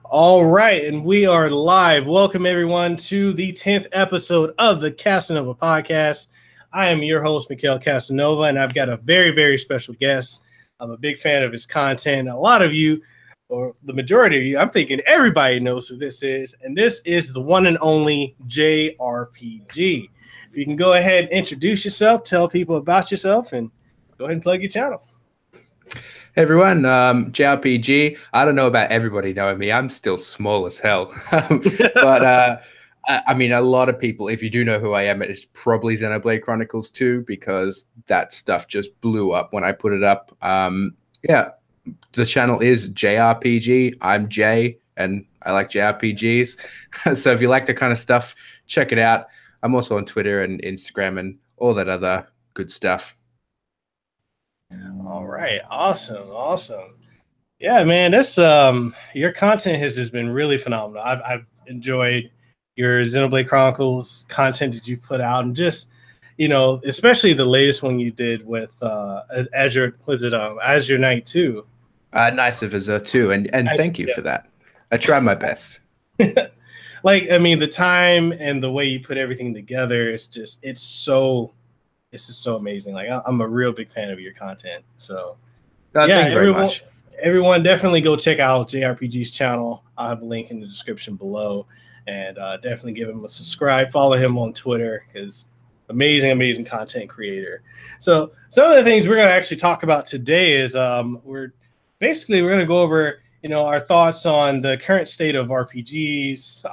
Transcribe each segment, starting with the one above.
All right, and we are live. Welcome everyone to the 10th episode of the Kasanova Podcast. I am your host, MekelKasanova, and I've got a very, very special guest. I'm a big fan of his content. A lot of you, or the majority of you, I'm thinking everybody knows who this is, and this is the one and only JRPG. If you can go ahead and introduce yourself, tell people about yourself, and go ahead and plug your channel. Hey everyone, JRPG. I don't know about everybody knowing me. I'm still small as hell. But I mean, a lot of people, if you do know who I am, it's probably Xenoblade Chronicles 2 because that stuff just blew up when I put it up. Yeah, the channel is JRPG. I'm Jay, and I like JRPGs. So if you like the kind of stuff, check it out. I'm also on Twitter and Instagram and all that other good stuff. All right, awesome. Yeah, man, that's your content has just been really phenomenal. I've enjoyed your Xenoblade Chronicles content that you put out, and just especially the latest one you did with Azure. Was it Azure Knight 2? Knights of Azure 2, and thank you for that. I tried my best. Like, I mean, the time and the way you put everything together, it's just so amazing. Like, I'm a real big fan of your content. So thank you very much. Everyone definitely go check out JRPG's channel. I'll have a link in the description below, and definitely give him a subscribe. Follow him on Twitter, because amazing content creator. So some of the things we're going to actually talk about today is we're going to go over our thoughts on the current state of RPGs.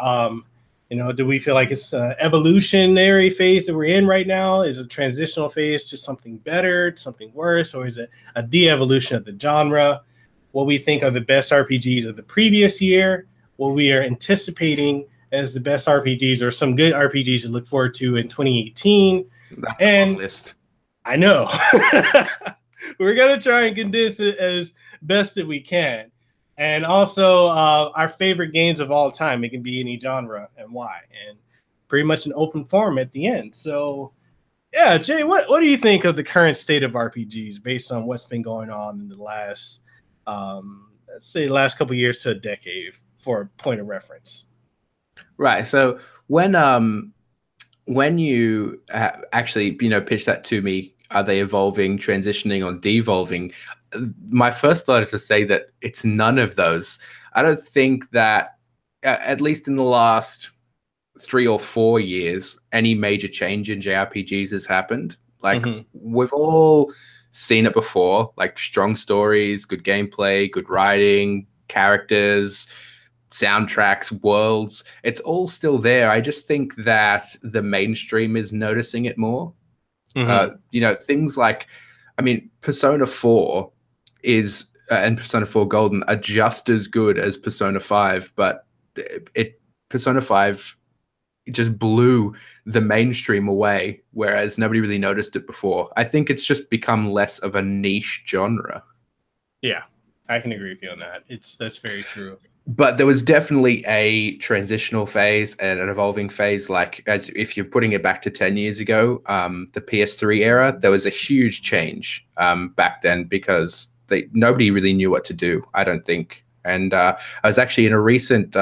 Do we feel like it's an evolutionary phase that we're in right now? Is it a transitional phase to something better, something worse, or is it a de-evolution of the genre? What we think are the best RPGs of the previous year, what we are anticipating as the best RPGs or some good RPGs to look forward to in 2018. That's a long list. I know. We're going to try and condense it as best that we can. And also our favorite games of all time. It can be any genre and why. And pretty much an open forum at the end. So, yeah, Jay, what do you think of the current state of RPGs based on what's been going on in the last, let's say, the last couple of years to a decade, for a point of reference? Right. So when you actually pitch that to me, are they evolving, transitioning, or devolving? My first thought is to say that it's none of those. I don't think that, at least in the last 3 or 4 years, any major change in JRPGs has happened. Like, we've all seen it before, like strong stories, good gameplay, good writing, characters, soundtracks, worlds. It's all still there. I just think that the mainstream is noticing it more. Things like, I mean, Persona 4 is and Persona 4 Golden are just as good as Persona 5, but Persona 5 just blew the mainstream away, whereas nobody really noticed it before. I think it's just become less of a niche genre. Yeah, I can agree with you on that. That's very true. But there was definitely a transitional phase and an evolving phase. Like, as if you're putting it back to 10 years ago, the PS3 era, there was a huge change back then because nobody really knew what to do, I don't think. And I was actually in a recent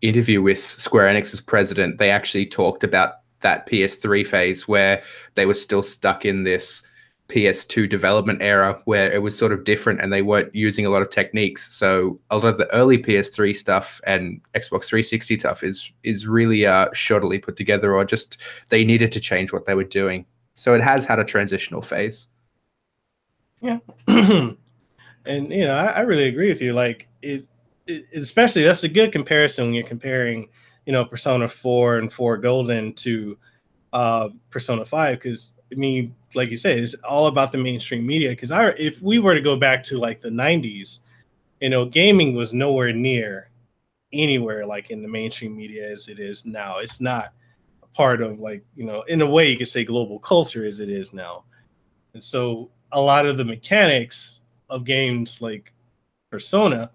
interview with Square Enix's president. They actually talked about that PS3 phase where they were still stuck in this PS2 development era where it was sort of different and they weren't using a lot of techniques. So a lot of the early PS3 stuff and Xbox 360 stuff is really shoddily put together, or just they needed to change what they were doing. So it has had a transitional phase. Yeah. And I really agree with you. Like, it especially, that's a good comparison when you're comparing Persona 4 and 4 Golden to Persona 5, because I mean, like you said, it's all about the mainstream media. Because if we were to go back to like the 90s, gaming was nowhere near anywhere like in the mainstream media as it is now. It's not a part of, like, in a way you could say global culture as it is now. And so a lot of the mechanics of games like Persona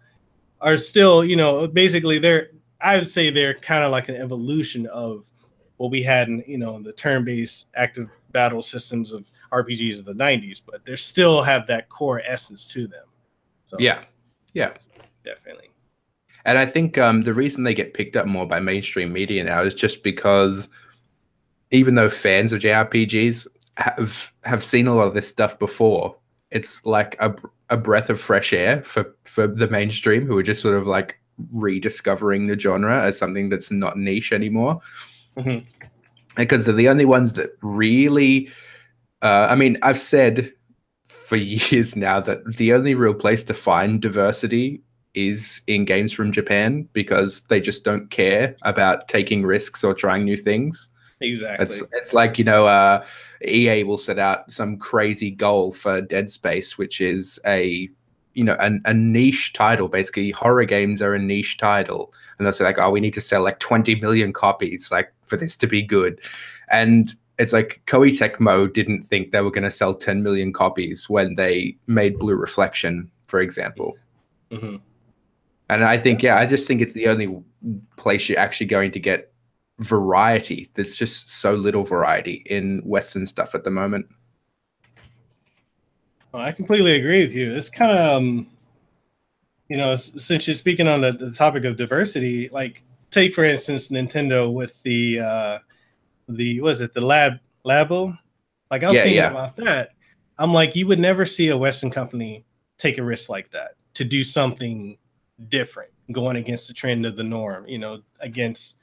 are still, basically I would say they're kind of like an evolution of what we had in, the turn-based active battle systems of RPGs of the 90s, but they still have that core essence to them. So yeah, definitely. And I think the reason they get picked up more by mainstream media now is just because even though fans of JRPGs have seen a lot of this stuff before, it's like a breath of fresh air for the mainstream, who are just sort of like rediscovering the genre as something that's not niche anymore. Mm-hmm. Because they're the only ones that really, I mean, I've said for years now that the only real place to find diversity is in games from Japan, because they just don't care about taking risks or trying new things. Exactly. It's like, EA will set out some crazy goal for Dead Space, which is a niche title. Basically, horror games are a niche title, and they'll say like, oh, we need to sell like 20 million copies like for this to be good. And it's like Koei Tecmo didn't think they were going to sell 10 million copies when they made Blue Reflection, for example. Mm-hmm. And I think, I just think it's the only place you're actually going to get variety. There's just so little variety in Western stuff at the moment. Well, I completely agree with you. It's kind of, since you're speaking on the topic of diversity, like take for instance Nintendo with the Labo? Like I was thinking about that. I'm like, you would never see a Western company take a risk like that to do something different, going against the trend of the norm, against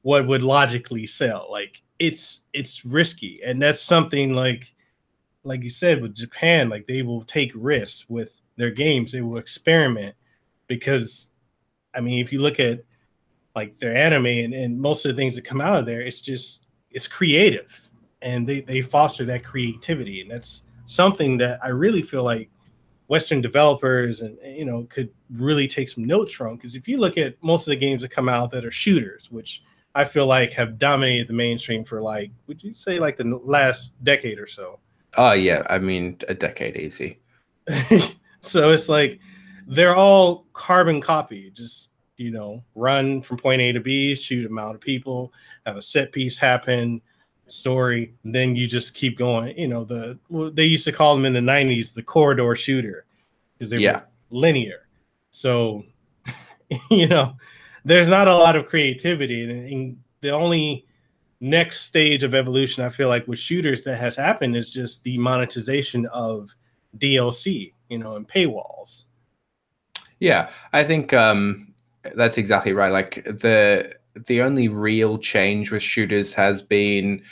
what would logically sell. Like it's risky, and that's something like you said with Japan, like they will take risks with their games. They will experiment because, I mean, if you look at like their anime and most of the things that come out of there, it's creative, and they foster that creativity, and that's something that I really feel like Western developers and could really take some notes from. Because if you look at most of the games that come out that are shooters, which I feel like have dominated the mainstream for like, would you say like the last decade or so? Oh yeah, I mean a decade easy. So it's like they're all carbon copy. Just run from point A to B, shoot an amount of people, have a set piece happen, story, and then you just keep going. They used to call them in the 90s the corridor shooter, because they were linear. So there's not a lot of creativity, and the only next stage of evolution I feel like with shooters that has happened is just the monetization of DLC, and paywalls. Yeah, I think that's exactly right. Like the only real change with shooters has been,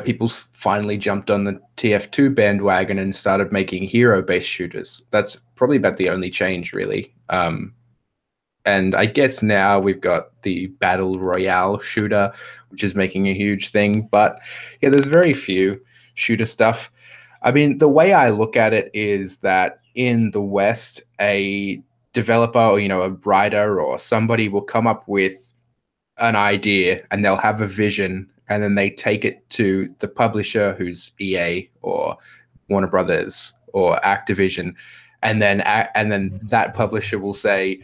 people finally jumped on the TF2 bandwagon and started making hero-based shooters. That's probably about the only change, really. And I guess now we've got the Battle Royale shooter, which is making a huge thing. But yeah, there's very few shooter stuff. I mean, the way I look at it is that in the West, a developer or, a writer or somebody will come up with an idea and they'll have a vision, and then they take it to the publisher, who's EA or Warner Brothers or Activision. And then that publisher will say,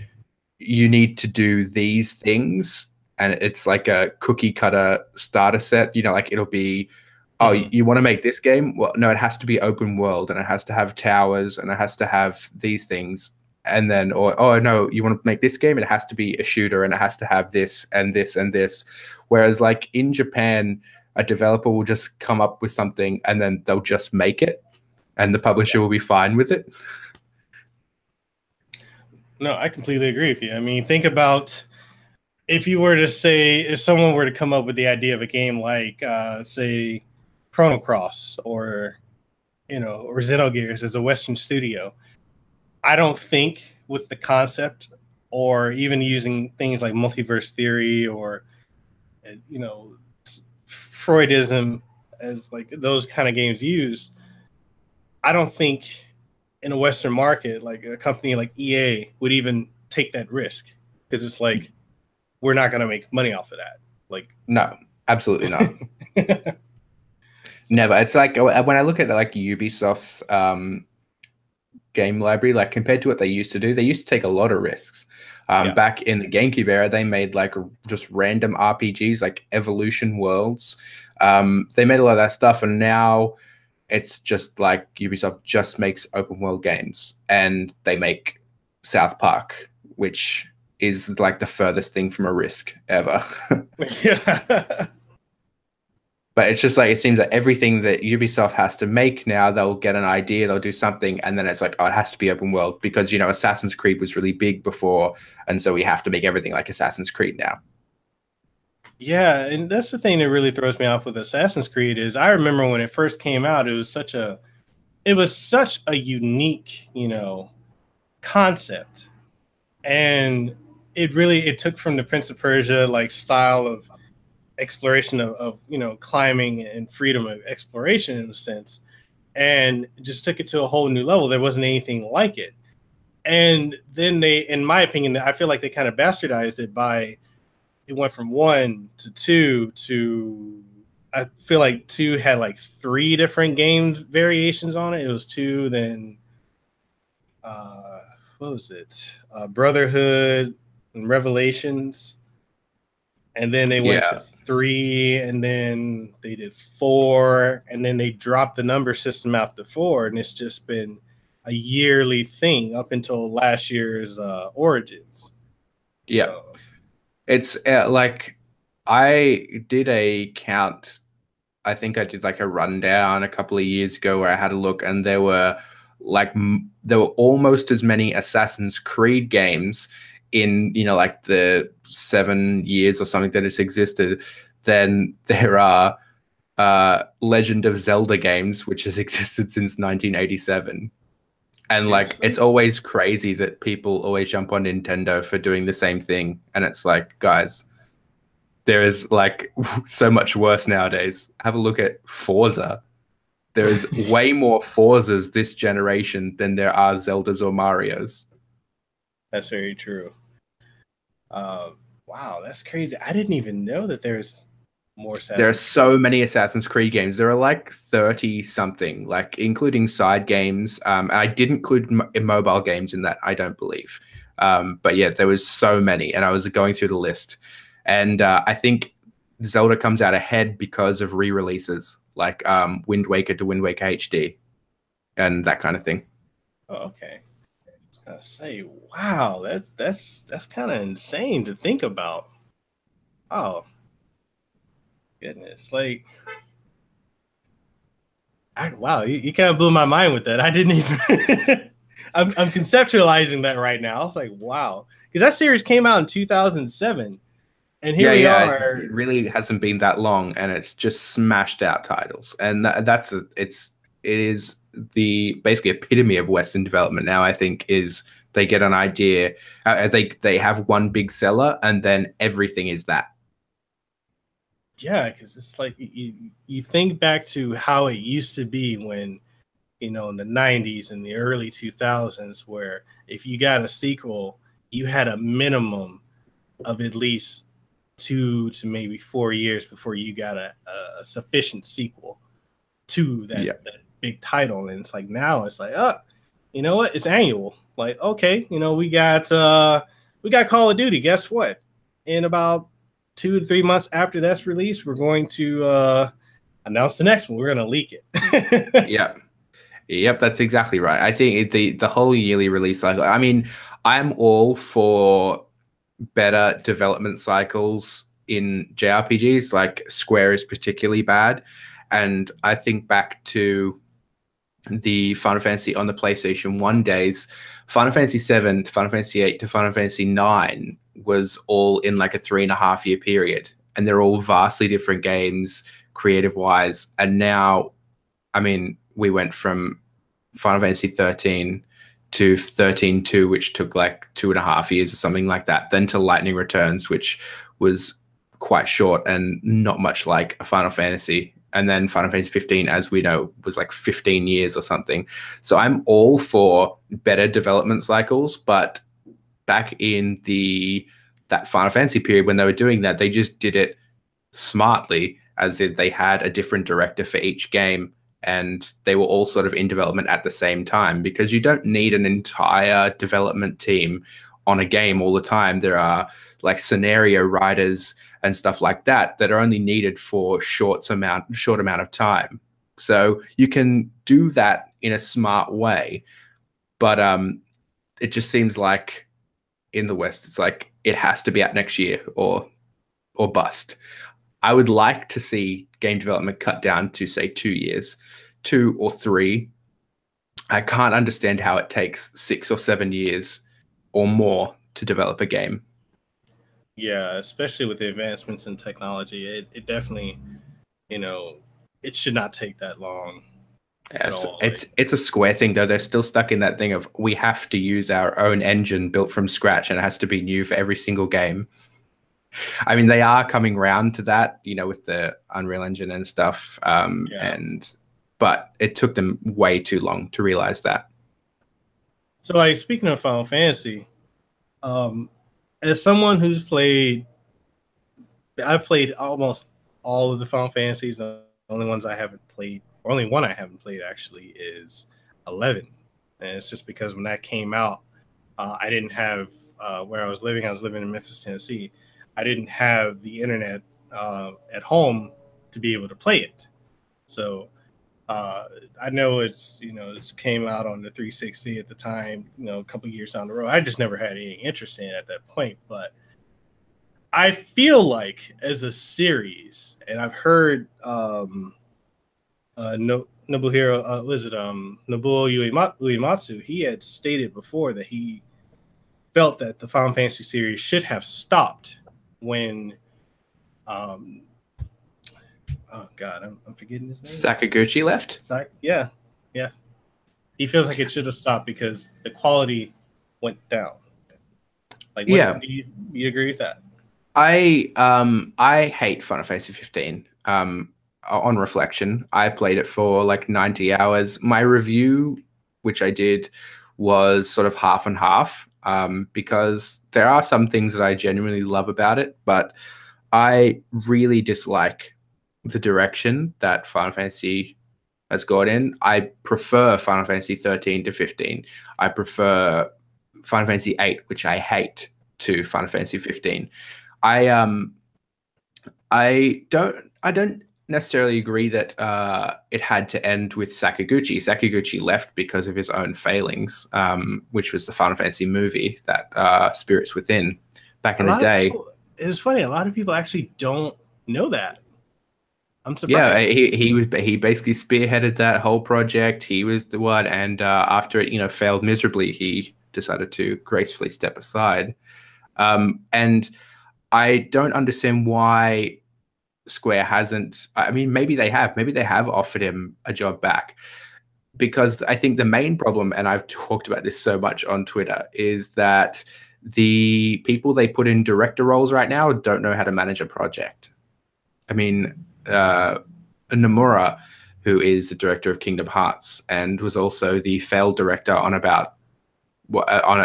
you need to do these things, and it's like a cookie cutter starter set. Like it'll be, oh, you want to make this game? Well, no, it has to be open world, and it has to have towers, and it has to have these things. And then, or oh no, you want to make this game? It has to be a shooter, and it has to have this and this and this. Whereas, like in Japan, a developer will just come up with something, and then they'll just make it, and the publisher will be fine with it. No, I completely agree with you. I mean, think about if someone were to come up with the idea of a game like, say, Chrono Cross or Xenogears as a Western studio. I don't think with the concept, or even using things like multiverse theory or, Freudism as like those kind of games used, I don't think in a Western market, like a company like EA would even take that risk, because it's like, we're not going to make money off of that. Like, no, absolutely not. Never. It's like when I look at like Ubisoft's game library, like compared to what they used to do, they used to take a lot of risks. Back in the GameCube era, they made like just random RPGs, like Evolution Worlds. They made a lot of that stuff, and now it's just like Ubisoft just makes open world games, and they make South Park, which is like the furthest thing from a Risk ever. Yeah. But it's just like, it seems that everything that Ubisoft has to make now, they'll get an idea, they'll do something, and then it's like, oh, it has to be open world because, you know, Assassin's Creed was really big before, and so we have to make everything like Assassin's Creed now. Yeah, and that's the thing that really throws me off with Assassin's Creed is I remember when it first came out, it was such a unique, you know, concept. And it took from the Prince of Persia like style of exploration of you know, climbing and freedom of exploration in a sense, and just took it to a whole new level. There wasn't anything like it. And then they, in my opinion, I feel like they kind of bastardized it by, it went from 1 to 2 to, I feel like 2 had like 3 different game variations on it. It was 2, then what was it? Brotherhood and Revelations. And then they went to 3, and then they did 4, and then they dropped the number system out to 4, and it's just been a yearly thing up until last year's Origins. Yeah. So. It's like, I did a count. I think I did like a rundown a couple of years ago where I had a look, and there were almost as many Assassin's Creed games in, you know, like the 7 years or something that it's existed than there are Legend of Zelda games, which has existed since 1987. And seriously? Like, it's always crazy that people always jump on Nintendo for doing the same thing. And it's like, guys, there is like so much worse nowadays. Have a look at Forza. There is way more Forzas this generation than there are Zeldas or Marios. That's very true. Wow, that's crazy. I didn't even know that there's more Assassin's There are so many Assassin's Creed games. There are like 30 something, like including side games. I didn't include mobile games in that, I don't believe. But yeah, there was so many, and I was going through the list. And I think Zelda comes out ahead because of re-releases, like Wind Waker to Wind Waker HD and that kind of thing. Oh, okay. I was gonna say, wow, that's kind of insane to think about. Oh, goodness, like, wow, you kind of blew my mind with that. I didn't even. I'm conceptualizing that right now. I was like, wow, because that series came out in 2007. And here we are. It really hasn't been that long, and it's just smashed out titles. And it is the basically epitome of Western development now. I think is they get an idea, they have one big seller, and then everything is that. Yeah, because it's like you think back to how it used to be when, you know, in the 90s and the early 2000s, where if you got a sequel, you had a minimum of at least 2 to maybe 4 years before you got a sufficient sequel to that big title. And it's like, now it's like, oh, you know what? It's annual. Like, okay, you know, we got Call of Duty. Guess what? In about 2 to 3 months after that's released, we're going to announce the next one. We're going to leak it. Yep, that's exactly right. I think the whole yearly release cycle, I mean, I'm all for better development cycles in JRPGs. Like, Square is particularly bad. And I think back to the Final Fantasy on the PlayStation 1 days, Final Fantasy 7 to Final Fantasy 8 to Final Fantasy 9 was all in like a 3.5 year period. And they're all vastly different games, creative wise. And now, I mean, we went from Final Fantasy 13 to 13.2, which took like 2.5 years or something like that. Then to Lightning Returns, which was quite short and not much like a Final Fantasy. And then Final Fantasy 15, as we know, was like 15 years or something. So I'm all for better development cycles, but back in that Final Fantasy period when they were doing that, they just did it smartly, as if they had a different director for each game, and they were all sort of in development at the same time, because you don't need an entire development team on a game all the time. There are like scenario writers and stuff like that that are only needed for short amount of time. So you can do that in a smart way. But it just seems like in the West, it's like it has to be out next year or bust. I would like to see game development cut down to say 2 years, 2 or 3. I can't understand how it takes 6 or 7 years or more to develop a game. Yeah, especially with the advancements in technology, it definitely, it should not take that long. Yeah, it's a Square thing though. They're still stuck in that thing of we have to use our own engine built from scratch, and it has to be new for every single game. I mean, they are coming round to that, with the Unreal Engine and stuff. But it took them way too long to realize that. So, like, speaking of Final Fantasy, as someone who's I've played almost all of the Final Fantasies. The only ones I haven't played, or only one I haven't played actually, is 11. And it's just because when that came out, I didn't have where I was living. I was living in Memphis, Tennessee. I didn't have the internet at home to be able to play it. So I know it's came out on the 360 at the time, a couple years down the road. I just never had any interest in it at that point. But I feel like as a series, and I've heard Nobuhiro, Nobuo Uematsu, he had stated before that he felt that the Final Fantasy series should have stopped when oh god, I'm forgetting his name. Sakaguchi left? Yeah. He feels like it should have stopped because the quality went down. Like, do you agree with that? I hate Final Fantasy 15. On reflection, I played it for like 90 hours. My review, which I did, was sort of half and half, because there are some things that I genuinely love about it, but I really dislike the direction that Final Fantasy has gone in. I prefer Final Fantasy 13 to 15. I prefer Final Fantasy 8, which I hate, to Final Fantasy 15. I don't necessarily agree that it had to end with Sakaguchi. Sakaguchi left because of his own failings, which was the Final Fantasy movie, that Spirits Within, back in the day. It's funny, a lot of people actually don't know that. I'm surprised. Yeah, he basically spearheaded that whole project. He was the one, and after it failed miserably, he decided to gracefully step aside. And I don't understand why Square hasn't. I mean, maybe they have offered him a job back, because I think the main problem, and I've talked about this so much on Twitter, is that the people they put in director roles right now don't know how to manage a project. I mean, Nomura, who is the director of Kingdom Hearts and was also the failed director on at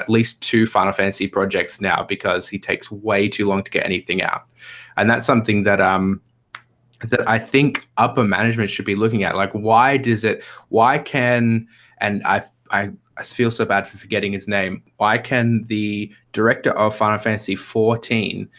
least 2 Final Fantasy projects now, because he takes way too long to get anything out. And that's something that I think upper management should be looking at. Like, and I feel so bad for forgetting his name. Why can the director of Final Fantasy 14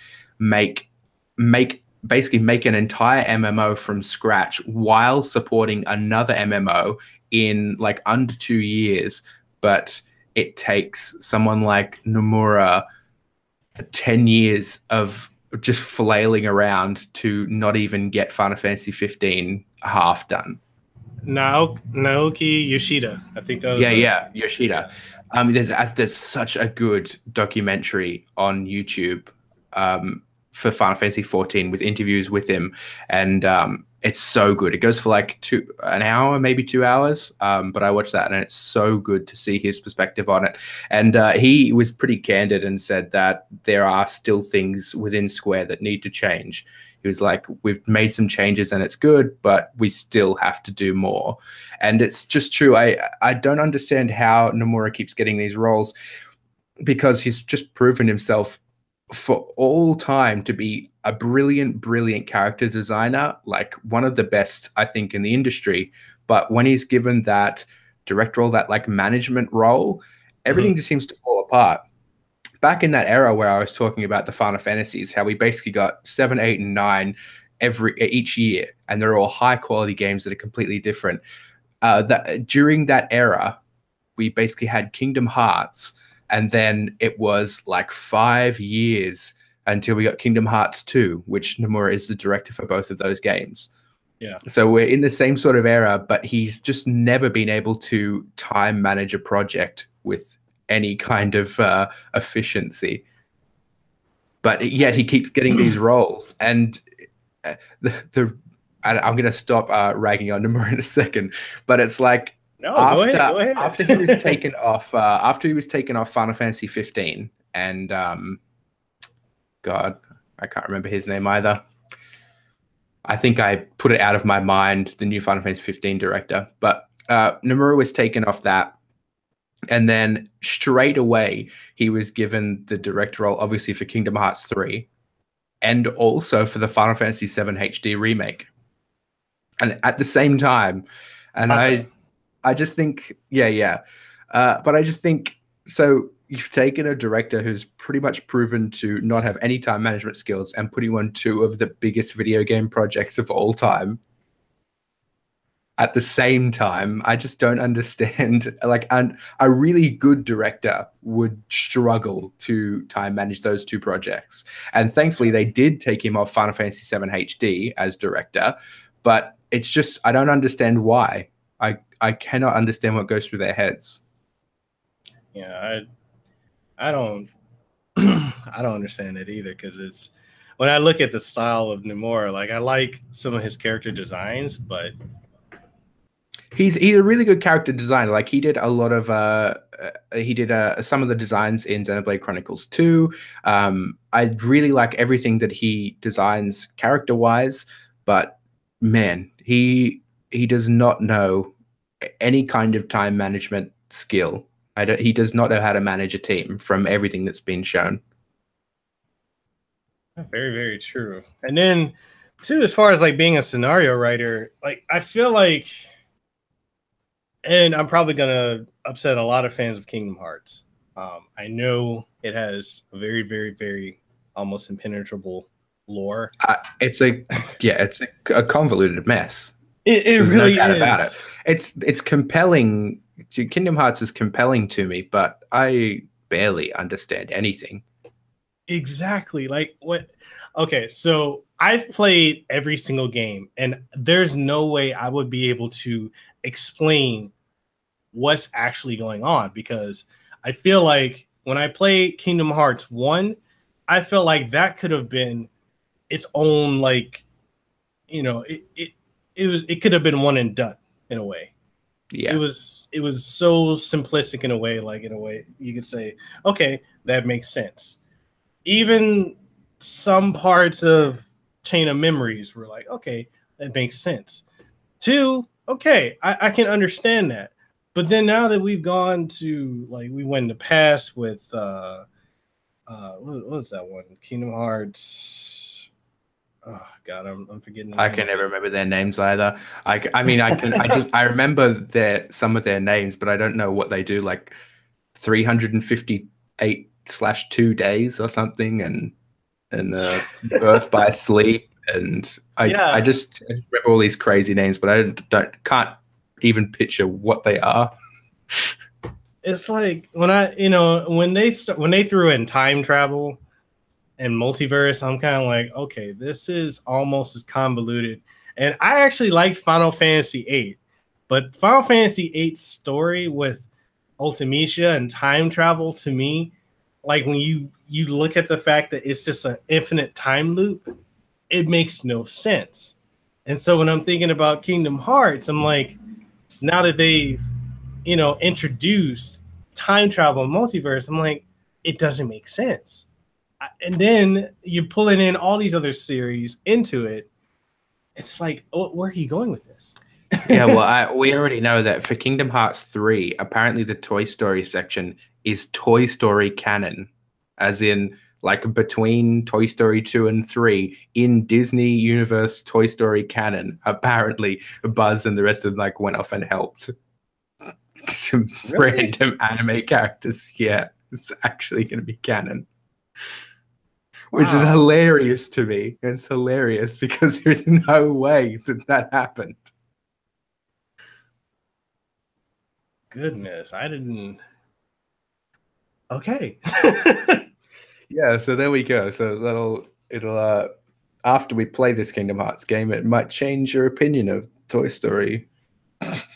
basically make an entire MMO from scratch while supporting another MMO in like under 2 years, but it takes someone like Nomura 10 years of just flailing around to not even get Final Fantasy 15 half done. Naoki Yoshida, I think that was Yoshida. There's such a good documentary on YouTube for Final Fantasy 14 with interviews with him, and it's so good. It goes for like an hour, maybe 2 hours, but I watched that, and it's so good to see his perspective on it. And he was pretty candid and said that there are still things within Square that need to change. He was like, we've made some changes and it's good, but we still have to do more. And it's just true. I don't understand how Nomura keeps getting these roles, because he's just proven himself for all time to be a brilliant character designer, like one of the best, I think, in the industry. But when he's given that direct role, that like management role, everything just seems to fall apart. Back in that era where I was talking about the Final Fantasies, how we basically got 7, 8, and 9 each year, and they're all high quality games that are completely different. During that era, we basically had Kingdom Hearts And then it was like 5 years until we got Kingdom Hearts 2, which Nomura is the director for both of those games. Yeah. So we're in the same sort of era, but he's just never been able to time manage a project with any kind of efficiency. But yet he keeps getting these roles. And I'm going to stop ragging on Nomura in a second, but it's like, no, go ahead. After he was taken off, Final Fantasy 15, and God, I can't remember his name either. I think I put it out of my mind, the new Final Fantasy 15 director. But Nomura was taken off that, and then straight away he was given the director role, obviously for Kingdom Hearts 3, and also for the Final Fantasy 7 HD remake. And at the same time, and I just think, but I just think, so you've taken a director who's pretty much proven to not have any time management skills and putting on 2 of the biggest video game projects of all time. At the same time, I just don't understand. Like, a really good director would struggle to time manage those 2 projects. And thankfully, they did take him off Final Fantasy 7 HD as director, but it's just, I don't understand why. I cannot understand what goes through their heads. Yeah, I don't I don't understand it either, because it's, when I look at the style of Nomura, like, I like some of his character designs, but he's a really good character designer. Like, he did a lot of some of the designs in Xenoblade Chronicles 2. I really like everything that he designs character wise, but man, he does not know any kind of time management skill. He does not know how to manage a team from everything that's been shown. Very, very true. And then, too, as far as like being a scenario writer, like, I feel like, and I'm probably gonna upset a lot of fans of Kingdom Hearts. I know it has a very, very, very almost impenetrable lore. It's a convoluted mess. It really no doubt is. About it. It's compelling. Kingdom Hearts is compelling to me, but I barely understand anything. Exactly. Like, what? Okay, so I've played every single game, and there's no way I would be able to explain what's actually going on, because I feel like when I played Kingdom Hearts 1, I felt like that could have been its own, like, it could have been one and done in a way. Yeah. It was so simplistic in a way, like, in a way you could say, okay, that makes sense. Even some parts of Chain of Memories were like, okay, that makes sense. 2, okay, I can understand that. But then now that we've gone to, like, we went in the past with what was that one? Kingdom Hearts. Oh God, I'm forgetting. I can never remember their names either. I remember some of their names, but I don't know what they do. Like 358/2 days or something, and Birth by Sleep, and I just remember all these crazy names, but I can't even picture what they are. It's like when they threw in time travel and multiverse, I'm kind of like, okay, this is almost as convoluted. And I actually like Final Fantasy VIII, but Final Fantasy VIII's story with Ultimecia and time travel, to me, like, when you look at the fact that it's just an infinite time loop, it makes no sense. And so when I'm thinking about Kingdom Hearts, I'm like, now that they've introduced time travel and multiverse, I'm like, it doesn't make sense. And then you're pulling in all these other series into it. It's like, oh, where are you going with this? Yeah, well, we already know that for Kingdom Hearts 3, apparently the Toy Story section is Toy Story canon, as in, like, between Toy Story 2 and 3 in Disney Universe Toy Story canon. Apparently, Buzz and the rest of them, like, went off and helped some random anime characters. Yeah, it's actually going to be canon. Which is hilarious to me. It's hilarious because there's no way that happened. Goodness, I didn't. Okay. Yeah, so there we go. So it'll after we play this Kingdom Hearts game, it might change your opinion of Toy Story.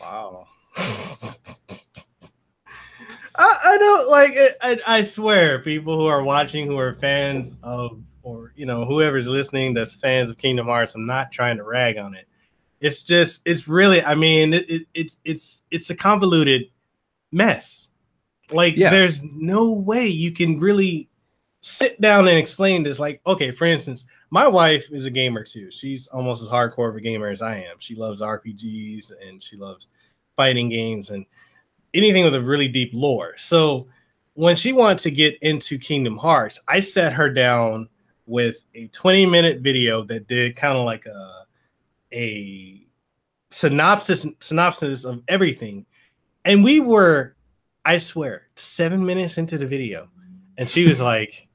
Wow. I don't like it. I swear, people who are watching, who are fans of, or whoever's listening that's fans of Kingdom Hearts, I'm not trying to rag on it. It's just, it's really, I mean, it's a convoluted mess. Like, there's no way you can really sit down and explain this. Like, okay, for instance, my wife is a gamer too. She's almost as hardcore of a gamer as I am. She loves RPGs and she loves fighting games and anything with a really deep lore. So when she wanted to get into Kingdom Hearts, I sat her down with a 20-minute video that did kind of like a synopsis of everything. And we were, I swear, 7 minutes into the video. And she was like,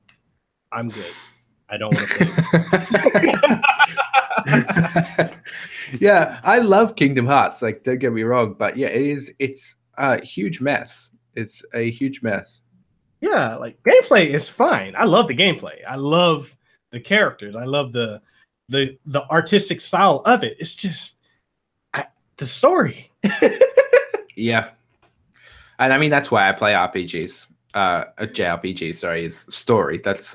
I'm good. I don't want to play this. Yeah, I love Kingdom Hearts. Like, don't get me wrong, but yeah, it's a huge mess. It's a huge mess. Yeah, like gameplay is fine. I love the gameplay. I love the characters. I love the artistic style of it. It's just the story. Yeah. And I mean, that's why I play RPGs. JRPG, sorry, is story. That's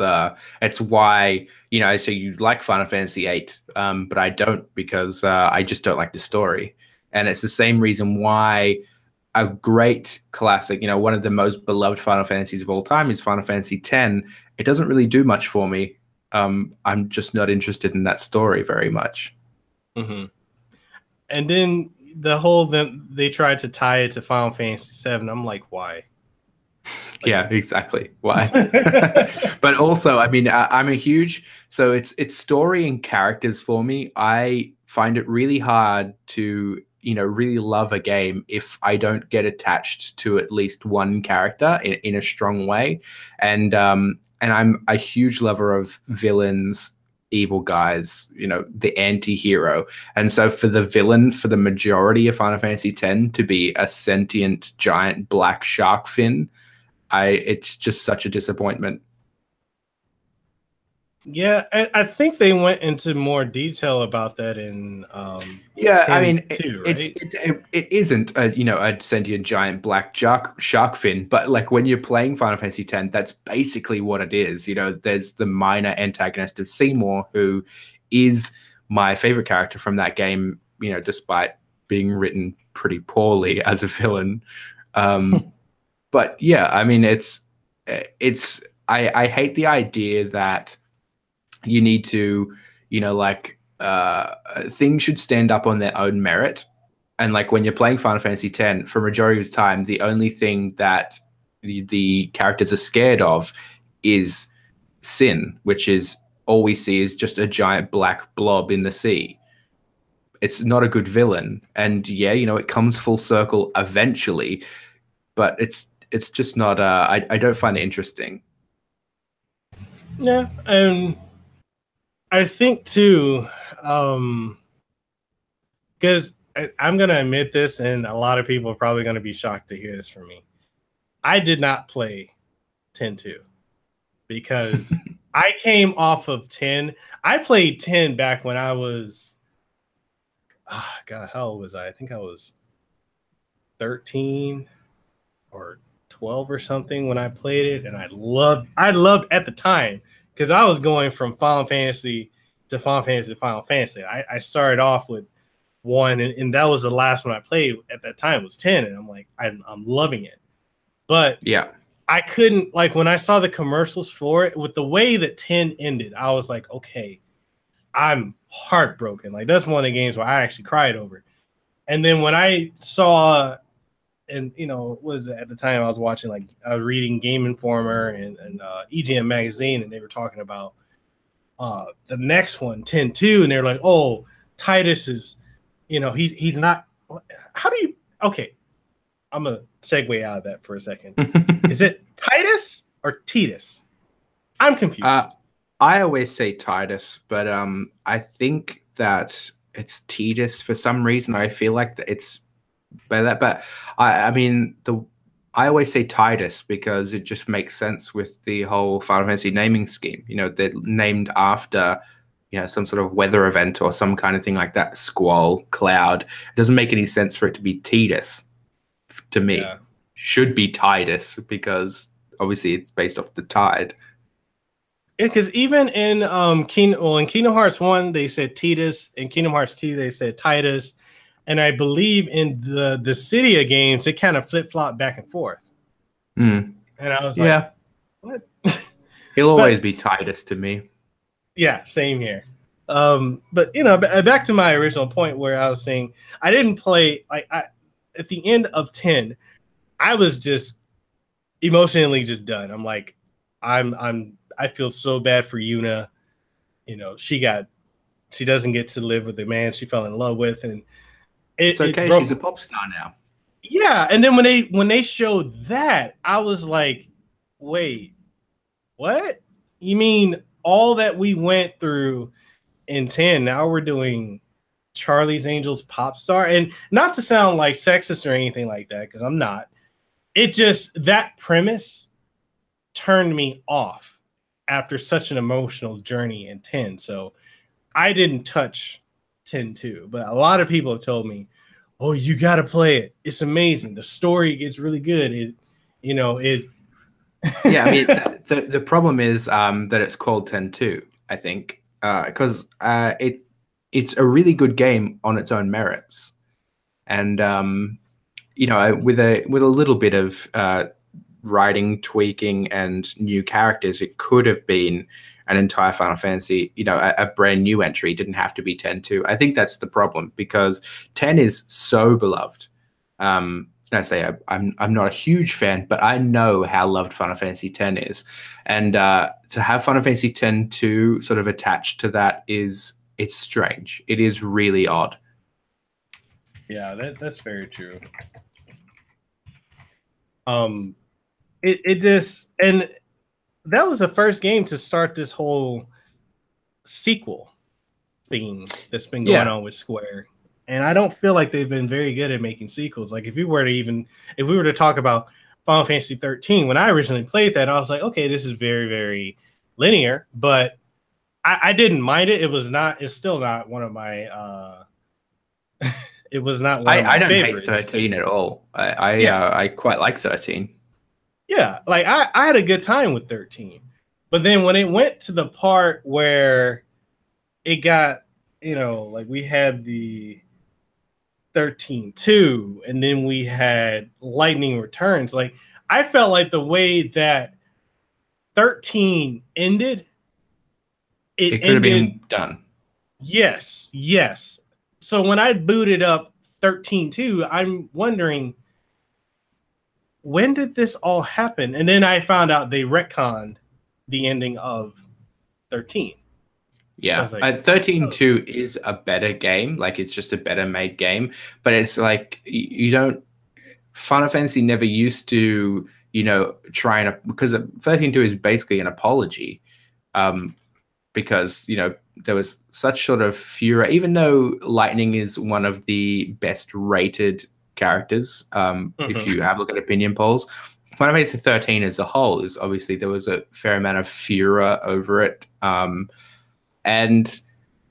it's why, so you like Final Fantasy VIII, but I don't, because I just don't like the story. And it's the same reason why a great classic, one of the most beloved Final Fantasies of all time is Final Fantasy X. It doesn't really do much for me. I'm just not interested in that story very much. Mm-hmm. And then they tried to tie it to Final Fantasy VII. I'm like, why? Yeah, exactly. Why? But also, I mean, I'm a huge, so it's story and characters for me. I find it really hard to, really love a game if I don't get attached to at least one character in a strong way. And I'm a huge lover of villains, evil guys, the anti-hero. And so for the villain, for the majority of Final Fantasy X to be a sentient giant black shark fin, it's just such a disappointment. Yeah, I think they went into more detail about that in I mean, too, right? It isn't a sentient giant black shark fin, but like when you're playing Final Fantasy X, that's basically what it is. There's the minor antagonist of Seymour, who is my favorite character from that game, despite being written pretty poorly as a villain. But yeah, I mean, I hate the idea that you need to, things should stand up on their own merit. And like when you're playing Final Fantasy X, for a majority of the time, the only thing that the characters are scared of is sin, which is all we see is just a giant black blob in the sea. It's not a good villain. And yeah, it comes full circle eventually, but it's just not, I don't find it interesting. Yeah, and I think too, because I'm going to admit this, and a lot of people are probably going to be shocked to hear this from me. I did not play 10-2 because I came off of 10. I played 10 back when I was, God, how old was I? I think I was 13 or 12 or something when I played it, and I loved at the time, because I was going from Final Fantasy to Final Fantasy to Final Fantasy. I started off with 1, and that was the last one I played at that time, was 10, and I'm like, I'm loving it. But yeah, I couldn't, like, when I saw the commercials for it, with the way that 10 ended, I was like, okay, I'm heartbroken. Like, that's one of the games where I actually cried over. And then when I saw, and was at the time I was watching, like, I was reading Game Informer and EGM magazine, and they were talking about the next one, 10-2, and they're like, oh, Titus is, he's not. How do you? Okay, I'm gonna segue out of that for a second. Is it Titus or Titus? I'm confused. I always say Titus, but I think that it's Titus for some reason. I feel like that it's by that, but I mean I always say Tidus because it just makes sense with the whole Final Fantasy naming scheme. You know, they're named after, you know, some sort of weather event or some kind of thing like that. Squall, cloud. It doesn't make any sense for it to be Tidus to me. Yeah. Should be Tidus because obviously it's based off the tide. Yeah, because even in in Kingdom Hearts 1, they said Tidus. In Kingdom Hearts 2, they said Tidus. And I believe in the Cydia games, it kind of flip-flopped back and forth. Mm. And I was like, what? He'll always be Tidus to me. Yeah, same here. But, you know, back to my original point where I was saying I didn't play, at the end of 10, I was just emotionally just done. I'm like, I feel so bad for Yuna. You know, she doesn't get to live with the man she fell in love with, and it's okay. She's a pop star now. Yeah, and then when they showed that, I was like, wait, what? You mean all that we went through in 10? Now we're doing Charlie's Angels pop star, and not to sound like sexist or anything like that, because I'm not. It just that premise turned me off after such an emotional journey in 10. So I didn't touch 10-2, but a lot of people have told me, oh, you got to play it. It's amazing. The story gets really good. Yeah, I mean, the problem is that it's called 10-2, I think, because it's a really good game on its own merits. And, you know, with a little bit of writing, tweaking, and new characters, it could have been an entire Final Fantasy, you know, a brand new entry. It didn't have to be 10-2. I think that's the problem because 10 is so beloved. I say I'm not a huge fan, but I know how loved Final Fantasy 10 is, and to have Final Fantasy 10-2 sort of attached to that it's strange. It is really odd. Yeah, that's very true. It just, and that was the first game to start this whole sequel theme that's been going on with Square. And I don't feel like they've been very good at making sequels. Like if we were to talk about Final Fantasy 13, when I originally played that, I was like, okay, this is very, very linear, but I didn't mind it. It's still not one of my it was not one of my favorites. I don't hate 13 at all. I quite like 13. Yeah, like I had a good time with 13. But then when it went to the part where it got, you know, like we had the 13-2 and then we had Lightning Returns, like I felt like the way that 13 ended, it could have been done. Yes. So when I booted up 13-2, I'm wondering, when did this all happen? And then I found out they retconned the ending of 13. Yeah, so like, 13-2 is a better game. Like, it's just a better made game. But it's like, you don't... Final Fantasy never used to, you know, try and... Because 13-2 is basically an apology. Because, you know, there was such sort of furor. Even though Lightning is one of the best rated characters, if you have a look at opinion polls, Final Fantasy 13 as a whole is obviously there was a fair amount of furor over it. And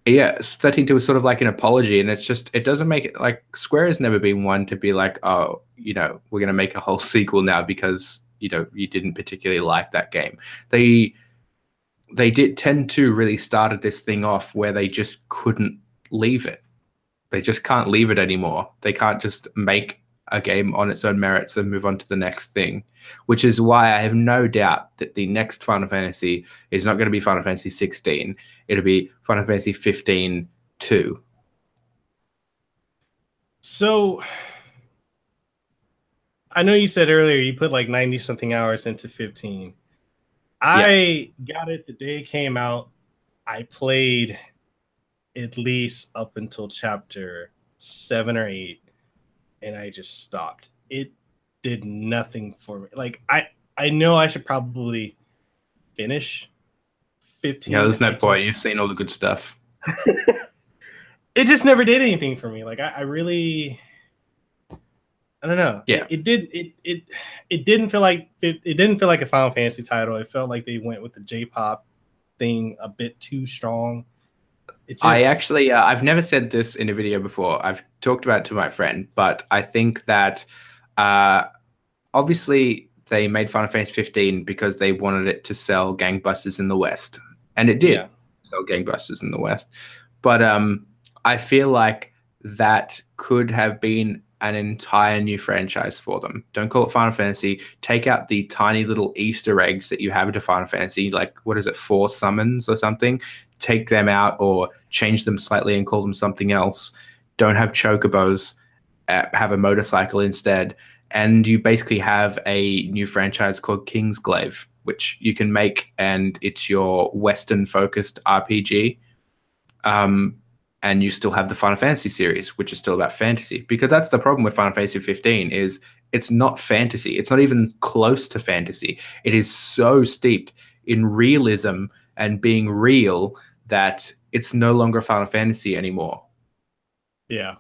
yeah, 13-2 was sort of like an apology, and it's just, it doesn't make it, like, Square has never been one to be like, oh, you know, we're going to make a whole sequel now because, you know, you didn't particularly like that game. They did 10-2 really started this thing off where they just couldn't leave it. They just can't leave it anymore. They can't just make a game on its own merits and move on to the next thing, which is why I have no doubt that the next Final Fantasy is not going to be Final Fantasy 16. It'll be Final Fantasy 15-2. So I know you said earlier you put like 90 something hours into 15. I got it the day it came out. I played at least up until chapter 7 or 8, and I just stopped. It did nothing for me. Like I know I should probably finish 15. Yeah, there's no point. You've seen all the good stuff. It just never did anything for me. Like I really, I don't know. Yeah. It didn't feel like it didn't feel like a Final Fantasy title. It felt like they went with the J-pop thing a bit too strong. It just, I actually, I've never said this in a video before. I've talked about it to my friend, but I think that uh, obviously they made Final Fantasy 15 because they wanted it to sell gangbusters in the West, and it did yeah, sell gangbusters in the West. But I feel like that could have been an entire new franchise for them. Don't call it Final Fantasy. Take out the tiny little Easter eggs that you have to Final Fantasy, like what is it, 4 summons or something? Take them out or change them slightly and call them something else. Don't have chocobos. Have a motorcycle instead, and you basically have a new franchise called Kingsglaive, which you can make, and it's your Western-focused RPG. And you still have the Final Fantasy series, which is still about fantasy. Because that's the problem with Final Fantasy 15 is it's not fantasy. It's not even close to fantasy. It is so steeped in realism and being real that it's no longer Final Fantasy anymore. yeah,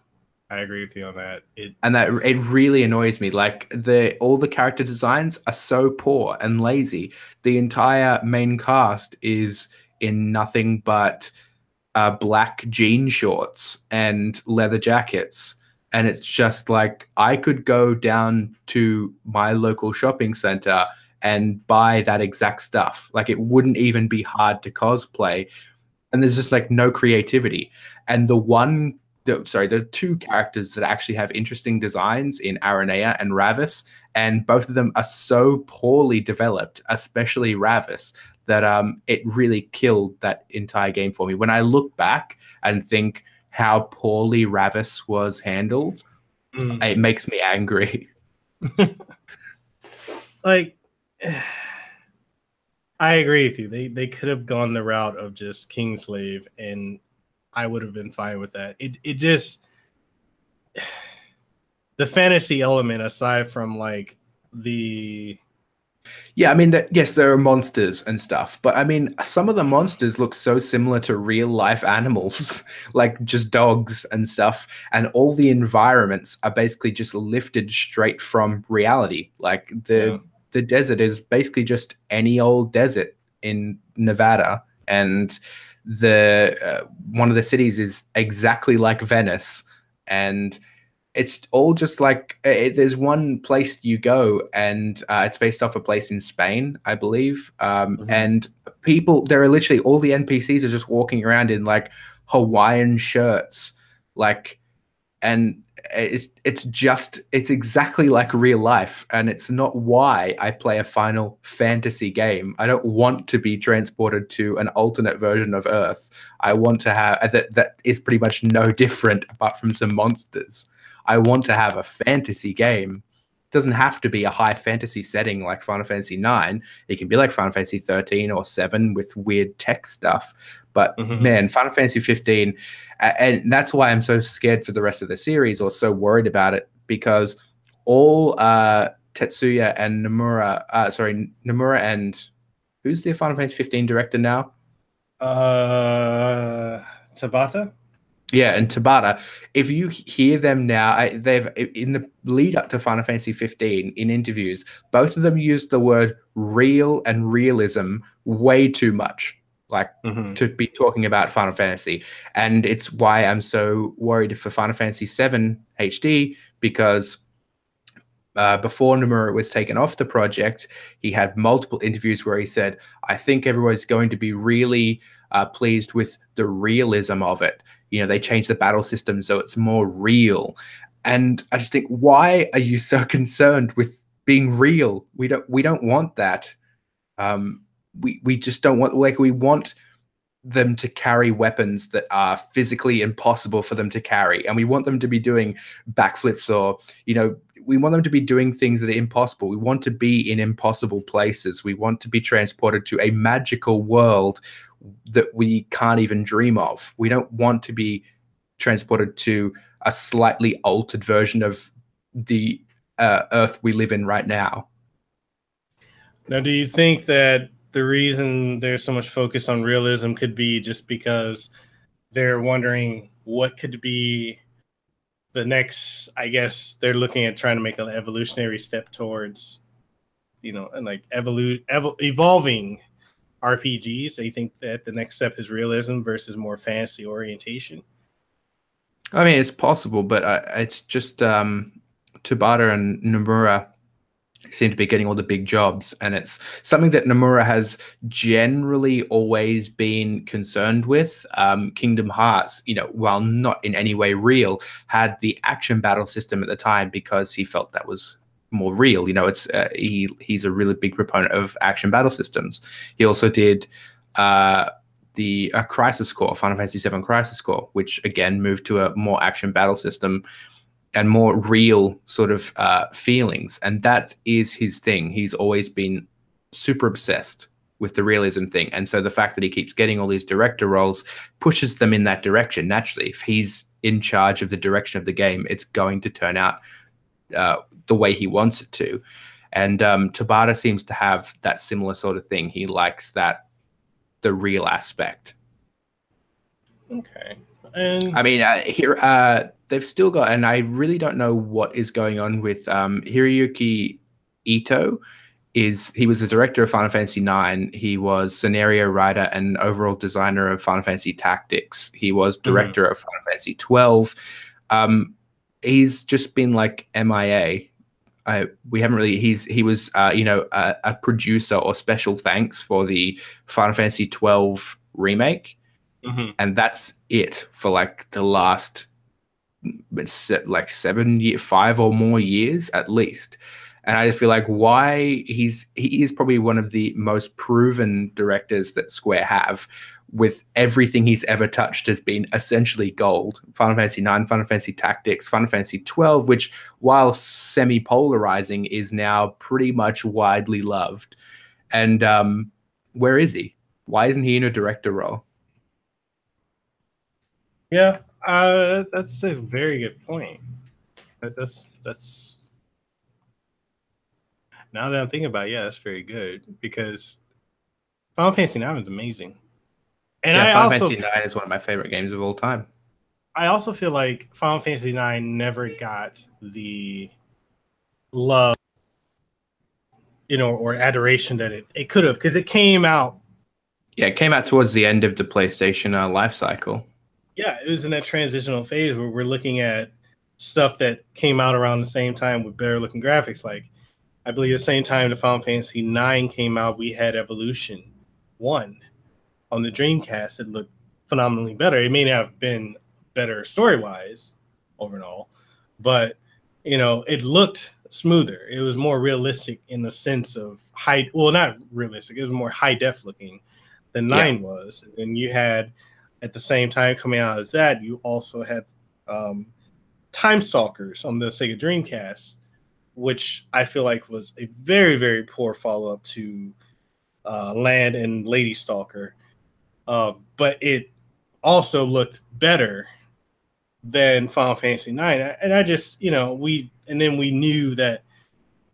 I agree with you on that. And that it really annoys me. Like all the character designs are so poor and lazy. The entire main cast is in nothing but black jean shorts and leather jackets. And it's just like I could go down to my local shopping center and buy that exact stuff. Like it wouldn't even be hard to cosplay. And there's just like no creativity. And the 2 characters that actually have interesting designs in Aranea and Ravis, and both of them are so poorly developed, especially Ravis, that it really killed that entire game for me. When I look back and think how poorly Ravis was handled, it makes me angry. Like, I agree with you. They could have gone the route of just Kingslave, and I would have been fine with that. It just, the fantasy element aside from like the Yeah, I mean, yes, there are monsters and stuff, but I mean, some of the monsters look so similar to real life animals, like just dogs and stuff. And all the environments are basically just lifted straight from reality. Like the desert is basically just any old desert in Nevada, and the one of the cities is exactly like Venice, and it's all just like there's one place you go, and it's based off a place in Spain, I believe. And people, there are literally all the NPCs are just walking around in like Hawaiian shirts, like, and it's exactly like real life, and it's not why I play a Final Fantasy game. I don't want to be transported to an alternate version of Earth. I want to have that is pretty much no different apart from some monsters. I want to have a fantasy game. It doesn't have to be a high fantasy setting like Final Fantasy 9. It can be like Final Fantasy 13 or 7 with weird tech stuff. But man, Final Fantasy 15, and that's why I'm so scared for the rest of the series, or so worried about it, because all Tetsuya and Nomura and who's the Final Fantasy 15 director now? Tabata. Yeah, and Tabata. If you hear them now, they've in the lead up to Final Fantasy 15 in interviews, both of them used the word real and realism way too much, like to be talking about Final Fantasy. And it's why I'm so worried for Final Fantasy 7 HD, because before Nomura was taken off the project, he had multiple interviews where he said, I think everyone's going to be really pleased with the realism of it. You know, they changed the battle system so it's more real. And I just think, why are you so concerned with being real? We don't want that. We just don't want, like, we want them to carry weapons that are physically impossible for them to carry, and we want them to be doing backflips, or we want them to be doing things that are impossible. We want to be in impossible places. We want to be transported to a magical world that we can't even dream of. We don't want to be transported to a slightly altered version of the Earth we live in right now. Now, do you think that the reason there's so much focus on realism could be just because they're wondering what could be the next, I guess they're looking at trying to make an evolutionary step towards, and like evolving RPGs. They think that the next step is realism versus more fantasy orientation. I mean, it's possible, but it's just Tabata and Nomura seem to be getting all the big jobs, and it's something that Nomura has generally always been concerned with. Kingdom Hearts, while not in any way real, had the action battle system at the time because he felt that was more real. It's he's a really big proponent of action battle systems. He also did the Crisis Core, Final Fantasy VII Crisis Core, which again moved to a more action battle system and more real sort of feelings. And that is his thing. He's always been super obsessed with the realism thing. And so the fact that he keeps getting all these director roles pushes them in that direction. Naturally, if he's in charge of the direction of the game, it's going to turn out the way he wants it to. And Tabata seems to have that similar sort of thing. He likes the real aspect. Okay. And I mean, here they've still got, and I really don't know what is going on with Hiroyuki Ito. He was the director of Final Fantasy IX. He was scenario writer and overall designer of Final Fantasy Tactics. He was director of Final Fantasy XII. He's just been like MIA. We haven't really. He was a producer or special thanks for the Final Fantasy XII remake, and that's it for like the last like 5 or more years at least. And I just feel like he is probably one of the most proven directors that Square have. With everything he's ever touched has been essentially gold. Final Fantasy IX, Final Fantasy Tactics, Final Fantasy XII, which, while semi-polarizing, is now pretty much widely loved. And where is he? Why isn't he in a director role? Yeah, that's a very good point. That's now that I'm thinking about it, that's very good, because Final Fantasy IX is amazing. And Final Fantasy IX is one of my favorite games of all time. I also feel like Final Fantasy IX never got the love, or adoration that it could have, because it came out. Yeah, it came out towards the end of the PlayStation life cycle. Yeah, it was in that transitional phase where we're looking at stuff that came out around the same time with better looking graphics. Like, I believe the same time the Final Fantasy IX came out, we had Evolution 1 on the Dreamcast. It looked phenomenally better. It may not have been better story-wise overall, but it looked smoother. It was more realistic in the sense of not realistic. It was more high def looking than 9 was. And you had, at the same time coming out as that, you also had Time Stalkers on the Sega Dreamcast, which I feel like was a very, very poor follow-up to Land and Lady Stalker. But it also looked better than Final Fantasy IX. And I just, we knew that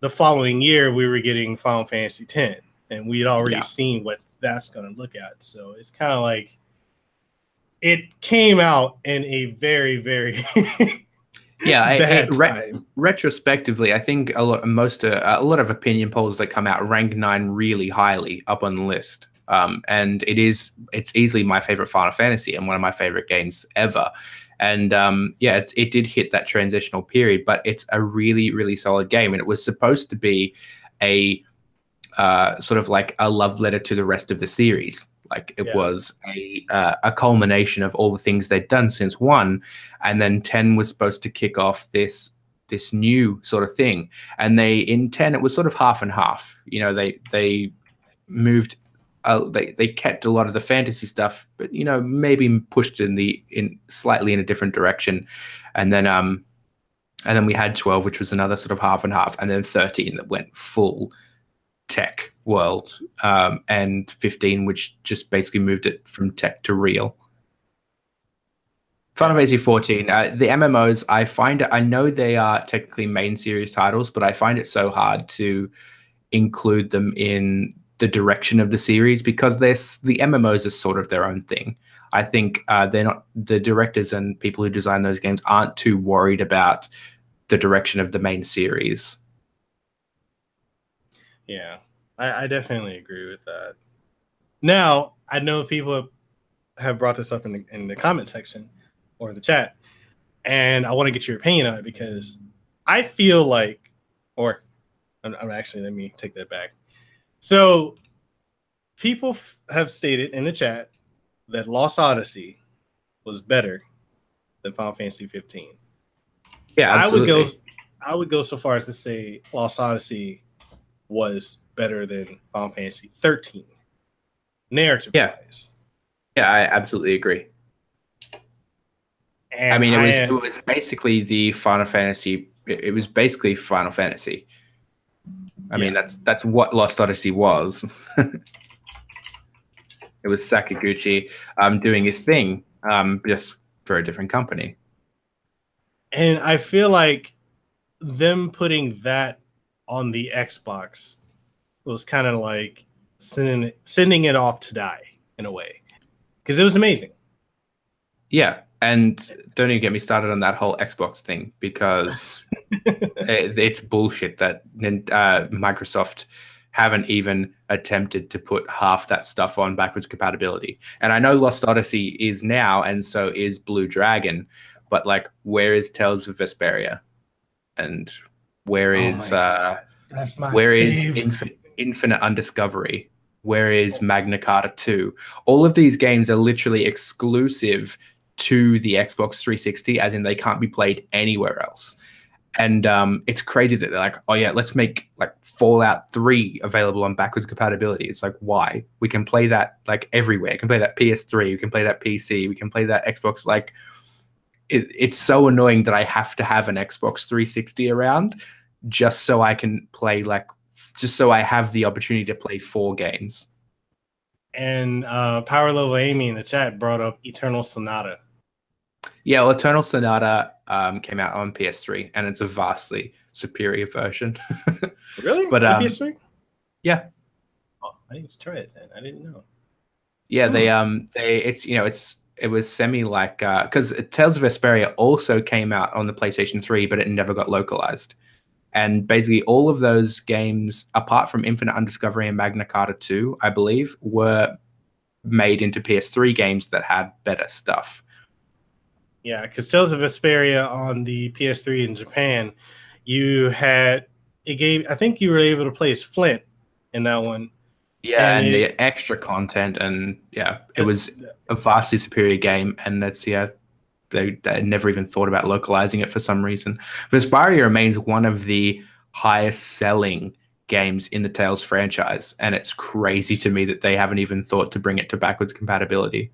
the following year we were getting Final Fantasy X, and we had already seen what that's going to look at. So it's kind of like it came out in a very, very bad time. Retrospectively, I think a lot of opinion polls that come out rank 9 really highly up on the list. And it's easily my favorite Final Fantasy and one of my favorite games ever. And it did hit that transitional period, but it's a really, really solid game. And it was supposed to be a sort of like a love letter to the rest of the series. Like it was a culmination of all the things they'd done since 1, and then 10 was supposed to kick off this new sort of thing. And in 10 it was sort of half and half. They moved. They kept a lot of the fantasy stuff, but maybe pushed in slightly in a different direction. And then we had 12, which was another sort of half and half, and then 13 that went full tech world, and 15, which just basically moved it from tech to real. Final Fantasy 14, the MMOs, I know they are technically main series titles, but I find it so hard to include them in the direction of the series, because the MMOs are sort of their own thing. I think they're not, the directors and people who design those games aren't too worried about the direction of the main series. Yeah, I definitely agree with that. Now, I know people have brought this up in the comment section or the chat, and I want to get your opinion on it, because I feel like, or I'm actually, let me take that back. So people have stated in the chat that Lost Odyssey was better than Final Fantasy 15. Yeah, absolutely. I would go so far as to say Lost Odyssey was better than Final Fantasy 13, narrative wise. Yeah, I absolutely agree. And I mean, it was basically the Final Fantasy. It was basically Final Fantasy. I mean, that's what Lost Odyssey was. It was Sakaguchi doing his thing, just for a different company. And I feel like them putting that on the Xbox was kind of like sending it off to die in a way, because it was amazing. Yeah, and don't even get me started on that whole Xbox thing, because it's bullshit that Microsoft haven't even attempted to put half that stuff on backwards compatibility. And I know Lost Odyssey is now, and so is Blue Dragon, but like, where is Tales of Vesperia? And where is Infinite Undiscovery? Where is Magna Carta 2? All of these games are literally exclusive to the Xbox 360, as in they can't be played anywhere else. And it's crazy that they're like, oh yeah, let's make like Fallout 3 available on backwards compatibility. It's like, why? We can play that like everywhere. We can play that PS3, we can play that PC, we can play that Xbox. Like, it's so annoying that I have to have an Xbox 360 around just so I can play, like, just so I have the opportunity to play 4 games. And Power Level Amy in the chat brought up Eternal Sonata. Yeah, well, Eternal Sonata came out on PS3, and it's a vastly superior version. Really? But PS3? Yeah. Oh, I need to try it then. I didn't know. Yeah, it was semi like, because Tales of Vesperia also came out on the PlayStation 3, but it never got localized. And basically all of those games, apart from Infinite Undiscovery and Magna Carta 2, I believe, were made into PS3 games that had better stuff. Yeah, because Tales of Vesperia on the PS3 in Japan, I think you were able to play as Flint in that one. Yeah, and the extra content, and it was a vastly superior game, and they never even thought about localizing it for some reason. Vesperia remains one of the highest selling games in the Tales franchise, and it's crazy to me that they haven't even thought to bring it to backwards compatibility.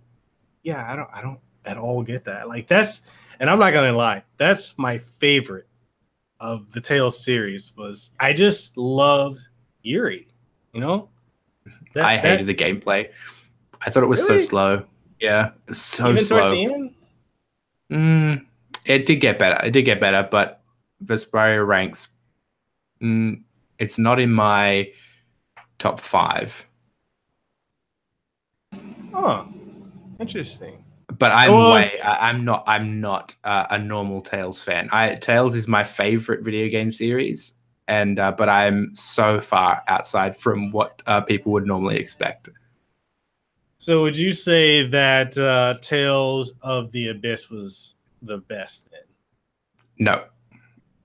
Yeah, I don't at all get that. Like, and I'm not gonna lie, that's my favorite of the Tales series. I just loved Yuri, you know? I hated the gameplay. I thought it was so slow. Yeah, so even slow. Towards the end? It did get better, but Vesperia ranks. It's not in my top 5. Oh, interesting. But I'm not a normal Tales fan. Tales is my favorite video game series, and but I'm so far outside from what people would normally expect. So would you say that Tales of the Abyss was the best then? No,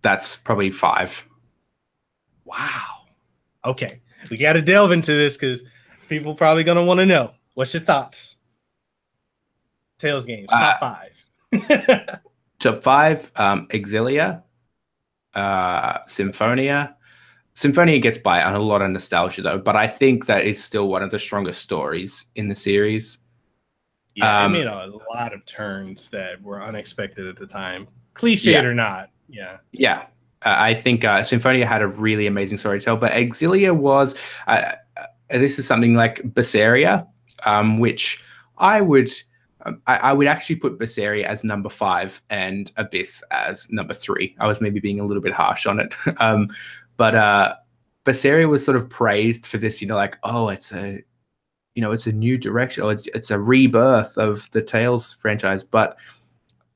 that's probably 5. Wow. Okay, we got to delve into this because people probably gonna want to know. What's your thoughts? Tales games, top 5. Top 5, Exilia, Symphonia. Symphonia gets by on a lot of nostalgia, though, but I think that is still one of the strongest stories in the series. Yeah, it made a lot of turns that were unexpected at the time, cliched or not. Yeah. Yeah. I think Symphonia had a really amazing story to tell, but Exilia was, this is something like Vesperia, which I would actually put Vesperia as number 5 and Abyss as number 3. I was maybe being a little bit harsh on it. But Vesperia was sort of praised for this, like, oh, it's a new direction, or it's a rebirth of the Tales franchise. But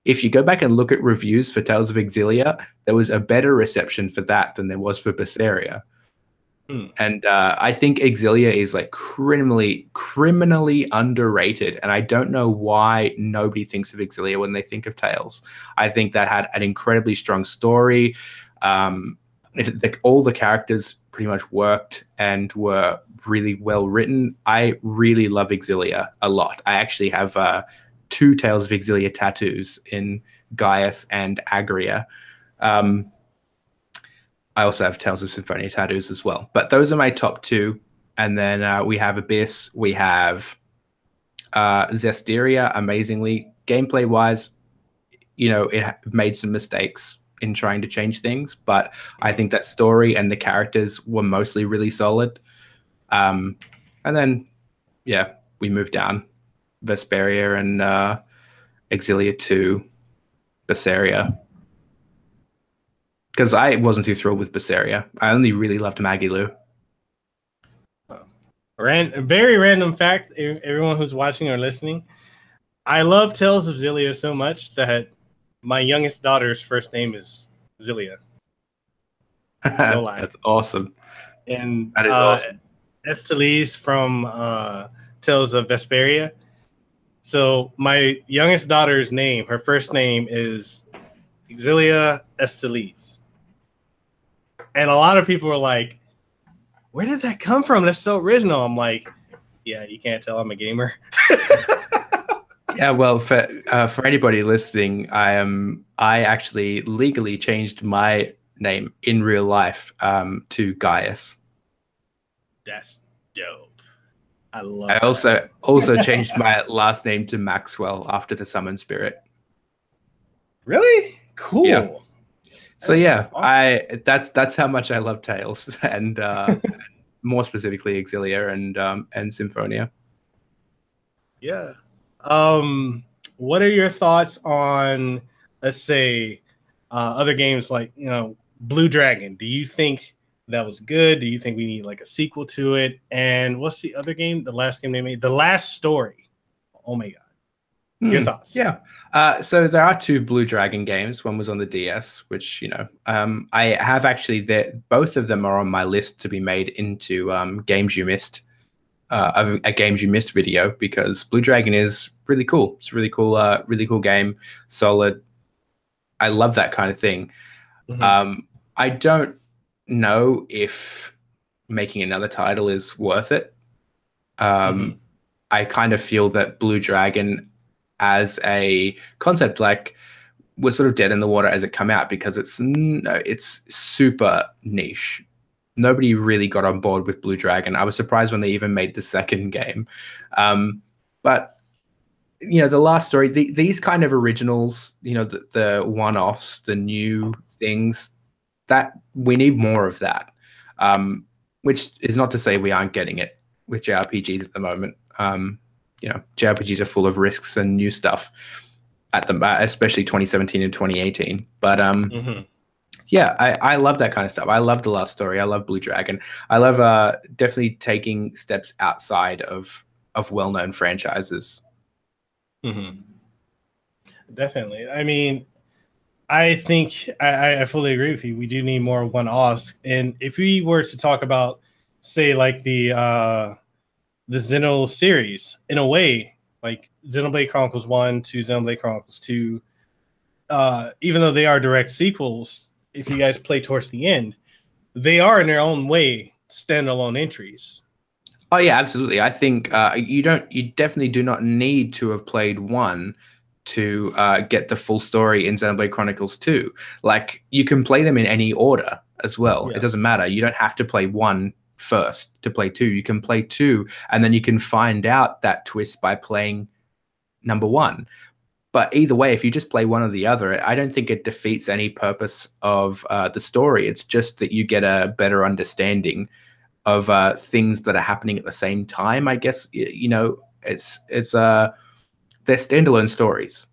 if you go back and look at reviews for Tales of Exilia, there was a better reception for that than there was for Vesperia. And I think Exilia is like criminally underrated, and I don't know why nobody thinks of Exilia when they think of Tales. I think that had an incredibly strong story. All the characters pretty much worked and were really well written. I really love Exilia a lot. I actually have 2 Tales of Exilia tattoos in Gaius and Agria. I also have Tales of Symphonia tattoos as well. But those are my top 2. And then we have Abyss. We have Zestiria, amazingly. Gameplay-wise, it made some mistakes in trying to change things. But I think that story and the characters were mostly really solid. And then, yeah, we moved down. Vesperia and Exilia to Vesperia. Because I wasn't too thrilled with Vesperia. I only really loved Magilu. Very random fact, everyone who's watching or listening. I love Tales of Xillia so much that my youngest daughter's first name is Xillia. No lie. That's awesome. And that is awesome. Estelise from Tales of Vesperia. So my youngest daughter's name, her first name is Xillia Estelise. And a lot of people are like, where did that come from? That's so original. I'm like, yeah, you can't tell I'm a gamer. Yeah, well, for anybody listening, I actually legally changed my name in real life to Gaius. That's dope. I love I also changed my last name to Maxwell after the Summon Spirit. Really? Cool. Yeah. So yeah, awesome. That's how much I love Tales, and more specifically Exilia and Symphonia. Yeah. What are your thoughts on, let's say, other games like Blue Dragon? Do you think that was good? Do you think we need like a sequel to it? And what's the other game? The last game they made, The Last Story. Oh my god. Your thoughts? Yeah. So there are 2 Blue Dragon games. One was on the DS, which I have actually. Both of them are on my list to be made into games you missed. A games you missed video, because Blue Dragon is really cool. It's a really cool game. Solid. I love that kind of thing. Mm-hmm. I don't know if making another title is worth it. I kind of feel that Blue Dragon as a concept was sort of dead in the water as it came out, because it's super niche. Nobody really got on board with Blue Dragon. I was surprised when they even made the second game. But The Last Story, these kind of originals, the one-offs, the new things, that we need more of that. Which is not to say we aren't getting it with JRPGs at the moment. JRPGs are full of risks and new stuff especially 2017 and 2018. But yeah, I love that kind of stuff. I love The Last Story. I love Blue Dragon. I love definitely taking steps outside of well-known franchises. Definitely. I mean, I think I fully agree with you. We do need more one-offs. And if we were to talk about, say, like the Xeno series, in a way, like Xenoblade Chronicles 1 to Xenoblade Chronicles 2, even though they are direct sequels, if you guys play towards the end, they are in their own way standalone entries. Oh yeah, absolutely. I think you definitely do not need to have played 1 to get the full story in Xenoblade Chronicles 2. Like, you can play them in any order as well. Yeah. It doesn't matter. You don't have to play 1 first to play 2. You can play 2 and then you can find out that twist by playing number 1. But either way, if you just play one or the other, I don't think it defeats any purpose of the story. It's just that you get a better understanding of things that are happening at the same time. I guess it's they're standalone stories.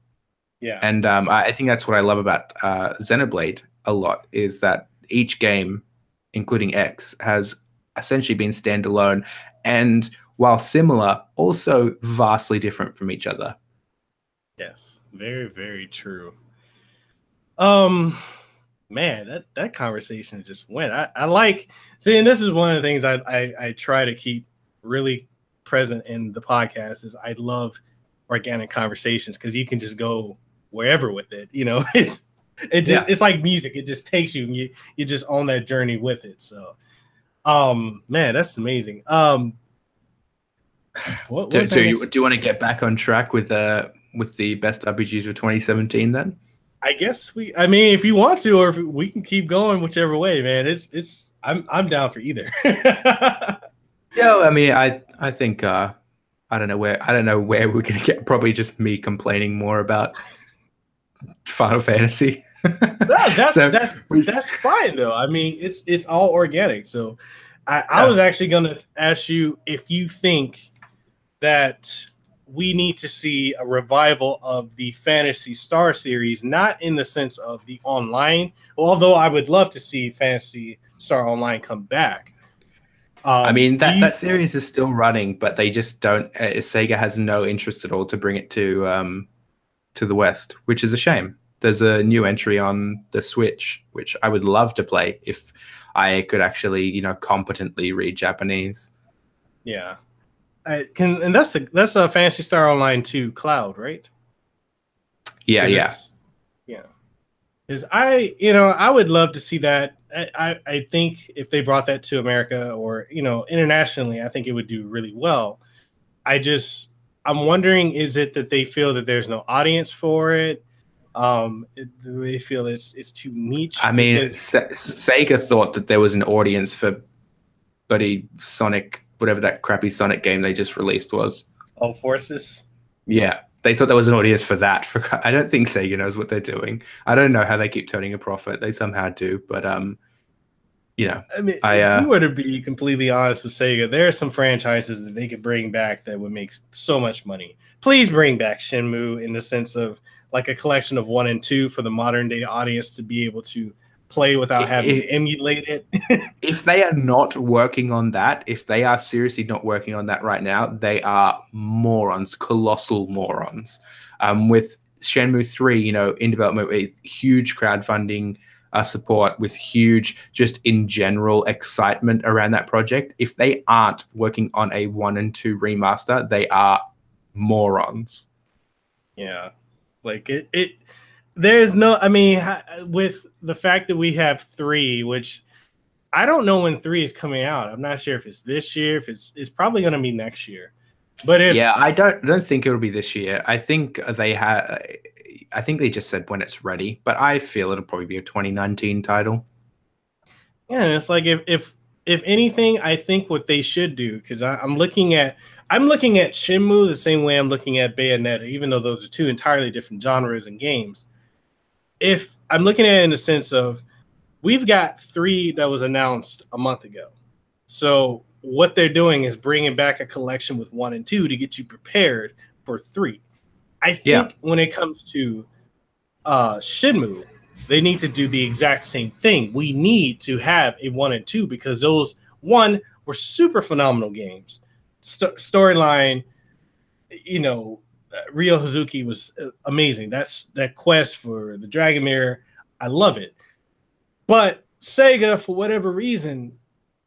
Yeah, and I think that's what I love about Xenoblade a lot, is that each game including X, has essentially been standalone, and while similar, also vastly different from each other. Yes, very, very true. Man, that conversation just went. I like seeing, this is one of the things I try to keep really present in the podcast is I love organic conversations because you can just go wherever with it. You know, it's like music. It just takes you and you just on that journey with it. So man, that's amazing. Do you want to get back on track with the best RPGs of 2017 then? I guess I mean, if you want to, or if we can keep going, whichever way, man. I'm down for either. Yeah, I mean, I think I don't know where we're gonna get. Probably just me complaining more about Final Fantasy. That's fine though. I mean, it's all organic. So I was actually gonna ask you if you think that we need to see a revival of the Phantasy Star series, not in the sense of the online, although I would love to see Phantasy Star Online come back. I mean, that series is still running, but they just don't. Sega has no interest at all to bring it to the West, which is a shame. There's a new entry on the Switch, which I would love to play if I could actually, competently read Japanese. Yeah. And that's a Phantasy Star Online 2 Cloud, right? Yeah. Because I would love to see that. I think if they brought that to America or internationally, I think it would do really well. I'm wondering, is it that they feel that there's no audience for it? Do they feel it's too niche? I mean, Sega thought that there was an audience for Buddy Sonic, whatever that crappy Sonic game they just released was. Oh, Forces? Yeah. They thought there was an audience for that. I don't think Sega knows what they're doing. I don't know how they keep turning a profit. They somehow do, but I mean, if you were to be completely honest with Sega, there are some franchises that they could bring back that would make so much money. Please bring back Shenmue in the sense of like a collection of 1 and 2 for the modern day audience to be able to play without having to emulate it. If they are not working on that, if they are seriously not working on that right now, they are morons, colossal morons. With Shenmue 3, in development with huge crowdfunding support, with huge, just in general, excitement around that project, if they aren't working on a 1 and 2 remaster, they are morons. Yeah. Like there's no, I mean, with the fact that we have 3, which I don't know when 3 is coming out. I'm not sure if it's this year, if it's probably going to be next year. But I don't think it'll be this year. I think they just said when it's ready, but I feel it'll probably be a 2019 title. Yeah, and it's like if anything, I think what they should do, because I'm looking at Shenmue the same way I'm looking at Bayonetta, even though those are 2 entirely different genres and games. If I'm looking at it in the sense of, we've got 3 that was announced a month ago. So what they're doing is bringing back a collection with 1 and 2 to get you prepared for 3. I think when it comes to Shenmue, they need to do the exact same thing. We need to have a 1 and 2 because those, 1, were super phenomenal games. Storyline, Ryo Hazuki was amazing. That quest for the Dragon Mirror, I love it. But Sega, for whatever reason,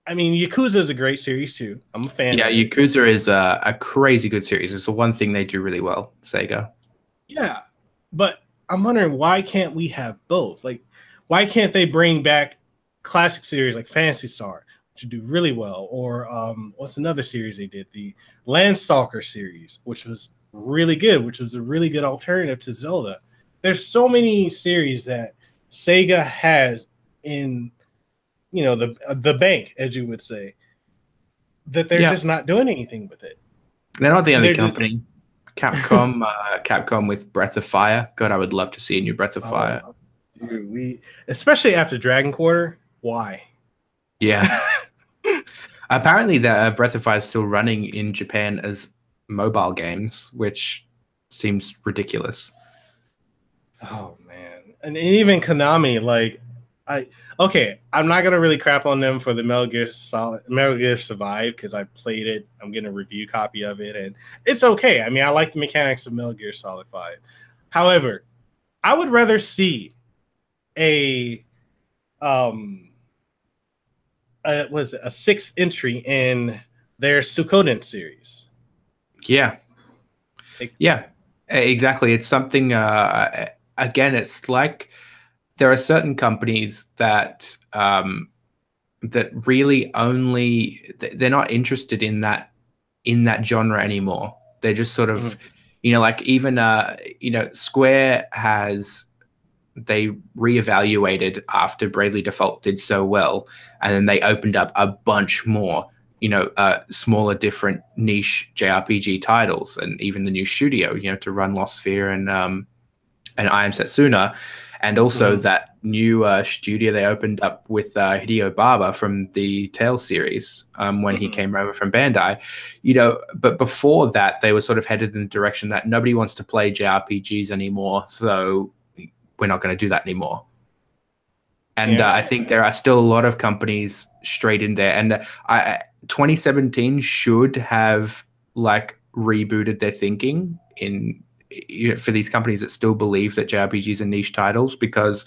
I mean, Yakuza is a great series too. I'm a fan. Yeah, Yakuza is a crazy good series. It's the one thing they do really well, Sega. Yeah, but I'm wondering, why can't we have both? Like, why can't they bring back classic series like Phantasy Star, which would do really well? Or what's another series they did? The Landstalker series, which was really good, which was a really good alternative to Zelda. There's so many series that Sega has in, the bank, as you would say, that they're just not doing anything with it. They're not the only company. Capcom with Breath of Fire. God, I would love to see a new Breath of Fire. Dude, especially after Dragon Quarter. Why? Yeah. Apparently, the Breath of Fire is still running in Japan as mobile games, which seems ridiculous. Oh man, and even Konami, like, I'm not gonna really crap on them for the Metal Gear Survive because I played it. I'm getting a review copy of it, and it's okay. I mean, I like the mechanics of Metal Gear Solid 5. However, I would rather see a was a sixth entry in their Suikoden series. Yeah, yeah, exactly. It's something. Again, it's like there are certain companies that that really only they're not interested in that genre anymore. They're just sort of, like even Square has they reevaluated after Bravely Default did so well, and then they opened up a bunch more, smaller, different niche JRPG titles, and even the new studio, to run Lost Sphere and I Am Setsuna, and also that new studio they opened up with Hideo Baba from the Tales series when he came over from Bandai, but before that they were sort of headed in the direction that nobody wants to play JRPGs anymore, so we're not going to do that anymore. And I think there are still a lot of companies straight in there, and 2017 should have like rebooted their thinking in for these companies that still believe that JRPGs are niche titles, because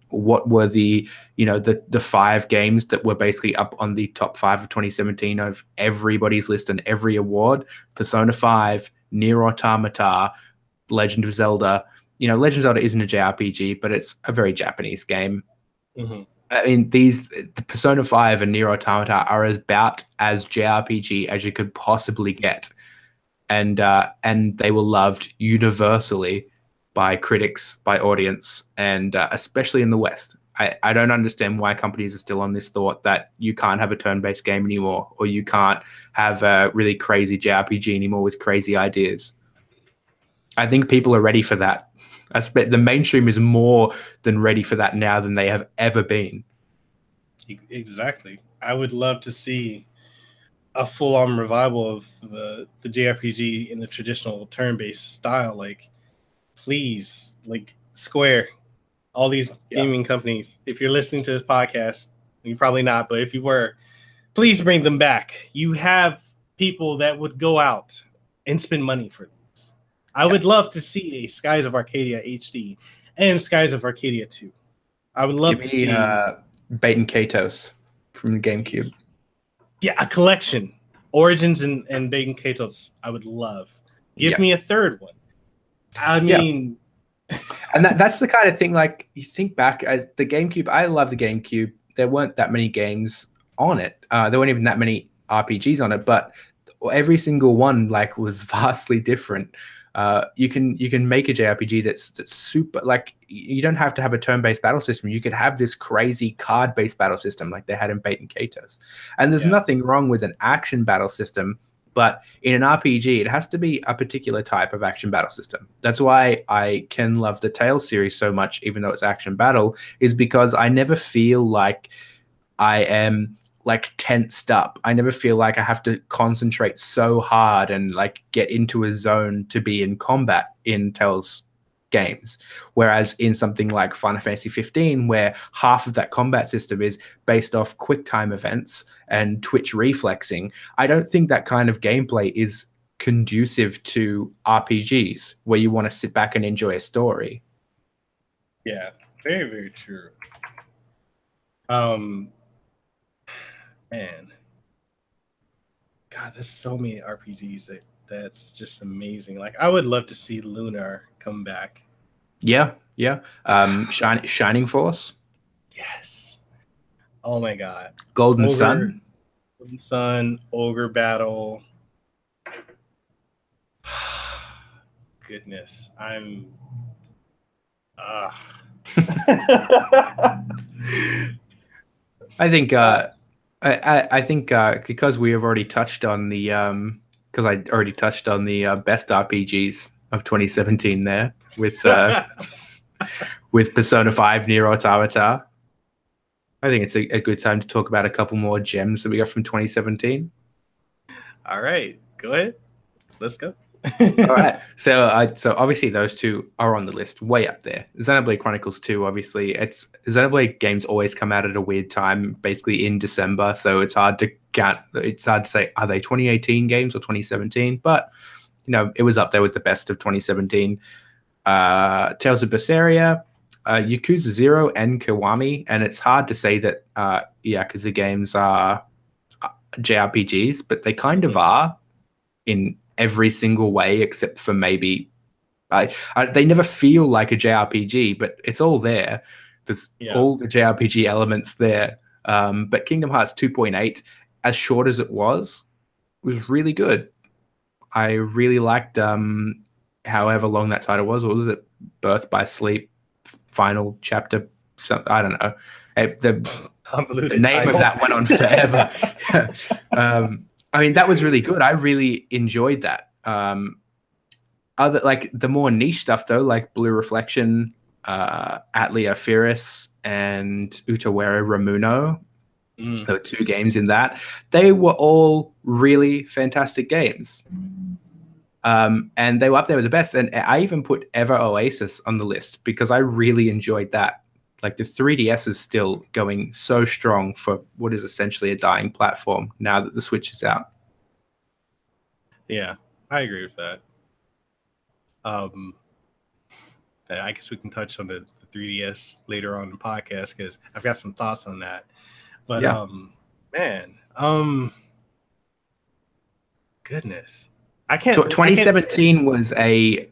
what were the 5 games that were basically up on the top 5 of 2017 of everybody's list and every award? Persona 5, Nier Automata, Legend of Zelda. Legend of Zelda isn't a JRPG, but it's a very Japanese game. I mean, the Persona 5 and Nier Automata are about as JRPG as you could possibly get. And they were loved universally by critics, by audience, and especially in the West. I don't understand why companies are still on this thought that you can't have a turn-based game anymore, or you can't have a really crazy JRPG anymore with crazy ideas. I think people are ready for that. The mainstream is more than ready for that now than they have ever been. Exactly. I would love to see a full-on revival of the JRPG in the traditional turn-based style. Like, please, like Square, all these gaming companies, if you're listening to this podcast, you're probably not, but if you were, please bring them back. You have people that would go out and spend money for these. I would love to see a Skies of Arcadia HD and Skies of Arcadia 2. I would love to see Bait and Katos from the GameCube. Yeah, a collection. Origins and Bait and Katos, I would love. Give me a third one. I mean... And that's the kind of thing, like, you think back, as the GameCube, I love the GameCube. There weren't that many games on it. There weren't even that many RPGs on it, but every single one, like, was vastly different. You can make a JRPG that's super, like, you don't have to have a turn-based battle system. You could have this crazy card-based battle system like they had in Bait and Katos. And there's nothing wrong with an action battle system, but in an RPG, it has to be a particular type of action battle system. That's why I can love the Tales series so much, even though it's action battle, is because I never feel like I am like tensed up. I never feel like I have to concentrate so hard and like get into a zone to be in combat in Tales games. Whereas in something like Final Fantasy 15, where half of that combat system is based off quick time events and twitch reflexing, I don't think that kind of gameplay is conducive to RPGs where you want to sit back and enjoy a story. Yeah, very, very true. Man, God, there's so many RPGs that's just amazing. Like, I would love to see Lunar come back. Yeah. Shining Force. Yes. Oh my God. Golden Sun. Golden Sun, Ogre Battle. Goodness, I'm. I think. I think because we have already touched on the because I already touched on the best RPGs of 2017 there with with Persona 5, Nier Automata. I think it's a good time to talk about a couple more gems that we got from 2017. All right, go ahead. Let's go. All right. So obviously those two are on the list, way up there. Xenoblade Chronicles 2, obviously, it's Xenoblade games always come out at a weird time, basically in December. So it's hard to count. It's hard to say, are they 2018 games or 2017? But it was up there with the best of 2017. Tales of Berseria, Yakuza 0, and Kiwami. And it's hard to say that Yakuza games are JRPGs, but they kind of are in every single way except for maybe they never feel like a JRPG, but it's all there. There's all the JRPG elements there. But Kingdom Hearts 2.8, as short as it was really good. I really liked however long that title was. What was it? Birth by Sleep, final chapter. I don't know. The name of that went on forever. I mean, that was really good. I really enjoyed that. Other like the more niche stuff though, like Blue Reflection, Atlia Firis, and Utawere Ramuno. There were 2 games in that. They were all really fantastic games. And they were up there with the best. And I even put Ever Oasis on the list because I really enjoyed that. Like the 3DS is still going so strong for what is essentially a dying platform now that the Switch is out. Yeah, I agree with that. I guess we can touch on the 3DS later on in the podcast because I've got some thoughts on that. But goodness, I can't. 2017 was a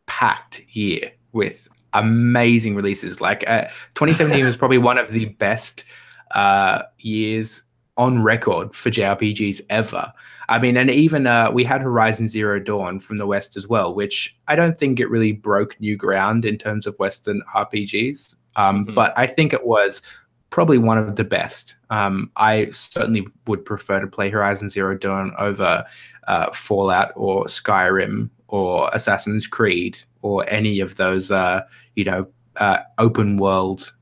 packed year with amazing releases. Like 2017 was probably one of the best years on record for JRPGs ever. I mean, and even we had Horizon Zero Dawn from the West as well, which I don't think it really broke new ground in terms of Western RPGs. But I think it was probably one of the best. I certainly would prefer to play Horizon Zero Dawn over Fallout or Skyrim or Assassin's Creed or any of those, open world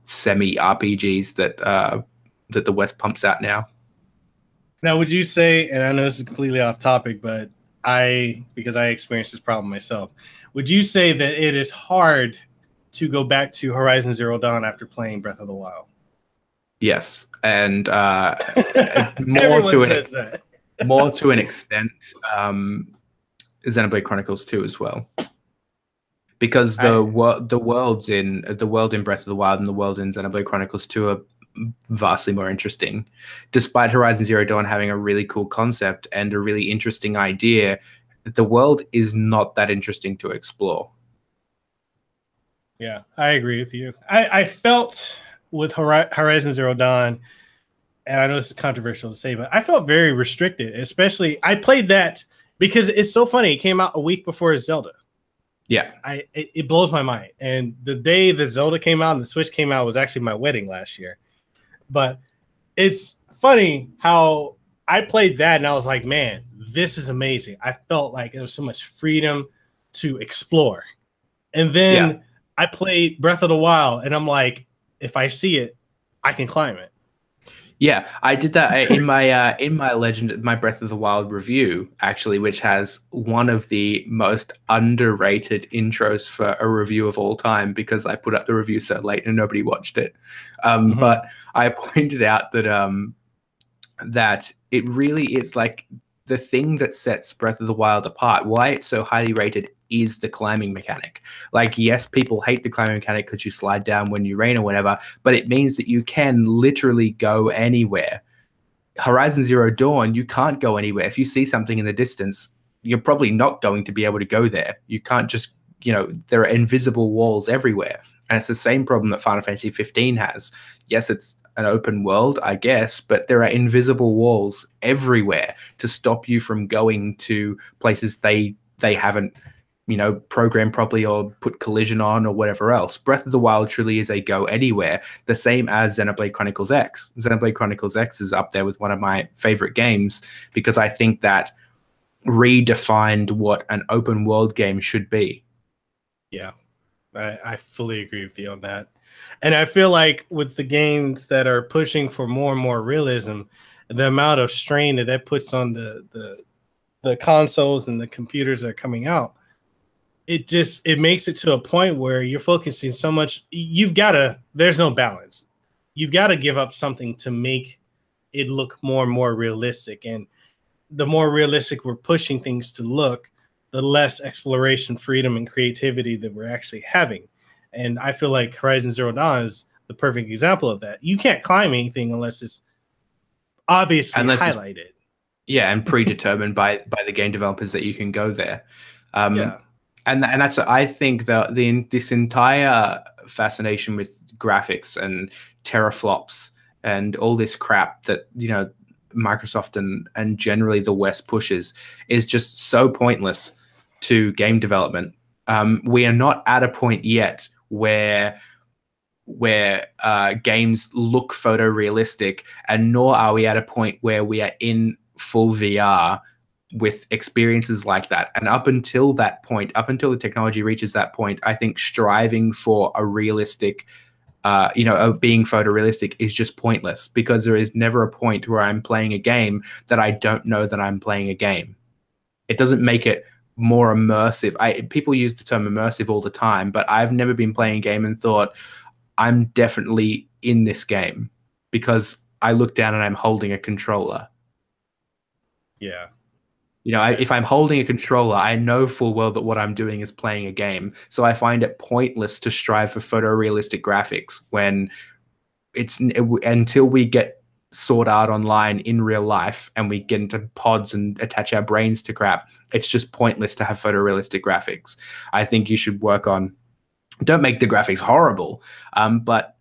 semi RPGs that the West pumps out now. Now, would you say, and I know this is completely off topic, but because I experienced this problem myself, would you say that it is hard to go back to Horizon Zero Dawn after playing Breath of the Wild? Yes, and more to an extent, Xenoblade Chronicles 2 as well, because the world in Breath of the Wild and the world in Xenoblade Chronicles 2 are vastly more interesting. Despite Horizon Zero Dawn having a really cool concept and a really interesting idea, the world is not that interesting to explore. Yeah, I agree with you. I felt with Horizon Zero Dawn, and I know this is controversial to say, but I felt very restricted. Especially, I played that because it's so funny. It came out a week before Zelda. Yeah, it blows my mind. And the day that Zelda came out and the Switch came out was actually my wedding last year. But it's funny how I played that and I was like, man, this is amazing. I felt like there was so much freedom to explore. And then I played Breath of the Wild and I'm like, if I see it, I can climb it. Yeah, I did that in my Breath of the Wild review, actually, which has one of the most underrated intros for a review of all time because I put up the review so late and nobody watched it. But I pointed out that that it really is like the thing that sets Breath of the Wild apart, why it's so highly rated, is the climbing mechanic. Like, yes, people hate the climbing mechanic because you slide down when you rain or whatever, but it means that you can literally go anywhere. Horizon Zero Dawn, you can't go anywhere. If you see something in the distance, you're probably not going to be able to go there. You can't just, there are invisible walls everywhere. And it's the same problem that Final Fantasy 15 has. Yes, it's an open world, I guess, but there are invisible walls everywhere to stop you from going to places they haven't programmed properly or put collision on or whatever else. Breath of the Wild truly is a go anywhere, the same as Xenoblade Chronicles X. Xenoblade Chronicles X is up there with one of my favorite games because I think that redefined what an open world game should be. Yeah, I fully agree with you on that. And I feel like with the games that are pushing for more and more realism, the amount of strain that puts on the the consoles and the computers that are coming out, it makes it to a point where you're focusing so much. There's no balance. You've got to give up something to make it look more and more realistic. And the more realistic we're pushing things to look, the less exploration, freedom, and creativity that we're actually having. And I feel like Horizon Zero Dawn is the perfect example of that. You can't climb anything unless it's obviously highlighted. And predetermined by the game developers that you can go there. And that's, I think, this entire fascination with graphics and teraflops and all this crap that, you know, Microsoft and generally the West pushes is just so pointless to game development. We are not at a point yet where games look photorealistic, and nor are we at a point where we are in full VR with experiences like that. And up until that point, up until the technology reaches that point, I think striving for a realistic, being photorealistic is just pointless, because there is never a point where I'm playing a game that I don't know that I'm playing a game. It doesn't make it more immersive. People use the term immersive all the time, but I've never been playing a game and thought, I'm definitely in this game, because I look down and I'm holding a controller. Yeah. You know, if I'm holding a controller, I know full well that what I'm doing is playing a game. So I find it pointless to strive for photorealistic graphics when until we get Sword Art Online in real life and we get into pods and attach our brains to crap. It's just pointless to have photorealistic graphics. I think you should work on, don't make the graphics horrible, but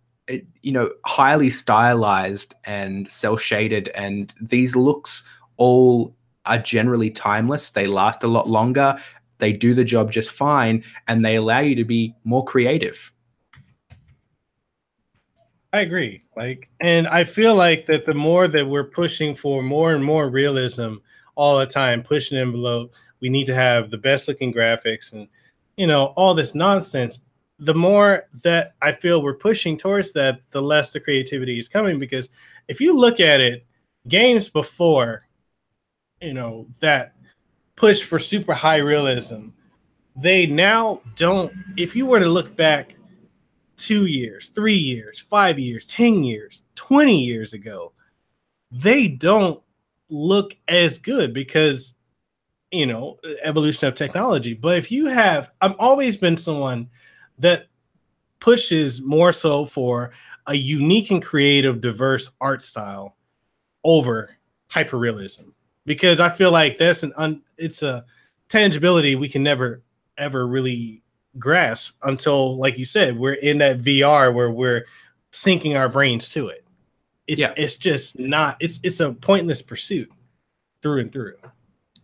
highly stylized and cel shaded, and these looks all are generally timeless. They last a lot longer. They do the job just fine, and they allow you to be more creative. I agree. And I feel like that the more that we're pushing for more and more realism all the time, pushing the envelope, we need to have the best looking graphics and, all this nonsense. The more that I feel we're pushing towards that, the less the creativity is coming. Because if you look at it, games before, that push for super high realism, they now don't. If you were to look back 2 years, 3 years, 5 years, 10 years, 20 years ago, they don't look as good because, evolution of technology. But if you have, I've always been someone that pushes more so for a unique and creative, diverse art style over hyperrealism, because I feel like that's it's a tangibility we can never ever really grasp until, like you said, we're in that VR where we're sinking our brains to it. It's just not. It's a pointless pursuit through and through.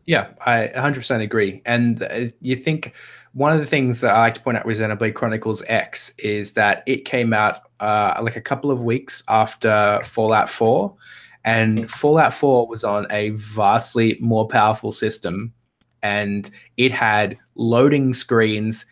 Yeah, I 100% agree. And you think one of the things that I like to point out with Xenoblade Chronicles X is that it came out like a couple of weeks after Fallout 4, and Fallout 4 was on a vastly more powerful system, and it had loading screens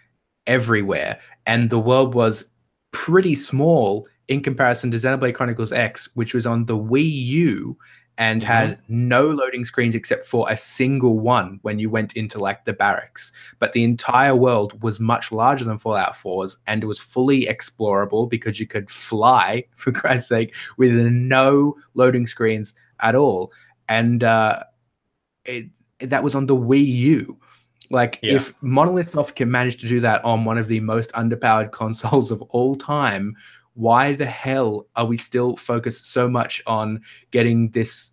everywhere, and the world was pretty small in comparison to Xenoblade Chronicles X, which was on the Wii U and had no loading screens except for a single one when you went into like the barracks. But the entire world was much larger than Fallout 4's, and it was fully explorable because you could fly, for Christ's sake, with no loading screens at all. And that was on the Wii U. If Monolith Soft can manage to do that on one of the most underpowered consoles of all time, why the hell are we still focused so much on getting this,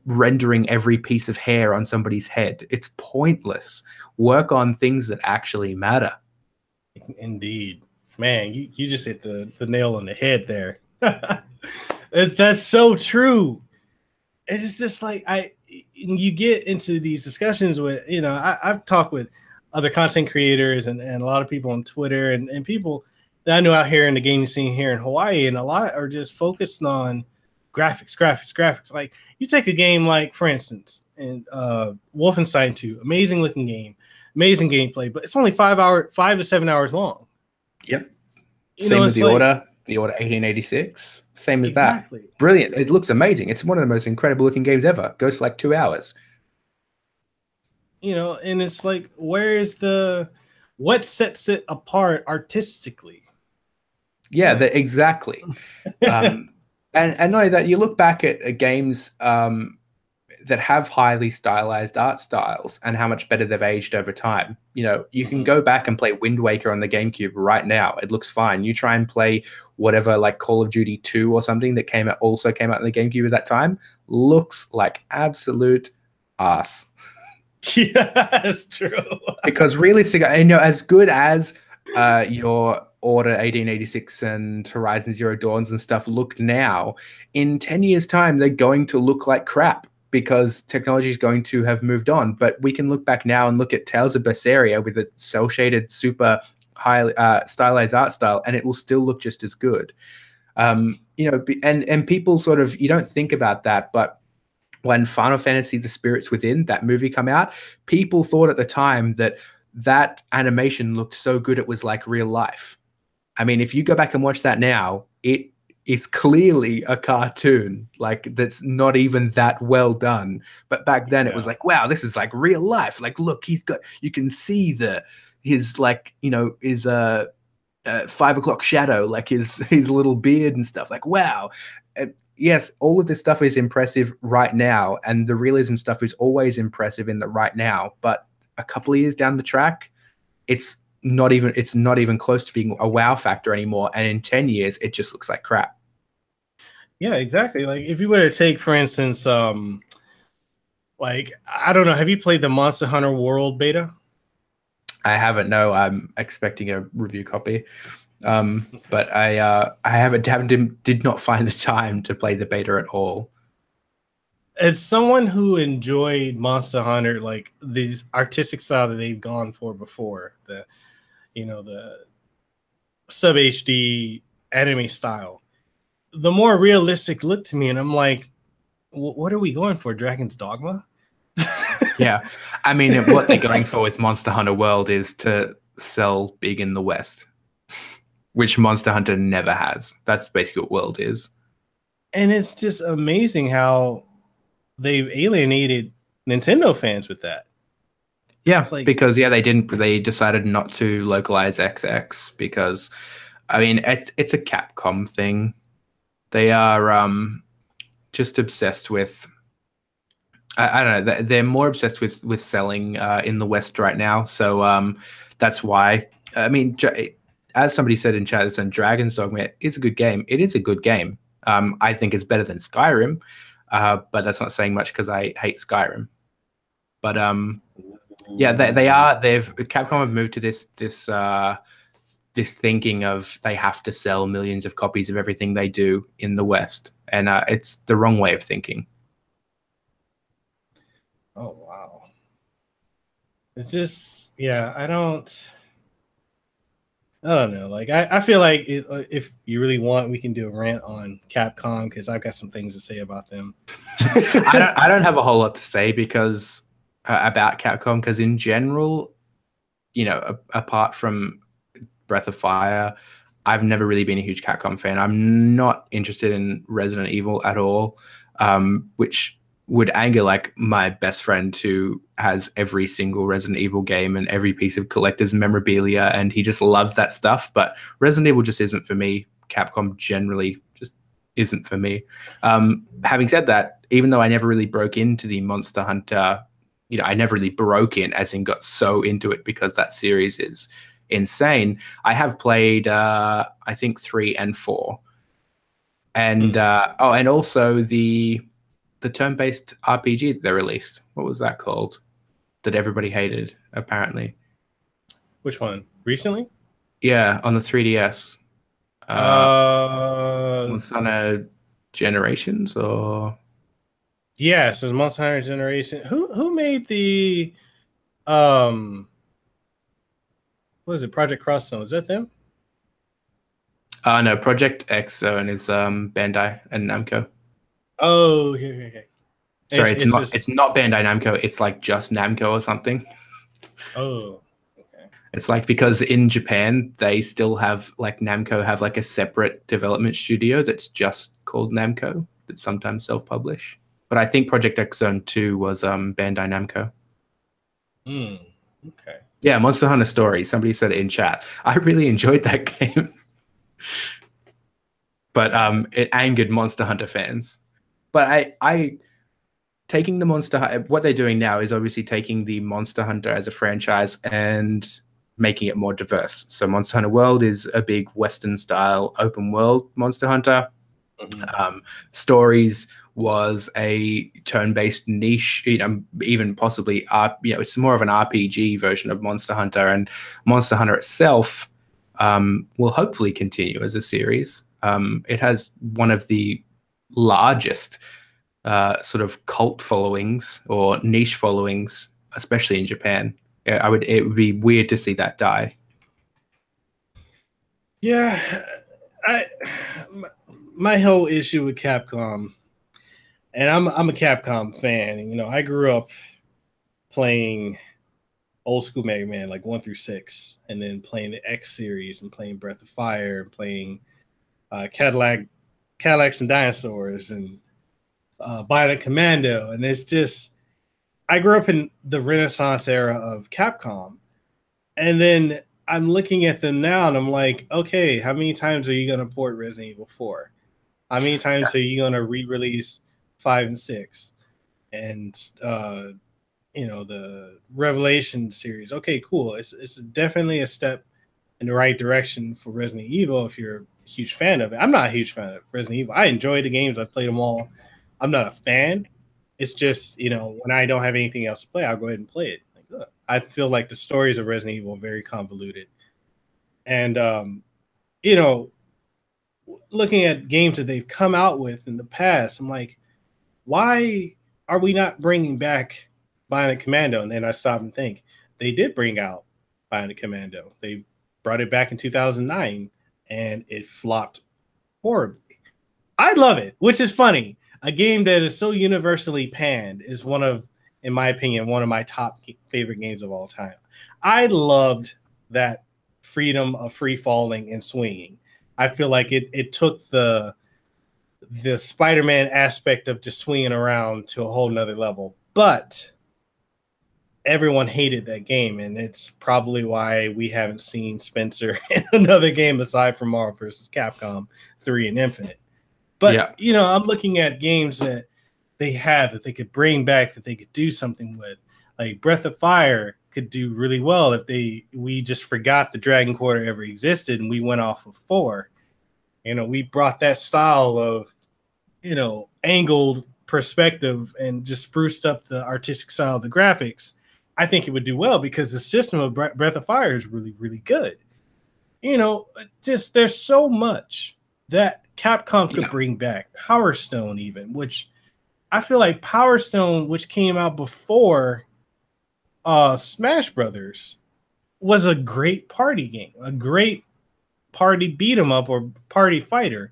rendering every piece of hair on somebody's head? It's pointless. Work on things that actually matter. Indeed. Man, you just hit the nail on the head there. That's so true. It's just like you get into these discussions with, I've talked with other content creators and a lot of people on Twitter and people that I know out here in the gaming scene here in Hawaii, and a lot are just focused on graphics. Like, you take a game like, for instance, in Wolfenstein 2, amazing looking game, amazing gameplay, but it's only 5 to 7 hours long. Yep. Same with the Order 1886. Same as that. Brilliant. It looks amazing. It's one of the most incredible looking games ever. Goes for like 2 hours. and it's like, where's what sets it apart artistically? Yeah, exactly. And no, that you look back at games that have highly stylized art styles and how much better they've aged over time. You can go back and play Wind Waker on the GameCube right now. It looks fine. You try and play whatever, like Call of Duty 2 or something that also came out on the GameCube at that time, looks like absolute ass. Yeah, that's true. Because realistic, as good as your Order 1886 and Horizon Zero Dawns and stuff look now, in 10 years' time, they're going to look like crap because technology is going to have moved on. But we can look back now and look at Tales of Berseria with a cel-shaded, super high stylized art style, and it will still look just as good. And people sort of, you don't think about that, but when Final Fantasy The Spirits Within, that movie come out, people thought at the time that animation looked so good it was like real life. I mean, if you go back and watch that now, it is clearly a cartoon, like that's not even that well done. But back then it was like, wow, this is like real life. Like, look, you can see his 5 o'clock shadow, like his little beard and stuff. Like, wow. Yes, all of this stuff is impressive right now, and the realism stuff is always impressive in the right now. But a couple of years down the track, it's not even close to being a wow factor anymore. And in 10 years, it just looks like crap. Yeah, exactly. Like if you were to take, for instance, like, I don't know, have you played the Monster Hunter World beta? I haven't. No, I'm expecting a review copy. But I did not find the time to play the beta at all. As someone who enjoyed Monster Hunter, like the artistic style that they've gone for before, the sub HD anime style, the more realistic look to me, and I'm like, what are we going for? Dragon's Dogma? Yeah, I mean, what they're going for with Monster Hunter World is to sell big in the West, which Monster Hunter never has. That's basically what World is. And it's just amazing how they've alienated Nintendo fans with that. Yeah, because they decided not to localize XX because, I mean, it's a Capcom thing. They are just obsessed with, I don't know, they're more obsessed with selling in the West right now. So that's why. I mean, as somebody said in chat, Dragon's Dogma is a good game. It is a good game. I think it's better than Skyrim, but that's not saying much because I hate Skyrim. But yeah, Capcom have moved to this thinking of they have to sell millions of copies of everything they do in the West, and it's the wrong way of thinking. Oh wow! It's just, yeah, I don't know. Like I feel like if you really want, we can do a rant on Capcom because I've got some things to say about them. I don't have a whole lot to say because about Capcom, because in general, apart from Breath of Fire, I've never really been a huge Capcom fan. I'm not interested in Resident Evil at all, which would anger like my best friend who has every single Resident Evil game and every piece of collector's memorabilia, and he just loves that stuff. But Resident Evil just isn't for me. Capcom generally just isn't for me. Having said that, even though I never really broke into the Monster Hunter, I never really broke in, as in got so into it because that series is insane. I have played, I think 3 and 4, and and also the turn-based RPG that they released. What was that called? That everybody hated, apparently. Which one? Recently? Yeah, on the 3DS. Monster Generations or? Yeah, so Monster Hunter Generation. Who made the what is it? Project Crosszone? Is that them? No, Project X Zone is Bandai and Namco. Oh, okay. Sorry, it's not Bandai Namco. It's like just Namco or something. Oh, okay. It's like because in Japan they still have like Namco have like a separate development studio that's just called Namco that sometimes self-publish. But I think Project X Zone 2 was Bandai Namco. Okay. Yeah, Monster Hunter Story. Somebody said it in chat. I really enjoyed that game. But it angered Monster Hunter fans. But I taking the what they're doing now is obviously taking the Monster Hunter as a franchise and making it more diverse. So Monster Hunter World is a big Western style open world Monster Hunter. Stories was a turn-based niche, even possibly it's more of an RPG version of Monster Hunter, and Monster Hunter itself will hopefully continue as a series. It has one of the largest sort of cult followings or niche followings, especially in Japan. It would be weird to see that die. Yeah, my whole issue with Capcom, and I'm a Capcom fan. You know, I grew up playing old school Mega Man, like 1 through 6, and then playing the X series and playing Breath of Fire and playing Cadillacs and Dinosaurs and Bionic Commando. And it's just, I grew up in the Renaissance era of Capcom. And then I'm looking at them now and I'm like, okay, how many times are you going to port Resident Evil 4? How many times are you going to re-release 5 and 6? And, the Revelation series. Okay, cool. It's definitely a step in the right direction for Resident Evil if you're a huge fan of it. I'm not a huge fan of Resident Evil. I enjoy the games. I played them all. I'm not a fan. It's just, when I don't have anything else to play, I'll go ahead and play it. I feel like the stories of Resident Evil are very convoluted. And, looking at games that they've come out with in the past, I'm like, why are we not bringing back Bionic Commando? And then I stop and think, they did bring out Bionic Commando. They brought it back in 2009, and it flopped horribly. I love it, which is funny. A game that is so universally panned is in my opinion, one of my top favorite games of all time. I loved that freedom of free falling and swinging. I feel like it took the Spider-Man aspect of just swinging around to a whole nother level. But everyone hated that game, and it's probably why we haven't seen Spencer in another game aside from Marvel vs. Capcom 3 and Infinite. But, I'm looking at games that they have that they could bring back, that they could do something with. Like Breath of Fire could do really well if we just forgot the Dragon Quarter ever existed and we went off of 4. We brought that style of, angled perspective and just spruced up the artistic style of the graphics. I think it would do well because the system of Breath of Fire is really, really good. Just there's so much that Capcom could bring back. Power Stone even, which I feel like Power Stone, which came out before Smash Brothers, was a great party game, a great party beat 'em up or party fighter.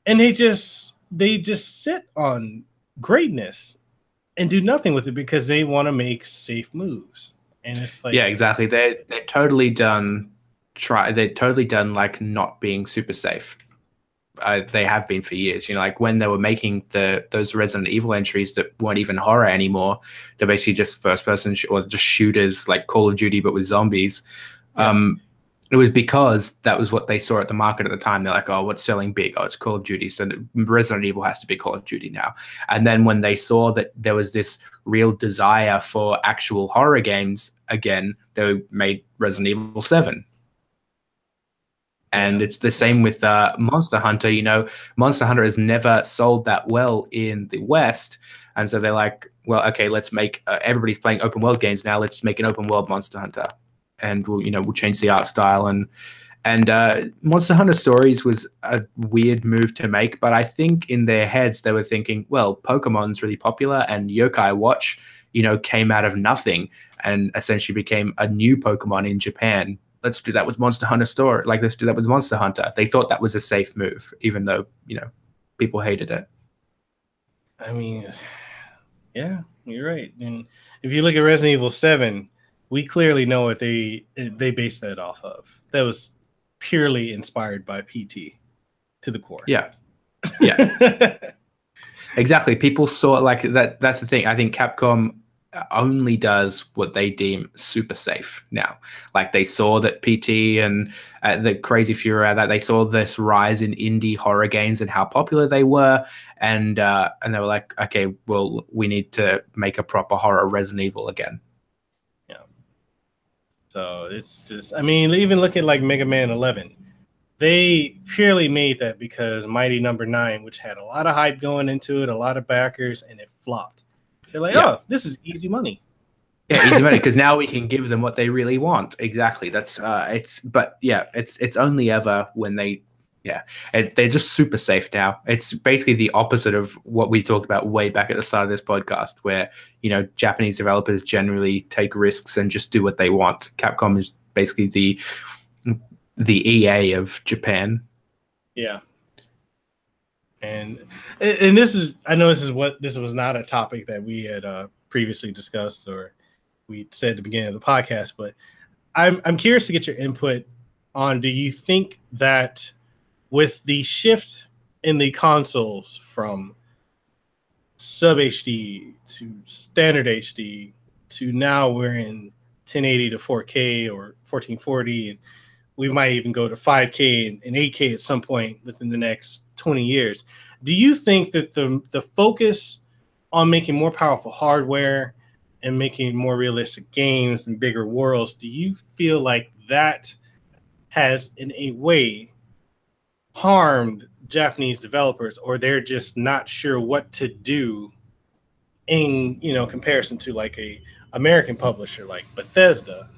And they just sit on greatness and do nothing with it because they want to make safe moves. And it's like, yeah, exactly. They're totally done. They're totally done like not being super safe. They have been for years. Like when they were making those Resident Evil entries that weren't even horror anymore, they're basically just first person or just shooters like Call of Duty but with zombies. Yeah. It was because that was what they saw at the market at the time. They're like, oh, what's selling big? Oh, it's Call of Duty. So Resident Evil has to be Call of Duty now. And then when they saw that there was this real desire for actual horror games again, they made Resident Evil 7. And it's the same with Monster Hunter. Monster Hunter has never sold that well in the West. And so they're like, well, okay, let's make everybody's playing open world games now. Let's make an open world Monster Hunter. And we'll change the art style. And Monster Hunter Stories was a weird move to make. But I think in their heads, they were thinking, well, Pokemon's really popular and Yokai Watch, came out of nothing and essentially became a new Pokemon in Japan. Let's do that with Monster Hunter Story. Like, let's do that with Monster Hunter. They thought that was a safe move, even though, people hated it. I mean, yeah, you're right. And if you look at Resident Evil 7, we clearly know what they based that off of. That was purely inspired by PT to the core. Yeah. Yeah. Exactly. People saw like that. That's the thing. I think Capcom only does what they deem super safe now. Like they saw that PT and the Crazy Fury that they saw this rise in indie horror games and how popular they were, and they were like, okay, well, we need to make a proper horror Resident Evil again. Yeah. So it's just, I mean, even look at like Mega Man 11. They purely made that because Mighty Number 9, which had a lot of hype going into it, a lot of backers, and it flopped. They're like, oh, this is easy money. Yeah, easy money, because now we can give them what they really want. Exactly. That's it's only ever when they're just super safe now. It's basically the opposite of what we talked about way back at the start of this podcast, where, you know, Japanese developers generally take risks and just do what they want. Capcom is basically the EA of Japan. Yeah. And this is, I know this was not a topic that we had previously discussed or we said at the beginning of the podcast, but I'm curious to get your input on, do you think that with the shift in the consoles from sub HD to standard HD to now we're in 1080 to 4K or 1440, and we might even go to 5K and 8K at some point within the next 20 years. Do you think that the focus on making more powerful hardware and making more realistic games and bigger worlds, do you feel like that has in a way harmed Japanese developers, or they're just not sure what to do in, you know, comparison to like a American publisher like Bethesda?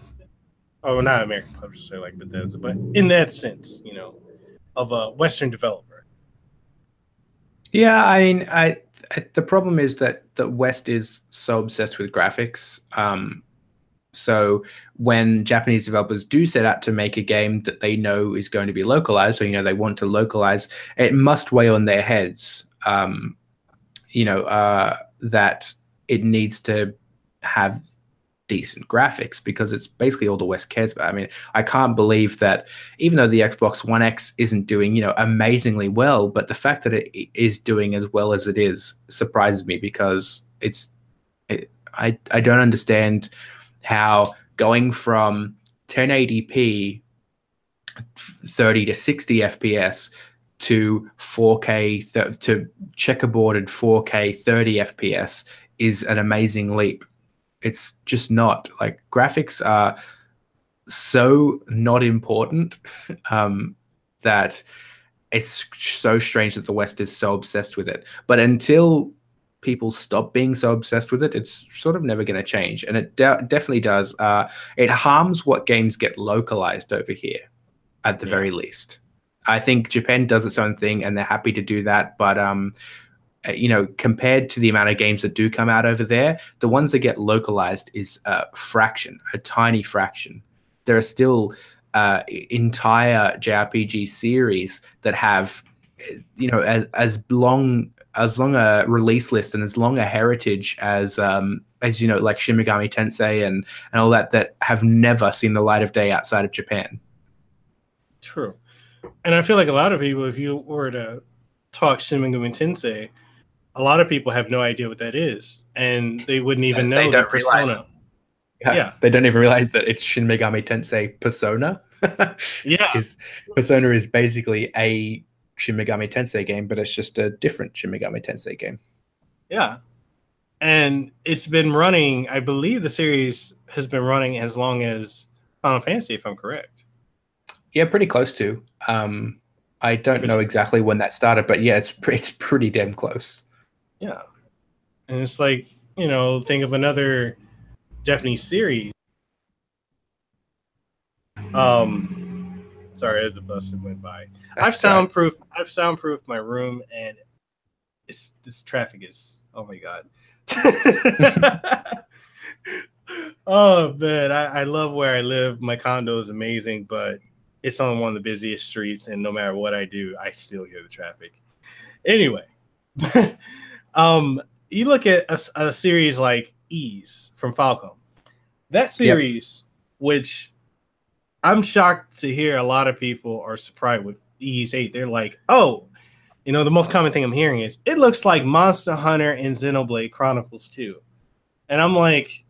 Oh, not American publisher like Bethesda, but in that sense, you know, of a Western developer. Yeah, I mean, the problem is that the West is so obsessed with graphics. So when Japanese developers do set out to make a game that they know is going to be localized, so, you know, they want to localize, it must weigh on their heads, that it needs to have decent graphics, because it's basically all the West cares about. I mean, I can't believe that even though the Xbox One X isn't doing, you know, amazingly well, but the fact that it is doing as well as it is surprises me, because I don't understand how going from 1080p 30 to 60 FPS to 4K to checkerboarded 4K 30 FPS is an amazing leap. It's just not. Like, graphics are so not important that it's so strange that the West is so obsessed with it. But until people stop being so obsessed with it, it's sort of never going to change. And it definitely does. It harms what games get localized over here, at the very least. I think Japan does its own thing, and they're happy to do that. But you know, compared to the amount of games that do come out over there, the ones that get localized is a fraction, a tiny fraction. There are still entire JRPG series that have, you know, as long a release list and as long a heritage as you know, like Shin Megami Tensei and all that have never seen the light of day outside of Japan. True. And I feel like a lot of people, if you were to talk Shin Megami Tensei, a lot of people have no idea what that is, and they wouldn't even know that Persona. Yeah, they don't even realize that it's Shin Megami Tensei Persona. Yeah, Persona is basically a Shin Megami Tensei game, but it's just a different Shin Megami Tensei game. Yeah, and it's been running. I believe the series has been running as long as Final Fantasy, if I'm correct. Yeah, pretty close to. I don't know exactly when that started, but yeah, it's pretty damn close. Yeah, and it's like, you know, think of another Japanese series. Sorry, there's a bus that went by. I've soundproofed my room, and this traffic is, oh my god. Oh man, I love where I live. My condo is amazing, but it's on one of the busiest streets, and no matter what I do, I still hear the traffic. Anyway, you look at a series like Ys from Falcom. That series, which I'm shocked to hear a lot of people are surprised with Ys 8. They're like, oh, you know, the most common thing I'm hearing is, it looks like Monster Hunter and Xenoblade Chronicles 2. And I'm like,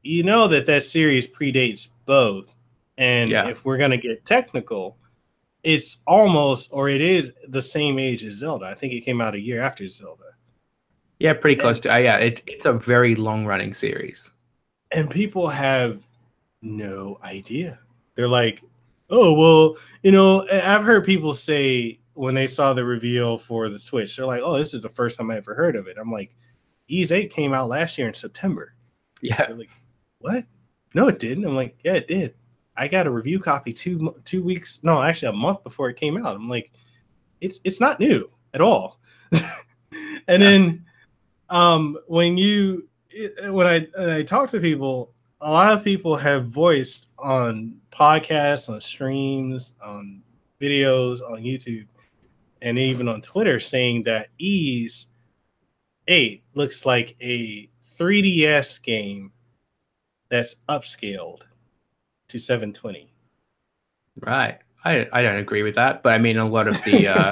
you know that series predates both. And Yeah. if we're going to get technical, it's almost, or it is the same age as Zelda. I think it came out a year after Zelda. Yeah, pretty close to. Yeah, it's a very long running series. And people have no idea. They're like, oh, well, you know, I've heard people say when they saw the reveal for the Switch, they're like, oh, this is the first time I ever heard of it. I'm like, Ys 8 came out last year in September. Yeah. They're like, what? No, it didn't. I'm like, yeah, it did. I got a review copy 2 weeks, no, actually a month before it came out. I'm like, it's not new at all. And then when I talk to people, a lot of people have voiced on podcasts, on streams, on videos, on YouTube, and even on Twitter saying that Ys 8 looks like a 3DS game that's upscaled to 720. Right. I don't agree with that, but I mean a lot of the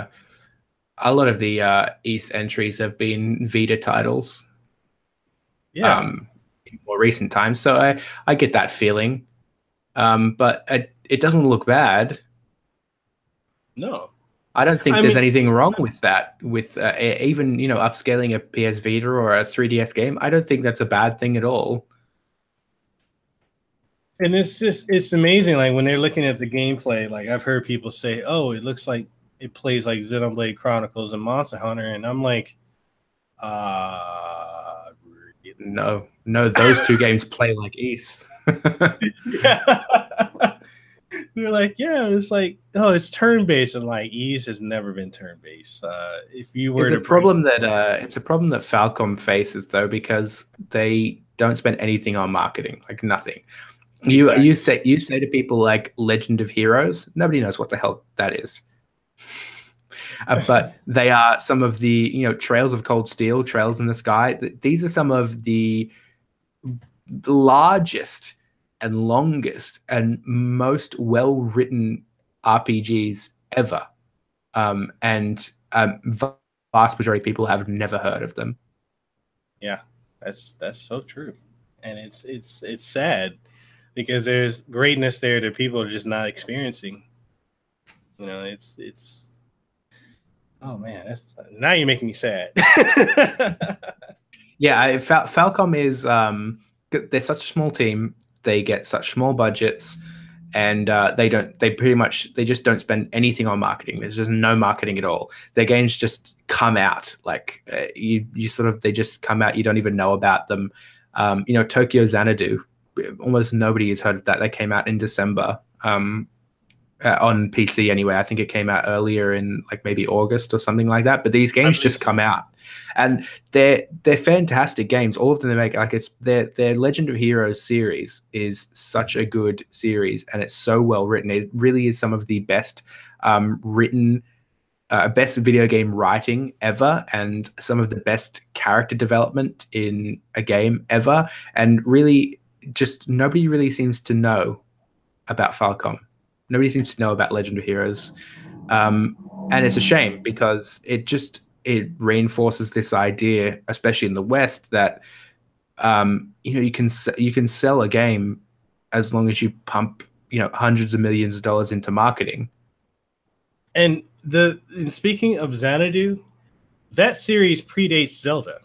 East entries have been Vita titles. Yeah. In more recent times, so I get that feeling. But it doesn't look bad. No. I don't think there's anything wrong with that. With even upscaling a PS Vita or a 3DS game, I don't think that's a bad thing at all. And it's amazing. Like when they're looking at the gameplay, like I've heard people say, "Oh, it looks like it plays like Xenoblade Chronicles and Monster Hunter," and I'm like, no, those two games play like Ys. Yeah. They're like, yeah, it's like, oh, it's turn-based, and like Ys has never been turn-based. If you were it's a problem that Falcom faces though, because they don't spend anything on marketing, like nothing. Exactly. You say to people like Legend of Heroes, nobody knows what the hell that is. But they are some of the Trails of Cold Steel, Trails in the Sky. These are some of the largest and longest and most well-written RPGs ever, and vast majority of people have never heard of them. Yeah, that's so true, and it's sad because there's greatness there that people are just not experiencing. It's oh man, now you're making me sad. Yeah, Falcom is they're such a small team. They get such small budgets, and they just don't spend anything on marketing. There's just no marketing at all. Their games just come out like they just come out. You don't even know about them. Tokyo Xanadu, almost nobody has heard of that. They came out in December on PC anyway. I think it came out earlier in like maybe August or something like that. But these games just come out, and they're fantastic games. All of them they make, like their Legend of Heroes series is such a good series, and it's so well written. It really is some of the best written, best video game writing ever, and some of the best character development in a game ever. And really, just nobody really seems to know about Falcom. Nobody seems to know about Legend of Heroes, and it's a shame because it reinforces this idea, especially in the West, that you can sell a game as long as you pump hundreds of millions of dollars into marketing. And speaking of Xanadu, that series predates Zelda.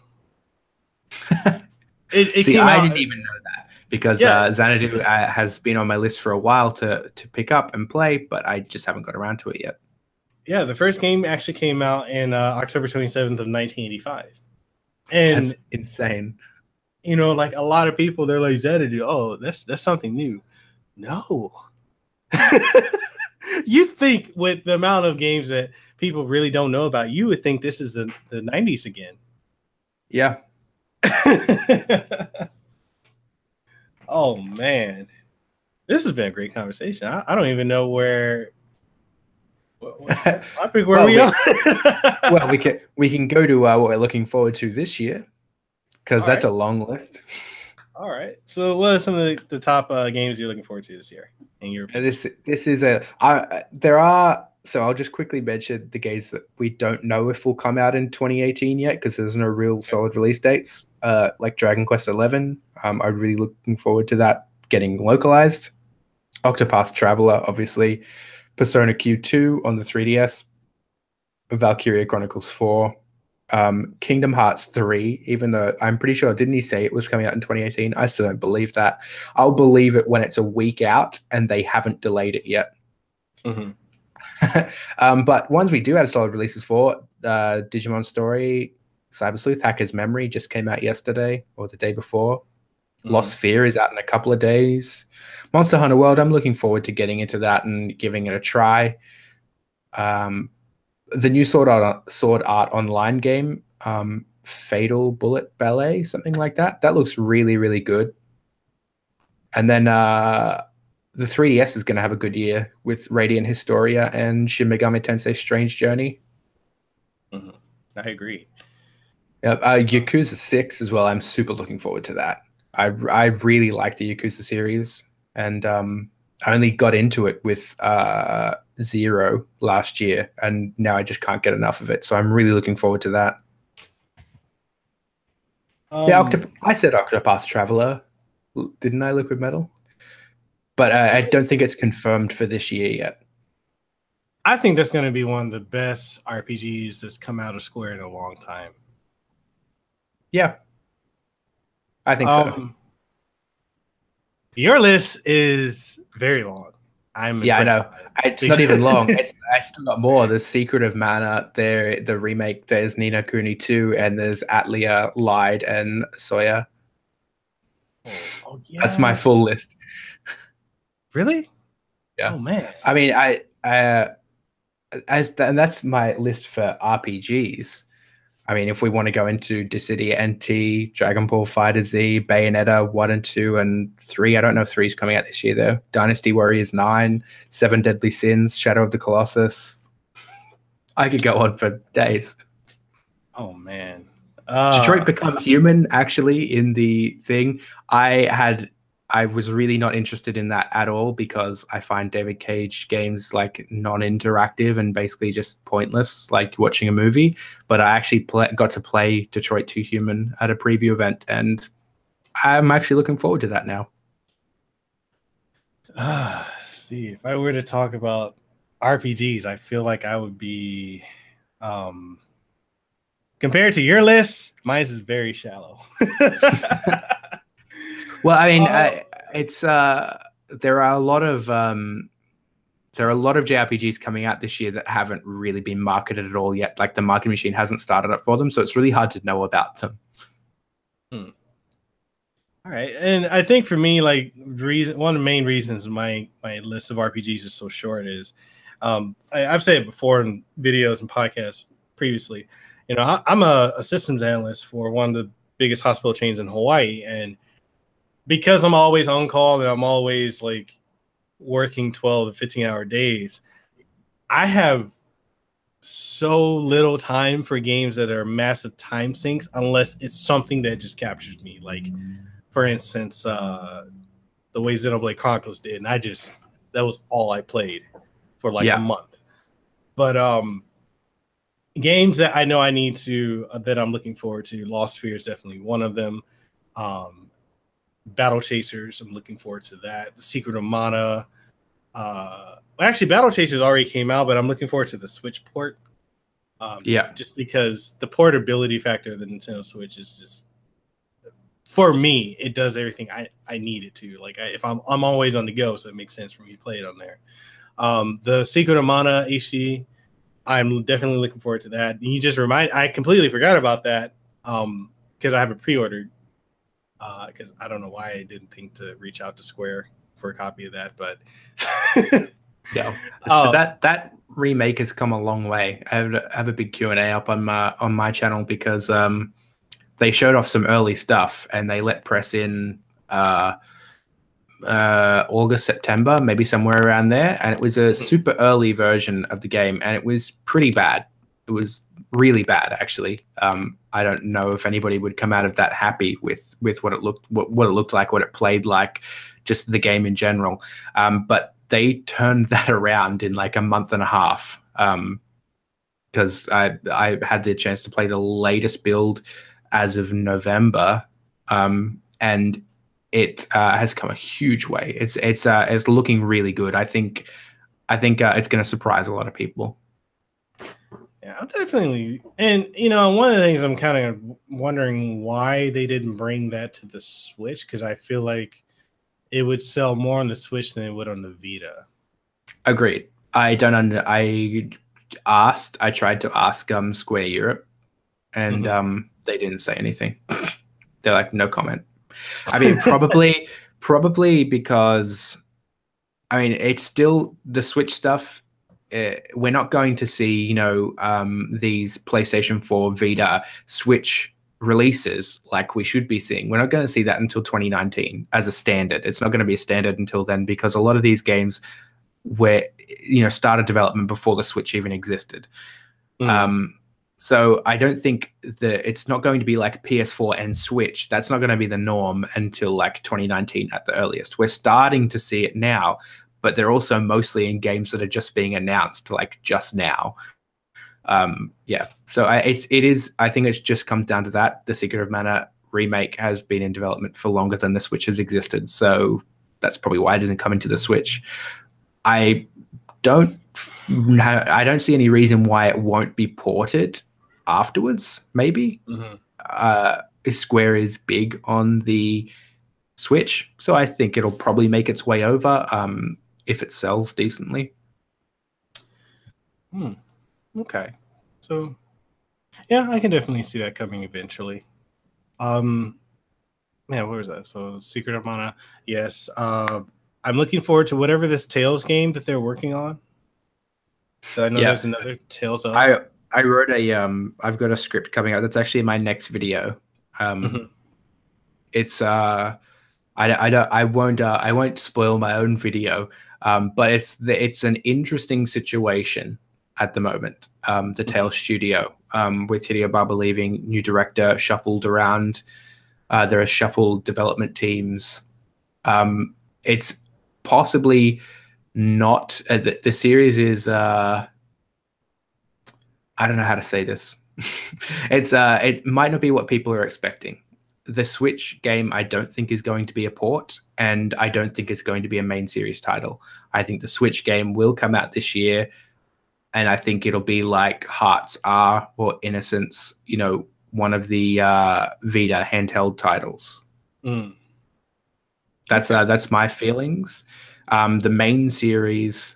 See, I didn't even know that. Because Xanadu has been on my list for a while to pick up and play, but I just haven't got around to it yet. Yeah, the first game actually came out in October 27th of 1985. And that's insane. Like a lot of people, they're like, Xanadu, oh, that's something new. No. You think with the amount of games that people really don't know about, you would think this is the 90s again. Yeah. Oh man, this has been a great conversation. I don't even know where we are. Well, we can go to what we're looking forward to this year, because that's a long list. All right. So, what are some of the top games you're looking forward to this year? In your opinion? This is there are. So I'll just quickly mention the games that we don't know if will come out in 2018 yet, because there's no real solid release dates. like Dragon Quest 11. I'm really looking forward to that getting localized. Octopath Traveler, obviously. Persona Q2 on the 3DS. Valkyria Chronicles 4. Kingdom Hearts 3, even though I'm pretty sure, didn't he say it was coming out in 2018? I still don't believe that. I'll believe it when it's a week out and they haven't delayed it yet. But ones we do have solid releases for, Digimon Story, Cyber Sleuth, Hacker's Memory just came out yesterday or the day before. Lost Sphere is out in a couple of days. Monster Hunter World, I'm looking forward to getting into that and giving it a try. The new Sword Art Online game, Fatal Bullet Ballet, something like that. That looks really, really good. And then the 3DS is going to have a good year with Radiant Historia and Shin Megami Tensei Strange Journey. I agree. Yakuza 6 as well. I'm super looking forward to that. I really like the Yakuza series, and I only got into it with Zero last year, and now I just can't get enough of it. So I'm really looking forward to that. I said Octopath Traveler, didn't I, Liquid Metal? But I don't think it's confirmed for this year yet. I think that's going to be one of the best RPGs that's come out of Square in a long time. Yeah, I think so. Your list is very long. I know. It's not even long. I still got more. There's Secret of Mana, the remake. There's Ni no Kuni 2, and there's Atlia, Lied, and Soya. Oh yeah, that's my full list. Really? Yeah. Oh man. I mean, and that's my list for RPGs. I mean, if we want to go into Dissidia NT, Dragon Ball FighterZ, Bayonetta 1 and 2 and 3. I don't know if 3 is coming out this year, though. Dynasty Warriors 9, 7 Deadly Sins, Shadow of the Colossus. I could go on for days. Oh, man. Detroit Become Human, actually, in the thing. I was really not interested in that at all because I find David Cage games like non-interactive and basically just pointless, like watching a movie. But I actually got to play Detroit 2 Human at a preview event, and I'm actually looking forward to that now. See, if I were to talk about RPGs, I feel like I would be compared to your list, mine is very shallow. Well, I mean, it's there are a lot of JRPGs coming out this year that haven't really been marketed at all yet. Like the marketing machine hasn't started up for them, so it's really hard to know about them. All right, and I think for me, like one of the main reasons my list of RPGs is so short is, I've said it before in videos and podcasts previously. You know, I'm a systems analyst for one of the biggest hospital chains in Hawaii, and because I'm always on call and I'm always like working 12 to 15-hour days, I have so little time for games that are massive time sinks unless it's something that just captures me. Like, for instance, the way Xenoblade Chronicles did, and that was all I played for like a month. But games that I know I need to, that I'm looking forward to, Lost Sphere is definitely one of them. Battle Chasers, I'm looking forward to that. The Secret of Mana. Actually, Battle Chasers already came out, but I'm looking forward to the Switch port. Just because the portability factor of the Nintendo Switch is just, for me, it does everything I need it to. Like if I'm always on the go, so it makes sense for me to play it on there. The Secret of Mana HD, I'm definitely looking forward to that. And you just I completely forgot about that because I have it pre-ordered. Because I don't know why I didn't think to reach out to Square for a copy of that, but so that remake has come a long way. I have a big Q&A up on my channel because they showed off some early stuff and they let press in August, September, maybe somewhere around there, and it was a super early version of the game, and it was pretty bad. It was really bad, actually. I don't know if anybody would come out of that happy with what it looked like, what it played like, just the game in general. But they turned that around in like a month and a half. Because I had the chance to play the latest build as of November, and it has come a huge way. It's looking really good. I think it's going to surprise a lot of people. Yeah, I'm definitely, and one of the things I'm kind of wondering why they didn't bring that to the Switch, because I feel like it would sell more on the Switch than it would on the Vita. Agreed. I tried to ask Square Europe, and they didn't say anything. They're like, no comment. I mean, probably because, I mean, it's still the Switch stuff. We're not going to see, these PlayStation 4, Vita, Switch releases like we should be seeing. We're not going to see that until 2019 as a standard. It's not going to be a standard until then, because a lot of these games were, started development before the Switch even existed. So I don't think it's not going to be like PS4 and Switch. That's not going to be the norm until like 2019 at the earliest. We're starting to see it now, but they're also mostly in games that are just being announced like just now. So I think it just comes down to that. The Secret of Mana remake has been in development for longer than the Switch has existed. So that's probably why it doesn't come into the Switch. I don't see any reason why it won't be ported afterwards. Maybe Square is big on the Switch, so I think it'll probably make its way over if it sells decently. Okay, so yeah, I can definitely see that coming eventually. Man, where was that? So Secret of Mana, yes. I'm looking forward to whatever this Tales game that they're working on. So I know there's another Tales of. I wrote I've got a script coming out. That's actually my next video. It's I won't spoil my own video. But it's an interesting situation at the moment. The Tales studio, with Hideo Baba leaving, new director shuffled around. There are shuffled development teams. It's possibly not the series is. I don't know how to say this. It might not be what people are expecting. The Switch game, I don't think, is going to be a port, and I don't think it's going to be a main series title. I think the Switch game will come out this year, and I think it'll be like Hearts R or Innocence, one of the Vita handheld titles. That's my feelings. The main series,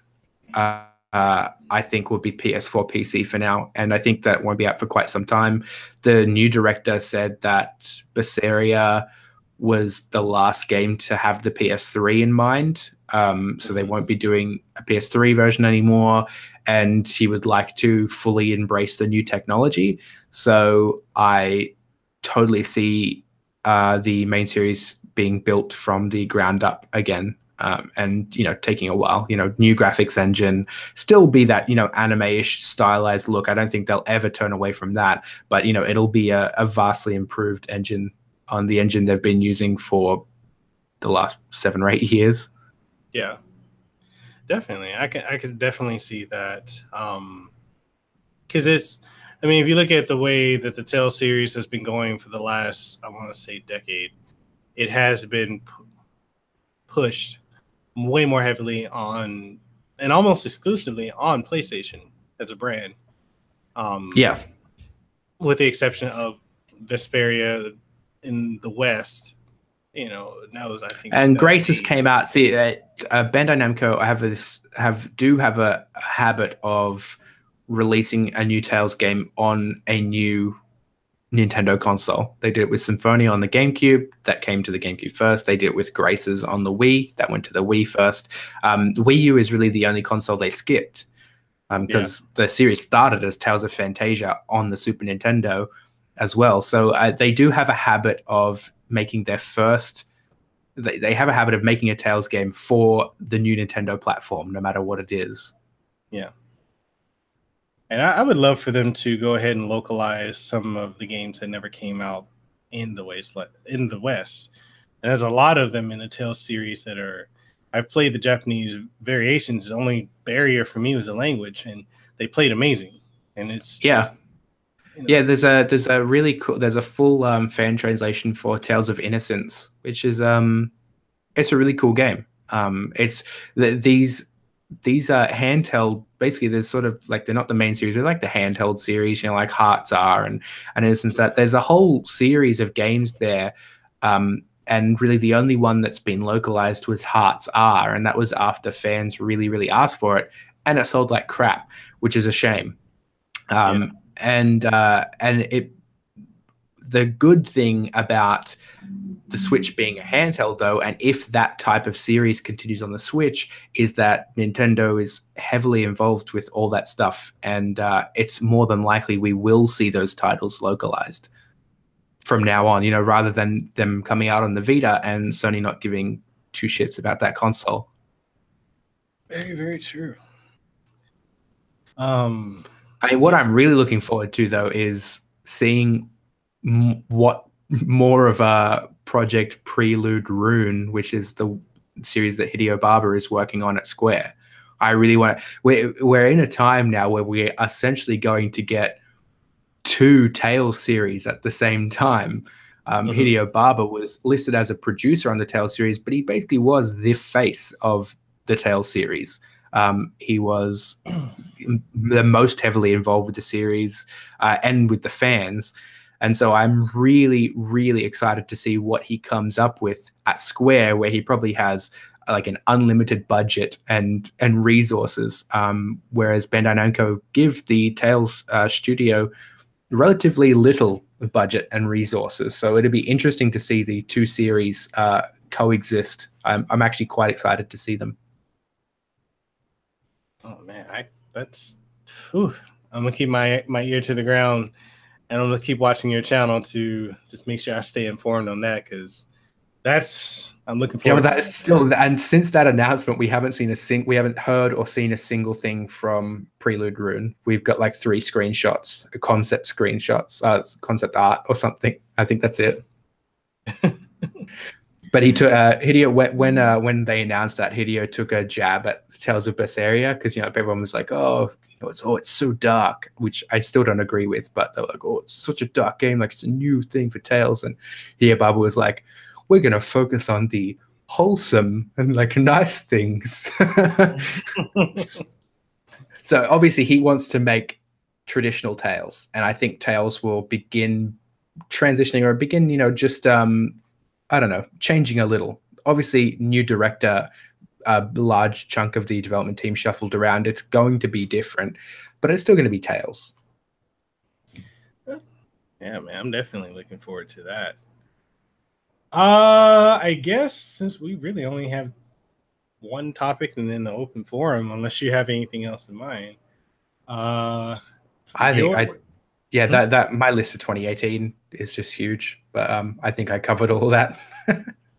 I think will be PS4, PC for now, and I think that won't be out for quite some time. The new director said that Vesperia was the last game to have the PS3 in mind, so they won't be doing a PS3 version anymore, and he would like to fully embrace the new technology. So I totally see the main series being built from the ground up again. And taking a while, new graphics engine, still be that anime-ish stylized look. I don't think they'll ever turn away from that, but it'll be a vastly improved engine on the engine they've been using for the last 7 or 8 years. Yeah, definitely. I can definitely see that, because if you look at the way that the Tales series has been going for the last, I want to say, decade, it has been pushed way more heavily on, and almost exclusively on, PlayStation as a brand. With the exception of Vesperia in the West, that was, I think. And Graces came out. See, Bandai Namco do have a habit of releasing a new Tales game on a new Nintendo console. They did it with Symphonia on the GameCube. That came to the GameCube first. They did it with Graces on the Wii. That went to the Wii first. Wii U is really the only console they skipped, because the series started as Tales of Fantasia on the Super Nintendo as well. So they do have a habit of making their first. They have a habit of making a Tales game for the new Nintendo platform, no matter what it is. Yeah. And I would love for them to go ahead and localize some of the games that never came out in the West. And there's a lot of them in the Tales series that are. I've played the Japanese variations. The only barrier for me was the language, and they played amazing. And it's Yeah, there's a really cool, there's a full fan translation for Tales of Innocence, which is it's a really cool game. It's these are handheld. Basically, there's sort of like, they're not the main series. They're like the handheld series, like Hearts are, and Innocence. That there's a whole series of games there. And really, the only one that's been localized was Hearts are, and that was after fans really, really asked for it, and it sold like crap, which is a shame. And it, the good thing about the Switch being a handheld, though, and if that type of series continues on the Switch, is that Nintendo is heavily involved with all that stuff, and it's more than likely we will see those titles localized from now on, rather than them coming out on the Vita and Sony not giving two shits about that console. Very, very true. What I'm really looking forward to, though, is seeing what more of a Project Prelude Rune, which is the series that Hideo Baba is working on at Square. I really want to. We're in a time now where we're essentially going to get two Tales series at the same time. Hideo Baba was listed as a producer on the Tales series, but he basically was the face of the Tales series. He was the most heavily involved with the series and with the fans. And so I'm really, really excited to see what he comes up with at Square, where he probably has like an unlimited budget and resources, whereas Bandai Namco give the Tales studio relatively little budget and resources. So it'll be interesting to see the two series coexist. I'm actually quite excited to see them. Oh man, I'm gonna keep my ear to the ground, and I'm gonna keep watching your channel to just make sure I stay informed on that, because I'm looking forward. That is still, and since that announcement, we haven't heard or seen a single thing from Prelude Rune. We've got like 3 screenshots, concept concept art or something. I think that's it. But he took Hideo when they announced that, Hideo took a jab at Tales of Vesperia, because everyone was like, it's so dark, which I still don't agree with, but they're like, it's such a dark game, like it's a new thing for Tales, and Hideo Baba was like, we're gonna focus on the wholesome and like nice things. So obviously he wants to make traditional Tales, and I think Tales will begin transitioning, or begin, just I don't know, changing a little. Obviously, new director, a large chunk of the development team shuffled around. It's going to be different, but it's still going to be Tales. Yeah, man, I'm definitely looking forward to that. I guess since we really only have one topic and then the open forum, unless you have anything else in mind. That my list of 2018 is just huge, but I think I covered all of that.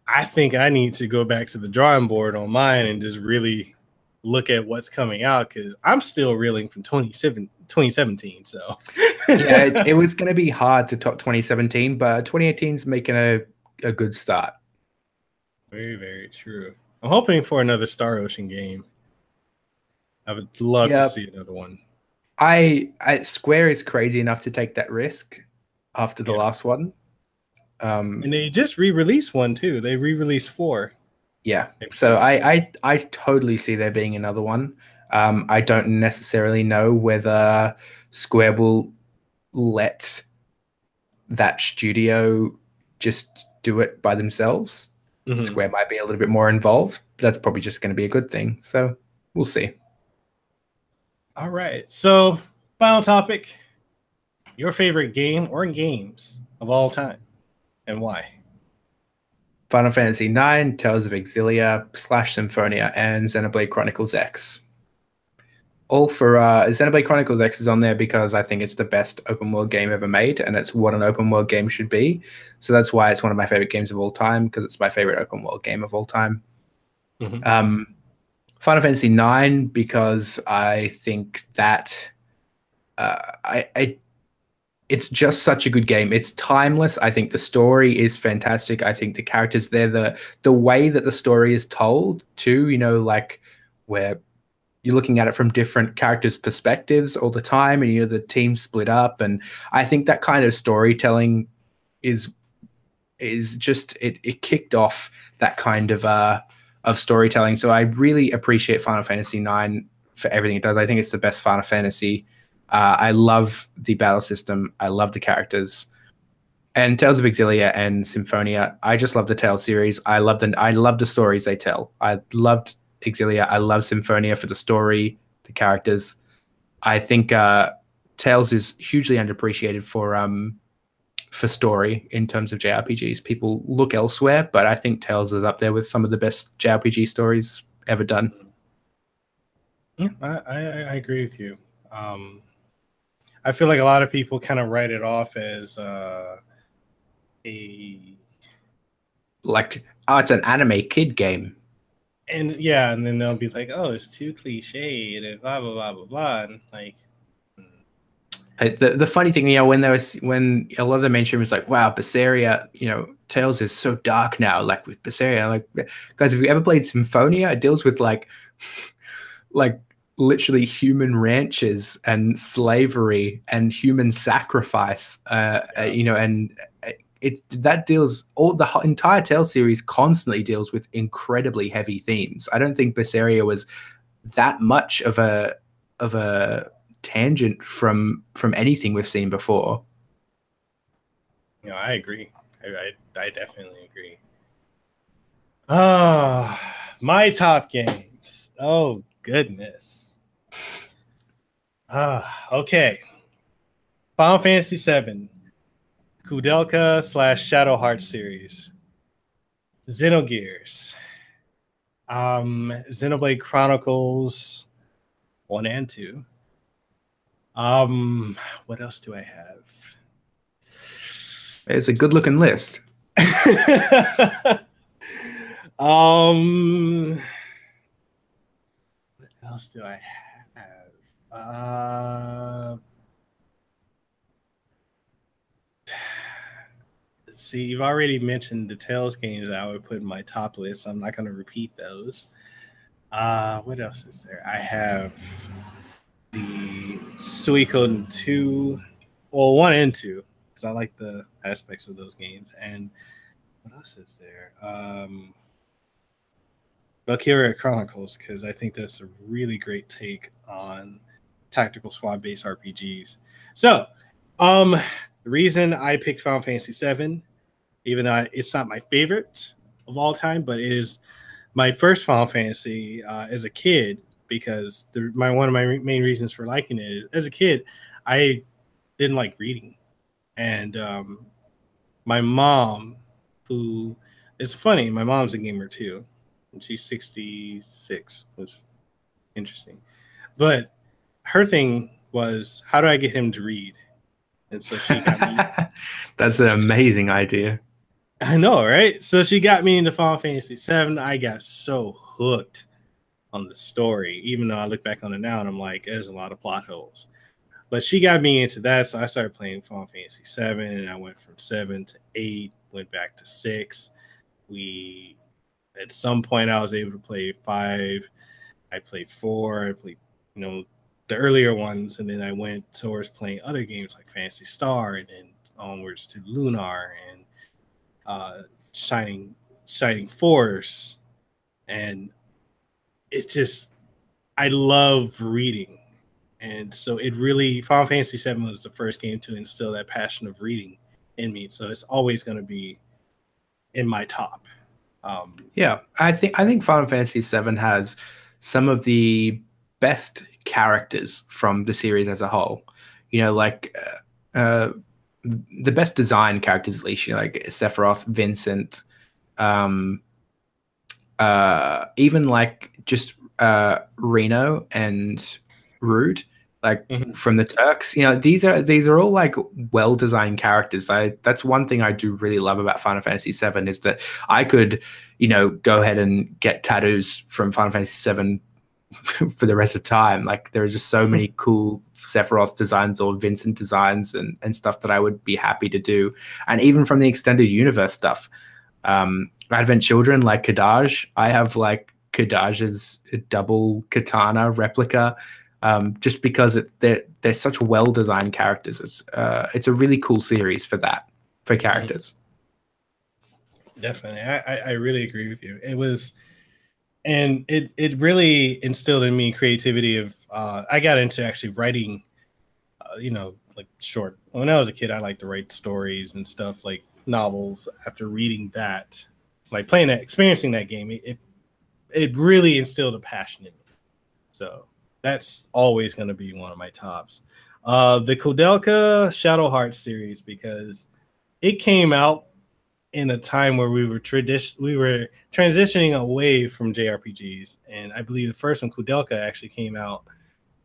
I think I need to go back to the drawing board on mine and just really look at what's coming out, because I'm still reeling from 2017. So yeah, it was going to be hard to top 2017, but 2018 is making a good start. Very, very true. I'm hoping for another Star Ocean game. I would love to see another one. Square is crazy enough to take that risk after the last one. And they just re-released one too. They re-released 4. Yeah. So I totally see there being another one. I don't necessarily know whether Square will let that studio just do it by themselves. Square might be a little bit more involved. But that's probably just going to be a good thing. So we'll see. All right. So final topic. Your favorite game or games of all time, and why? Final Fantasy IX, Tales of Exilia, /Symphonia, and Xenoblade Chronicles X. All for Xenoblade Chronicles X is on there because I think it's the best open world game ever made, and it's what an open world game should be. So that's why it's one of my favorite games of all time, because it's my favorite open world game of all time. Final Fantasy IX, because I think that it's just such a good game. It's timeless. I think the story is fantastic. I think the characters there, the way that the story is told too, like where you're looking at it from different characters' perspectives all the time, and the team split up. And I think that kind of storytelling is just it kicked off that kind of storytelling. So I really appreciate Final Fantasy IX for everything it does. I think it's the best Final Fantasy. I love the battle system. I love the characters. And Tales of Exilia and Symphonia, I just love the Tales series. I love the stories they tell. I loved Exilia. I love Symphonia for the story, the characters. I think Tales is hugely underappreciated for story in terms of JRPGs. People look elsewhere, but I think Tales is up there with some of the best JRPG stories ever done. Yeah, I agree with you. I feel like a lot of people kind of write it off as it's an anime kid game, and then they'll be like, oh, it's too cliche and blah blah blah blah blah, and like the funny thing, when a lot of the mainstream was like, wow, Vesperia, Tales is so dark now, like with Vesperia. Like, guys, have you ever played Symphonia? It deals with like literally human ranches and slavery and human sacrifice, and the entire Tales series constantly deals with incredibly heavy themes. I don't think Vesperia was that much of a tangent from anything we've seen before. I agree. I definitely agree. My top games. Oh goodness. Okay. Final Fantasy VII, Kudelka / Shadow Heart series, Xenogears, Xenoblade Chronicles 1 and 2. What else do I have? It's a good looking list. What else do I have? See, you've already mentioned the Tales games that I would put in my top list. I'm not going to repeat those. What else is there? I have the Suikoden 2, 1 and 2, because I like the aspects of those games. And what else is there? Valkyria Chronicles, because I think that's a really great take on tactical squad-based RPGs. So, the reason I picked Final Fantasy VII, even though it's not my favorite of all time, but it is my first Final Fantasy as a kid, because one of my main reasons for liking it is, as a kid, I didn't like reading. And my mom, who is funny, my mom's a gamer too, and she's 66, which is interesting. But her thing was, how do I get him to read? And so she got me. That's an amazing idea. I know, right? So she got me into Final Fantasy VII. I got so hooked on the story, even though I look back on it now and I'm like, there's a lot of plot holes. But she got me into that, so I started playing Final Fantasy VII, and I went from 7 to 8, went back to 6. At some point, I was able to play 5. I played 4. I played, the earlier ones, and then I went towards playing other games like Phantasy Star, and then onwards to Lunar and Shining Force. And it's just, I love reading. And so Final Fantasy VII was the first game to instill that passion of reading in me. So it's always going to be in my top. I think Final Fantasy VII has some of the best characters from the series as a whole. The best design characters, at least, like Sephiroth, Vincent, even like just Reno and Rude, like from the Turks. These are all like well-designed characters. That's one thing I do really love about Final Fantasy VII, is that I could, go ahead and get tattoos from Final Fantasy VII for the rest of time. Like, there are just so many cool Sephiroth designs or Vincent designs and stuff that I would be happy to do. And even from the extended universe stuff, Advent Children, like Kadaj, I have like Kadaja's double katana replica, just because they're such well-designed characters. It's a really cool series for characters. Definitely. I really agree with you. It was, and it really instilled in me creativity of, I got into actually writing, like short. When I was a kid, I liked to write stories and stuff like novels. After reading that, like playing that, experiencing that game, it really instilled a passion in me. So that's always going to be one of my tops. The Koudelka Shadow Heart series, because it came out in a time where we were transitioning away from JRPGs, and I believe the first one, Koudelka, actually came out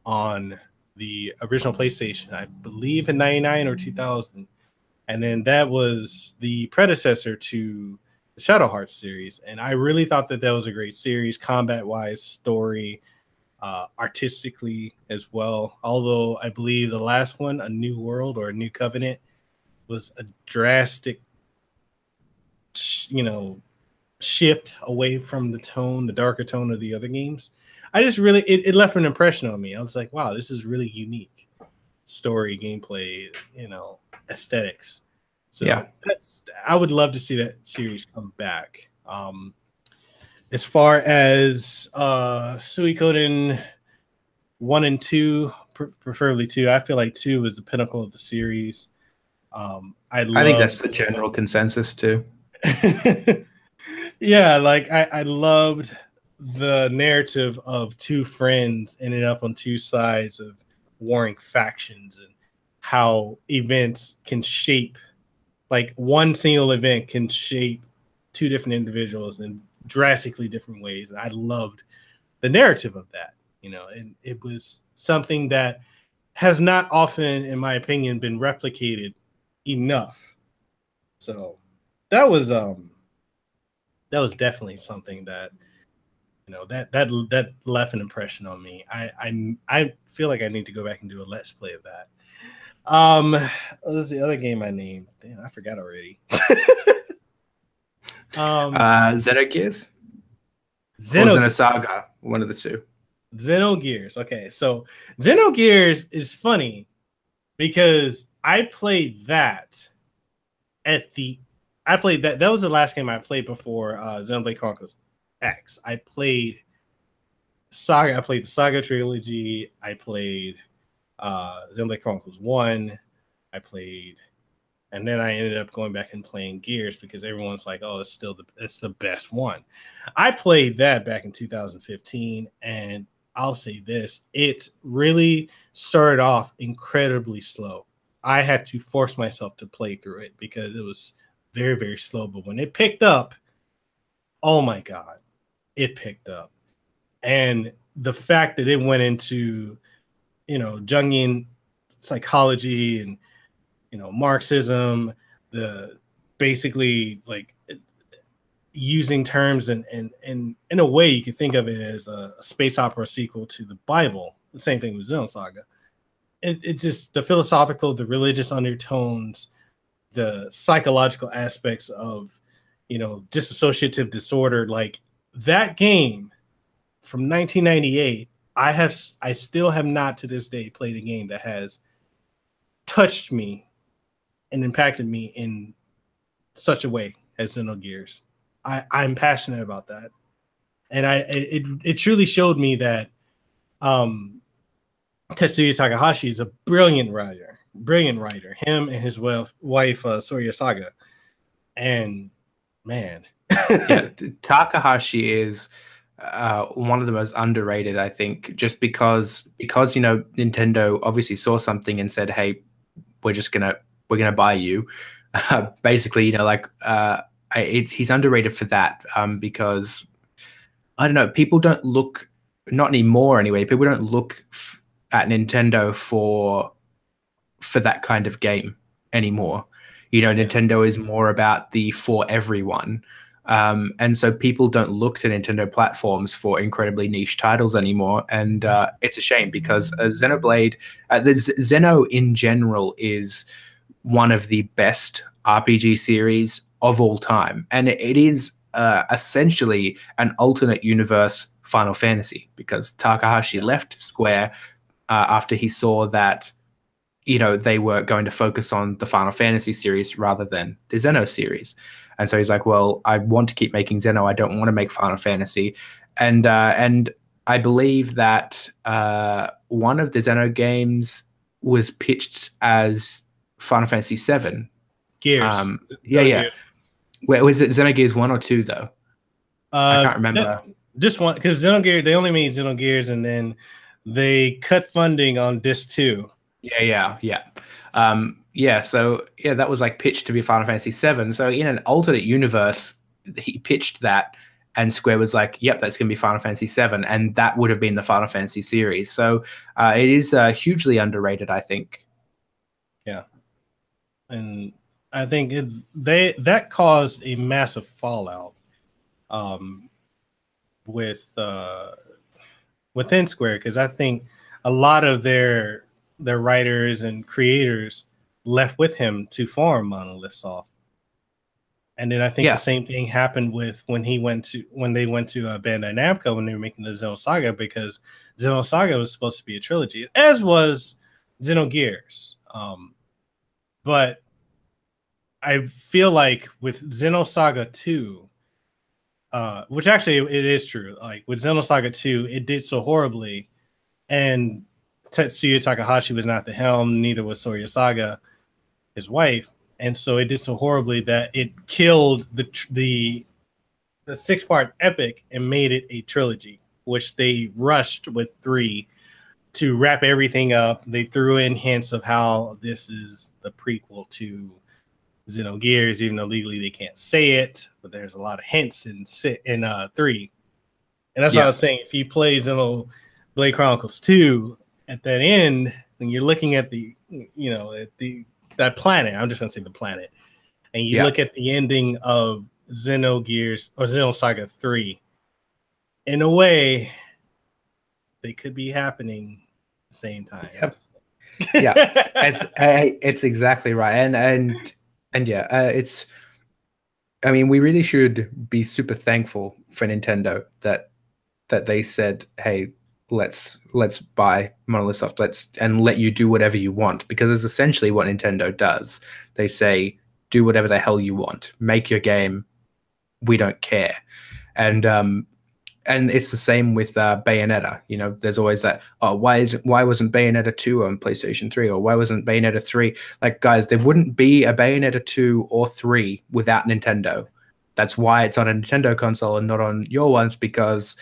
on the original PlayStation, I believe in 99 or 2000, and then that was the predecessor to the Shadow Heart series, and I really thought that was a great series, combat-wise, story, artistically as well. Although I believe the last one, A New World or A New Covenant, was a drastic shift away from the darker tone of the other games. I just really, it left an impression on me. I was like, wow, this is really unique story, gameplay, aesthetics. So yeah, I would love to see that series come back. As far as Suikoden 1 and 2, preferably 2, I feel like 2 was the pinnacle of the series. I think that's the general consensus too. Yeah, like I loved the narrative of two friends ended up on two sides of warring factions, and how events can shape, like one single event can shape two different individuals in drastically different ways. And I loved the narrative of that, and it was something that has not often, in my opinion, been replicated enough. So that was definitely something that that left an impression on me. I feel like I need to go back and do a let's play of that. What was the other game I named? Damn, I forgot already. Xenogears? Xenosaga, one of the two. Xenogears. Okay, so Xenogears is funny because I played that that was the last game I played before Xenoblade Chronicles X. I played Saga. I played the Saga trilogy. I played Xenoblade Chronicles 1. I played, and then I ended up going back and playing Gears because everyone's like, "Oh, it's the best one." I played that back in 2015, and I'll say this: it really started off incredibly slow. I had to force myself to play through it because it was very, very slow. But when it picked up, oh my God, it picked up. And the fact that it went into, Jungian psychology and, Marxism, the basically like using terms and in a way you could think of it as a space opera sequel to the Bible. The same thing with Xenosaga. It just, the philosophical, the religious undertones, the psychological aspects of, dissociative disorder, like that game from 1998, I still have not to this day played a game that has touched me and impacted me in such a way as Xenogears. I'm passionate about that. And it truly showed me that Tetsuya Takahashi is a brilliant writer. Him and his wife Soria Saga. And man, yeah, Takahashi is one of the most underrated, I think, just because Nintendo obviously saw something and said, "Hey, we're gonna buy you." Basically, he's underrated for that because I don't know, people don't look, not anymore anyway. People don't look at Nintendo for that kind of game anymore. Nintendo is more about the for everyone. And so people don't look to Nintendo platforms for incredibly niche titles anymore. And it's a shame because Xenoblade, the Xeno in general is one of the best RPG series of all time. And it is essentially an alternate universe Final Fantasy, because Takahashi left Square after he saw that, you know, they were going to focus on the Final Fantasy series rather than the Xeno series. And so he's like, well, I want to keep making Xeno. I don't want to make Final Fantasy. And I believe that one of the Xeno games was pitched as Final Fantasy VII. Gears. Yeah. Wait, was it Xenogears 1 or 2 though? I can't remember. Just one, because Xenogears, they only made Xenogears, and then they cut funding on disc 2. Yeah. So that was like pitched to be Final Fantasy VII. So in an alternate universe, he pitched that, and Square was like, "Yep, that's gonna be Final Fantasy VII," and that would have been the Final Fantasy series. So it is hugely underrated, I think. Yeah, and I think that caused a massive fallout within Square, because I think a lot of their writers and creators left with him to form Monolith Soft. And then I think the same thing happened with when they went to Bandai Namco when they were making the Xenosaga, because Xenosaga was supposed to be a trilogy, as was Xenogears. But I feel like with Xenosaga 2, which actually it is true, like with Xenosaga 2, it did so horribly, and Tetsuya Takahashi was not the helm, neither was Soria Saga, his wife, and so it did so horribly that it killed the 6-part epic and made it a trilogy, which they rushed with 3 to wrap everything up. They threw in hints of how this is the prequel to Xenogears, even though legally they can't say it, but there's a lot of hints in 3. And that's what I was saying. If you play Xenoblade Chronicles 2, at that end, when you're looking at that planet, I'm just gonna say the planet, and you look at the ending of Xenogears or Xenosaga 3, in a way, they could be happening at the same time. Yep. Yeah, it's exactly right, and it's. I mean, we really should be super thankful for Nintendo that they said, "Hey, let's buy Monolith Soft, and let you do whatever you want," because it's essentially what Nintendo does. They say, "Do whatever the hell you want, make your game, we don't care," and it's the same with Bayonetta. You know, there's always that, oh, why wasn't Bayonetta 2 on PlayStation 3, or why wasn't Bayonetta 3? Like, guys, there wouldn't be a Bayonetta 2 or 3 without Nintendo. That's why it's on a Nintendo console and not on your ones, because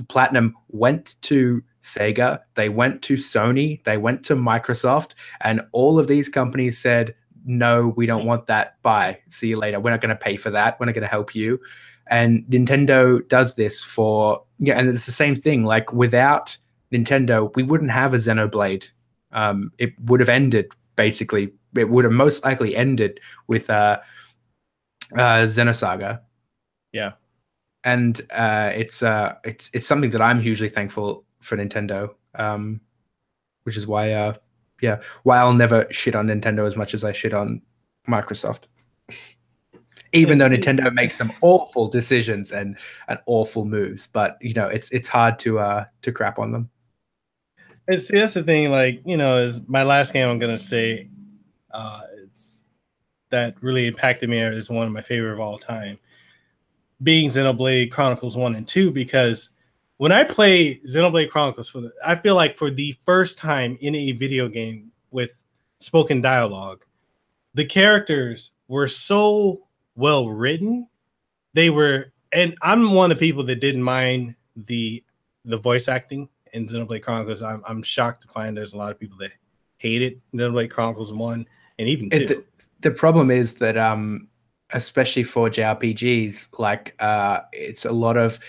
Platinum went to Sega, they went to Sony, they went to Microsoft, and all of these companies said, no, we don't want that. Bye. See you later. We're not going to pay for that. We're not going to help you. And Nintendo does this and it's the same thing. Like, without Nintendo, we wouldn't have a Xenoblade. It would have ended, basically. It would have most likely ended with Xenosaga. Yeah. And it's something that I'm hugely thankful for Nintendo, which is why I'll never shit on Nintendo as much as I shit on Microsoft. Even though Nintendo makes some awful decisions and awful moves, but you know, it's hard to crap on them. And see, that's the thing. Like, you know, is my last game I'm gonna say, it's that really impacted me as one of my favorite of all time, being Xenoblade Chronicles 1 and 2, because when I play Xenoblade Chronicles I feel like for the first time in a video game with spoken dialogue, the characters were so well written. And I'm one of the people that didn't mind the voice acting in Xenoblade Chronicles. I'm shocked to find there's a lot of people that hated Xenoblade Chronicles 1 and even 2. The problem is that especially for JRPGs, like it's a lot of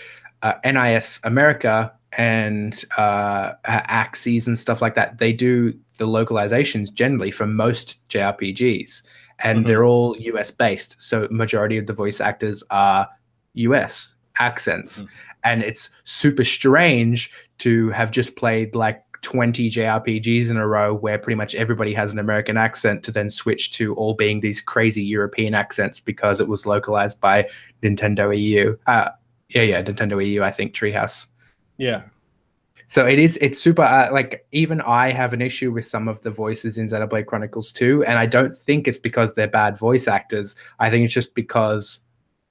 NIS America and Axes and stuff like that. They do the localizations generally for most JRPGs, and they're all US based. So majority of the voice actors are US accents. And it's super strange to have just played like 20 JRPGs in a row where pretty much everybody has an American accent to then switch to all being these crazy European accents because it was localized by Nintendo EU. Nintendo EU, I think, Treehouse. Yeah. So it's super, like, even I have an issue with some of the voices in Xenoblade Chronicles 2, and I don't think it's because they're bad voice actors. I think it's just because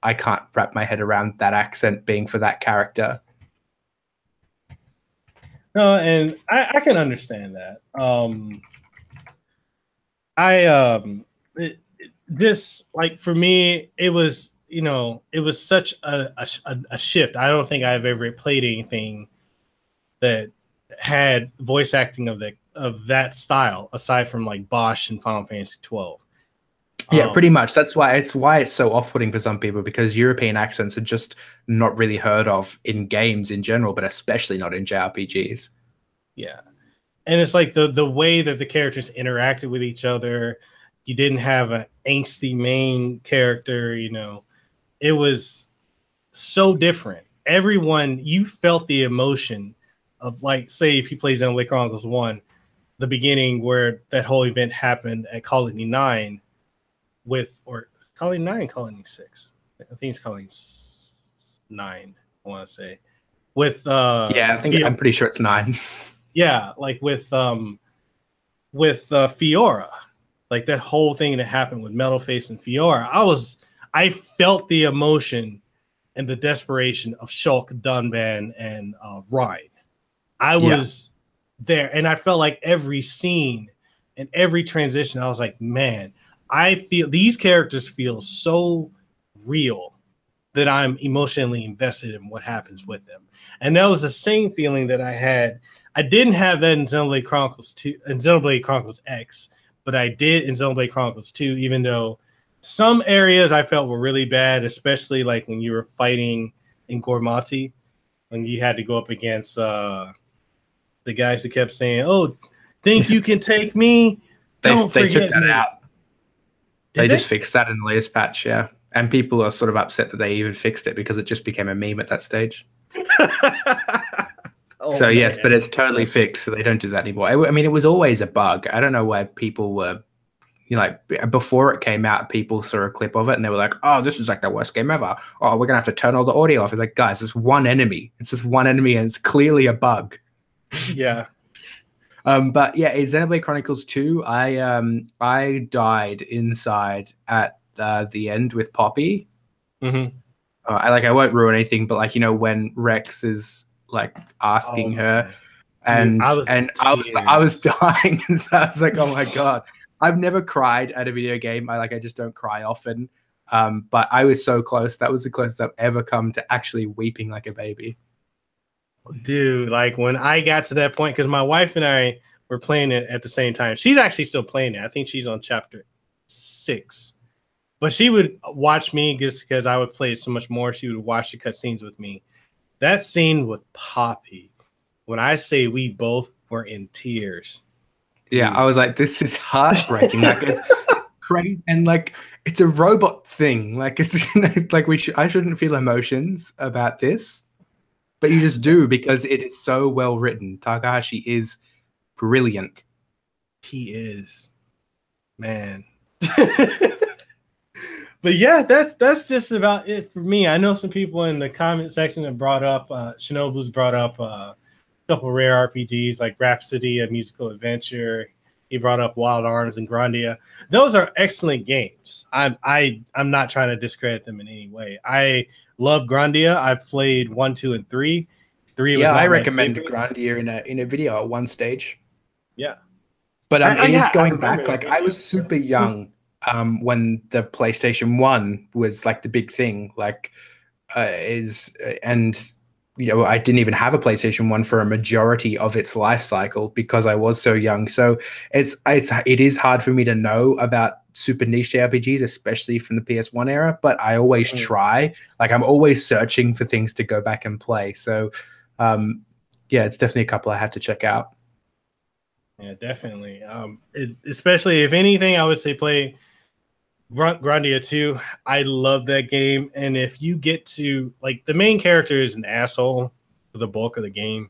I can't wrap my head around that accent being for that character. No, and I can understand that. Just like for me, it was, you know, it was such a shift. I don't think I've ever played anything that had voice acting of that style aside from like Bosch and Final Fantasy 12. Yeah, pretty much. That's why it's so off-putting for some people, because European accents are just not really heard of in games in general, but especially not in JRPGs. Yeah. And it's like the way that the characters interacted with each other. You didn't have an angsty main character, you know. It was so different. Everyone, you felt the emotion of, like, say if you play Xenoblade Chronicles 1, the beginning where that whole event happened at Colony 9 or Colony 9, Colony 6. I think it's Colony 9, I want to say. With yeah, I'm pretty sure it's 9. Yeah, like with Fiora. Like that whole thing that happened with Metalface and Fiora. I felt the emotion and the desperation of Shulk, Dunban, and Ryan. I was there, and I felt like every scene and every transition, I was like, man, I feel these characters feel so real that I'm emotionally invested in what happens with them. And that was the same feeling that I had. I didn't have that in Xenoblade Chronicles 2 and Xenoblade Chronicles X, but I did in Xenoblade Chronicles 2, even though some areas I felt were really bad, especially like when you were fighting in Gormati, when you had to go up against the guys that kept saying, "Oh, think you can take me? They took that me." out. They just fixed that in the latest patch, yeah. And people are sort of upset that they even fixed it because it just became a meme at that stage. So man. Yes, but it's totally fixed, so they don't do that anymore. I mean, it was always a bug. I don't know why people were, you know, like before it came out, people saw a clip of it and they were like, "Oh, this is like the worst game ever. Oh, we're gonna have to turn all the audio off." It's like, guys, it's one enemy. It's just one enemy, and it's clearly a bug. Yeah. But yeah, in Xenoblade Chronicles 2, I died inside at the end with Poppy. Mm-hmm. I won't ruin anything, but like, you know, when Rex is like asking her, and I was dying, and so I was like, oh my god, I've never cried at a video game. I just don't cry often. But I was so close. That was the closest I've ever come to actually weeping like a baby. Dude, like when I got to that point, because my wife and I were playing it at the same time. She's actually still playing it. I think she's on chapter 6. But she would watch me just because I would play it so much more. She would watch the cutscenes with me. That scene with Poppy, when I say we both were in tears. Yeah, dude. I was like, this is heartbreaking. Like, it's crazy, and like it's a robot thing. Like, it's, you know, like I shouldn't feel emotions about this, but you just do because it is so well written. Takahashi is brilliant. He is, man. But yeah, that's just about it for me. I know some people in the comment section have brought up, Shinobu's brought up a couple rare RPGs like Rhapsody, A Musical Adventure. He brought up Wild Arms and Grandia. Those are excellent games. I'm not trying to discredit them in any way. I love Grandia. I've played 1, 2, and 3. 3 was I recommend Grandia in a video at one stage. Yeah, but it is going back. Like I was super young when the PlayStation 1 was like the big thing. Like and you know, I didn't even have a PlayStation 1 for a majority of its life cycle because I was so young. So it is hard for me to know about super niche RPGs, especially from the PS1 era, but I always try. Like I'm always searching for things to go back and play. So yeah, it's definitely a couple I have to check out. Yeah, definitely. Especially if anything, I would say play Grandia 2. I love that game. And if you get to, like, the main character is an asshole for the bulk of the game.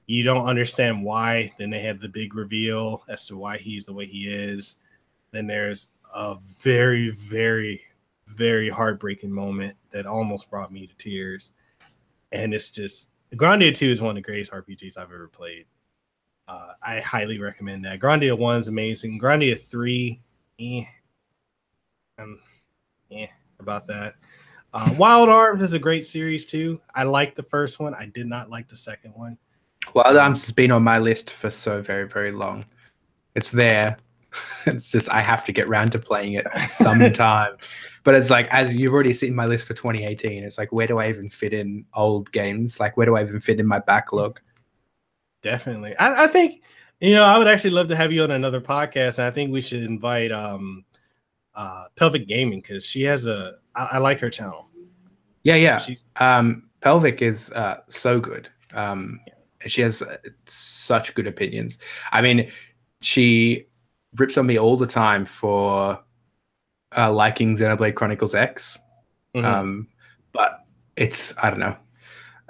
You don't understand why. Then they had the big reveal as to why he's the way he is. Then there's a very, very, very heartbreaking moment that almost brought me to tears. And it's just, Grandia 2 is one of the greatest RPGs I've ever played. I highly recommend that. Grandia 1 is amazing. Grandia 3, about that. Wild Arms is a great series too. I liked the first one. I did not like the second one. Wild Arms has been on my list for so very, very long. It's there. It's just I have to get round to playing it sometime. But it's like, as you've already seen my list for 2018, it's like, where do I even fit in old games? Like, where do I even fit in my backlog? Definitely. I think, I would actually love to have you on another podcast. And I think we should invite Pelvic Gaming, because she has I like her channel. Yeah. Pelvic is so good. She has such good opinions. I mean, she rips on me all the time for liking Xenoblade Chronicles X. Mm-hmm. But I don't know.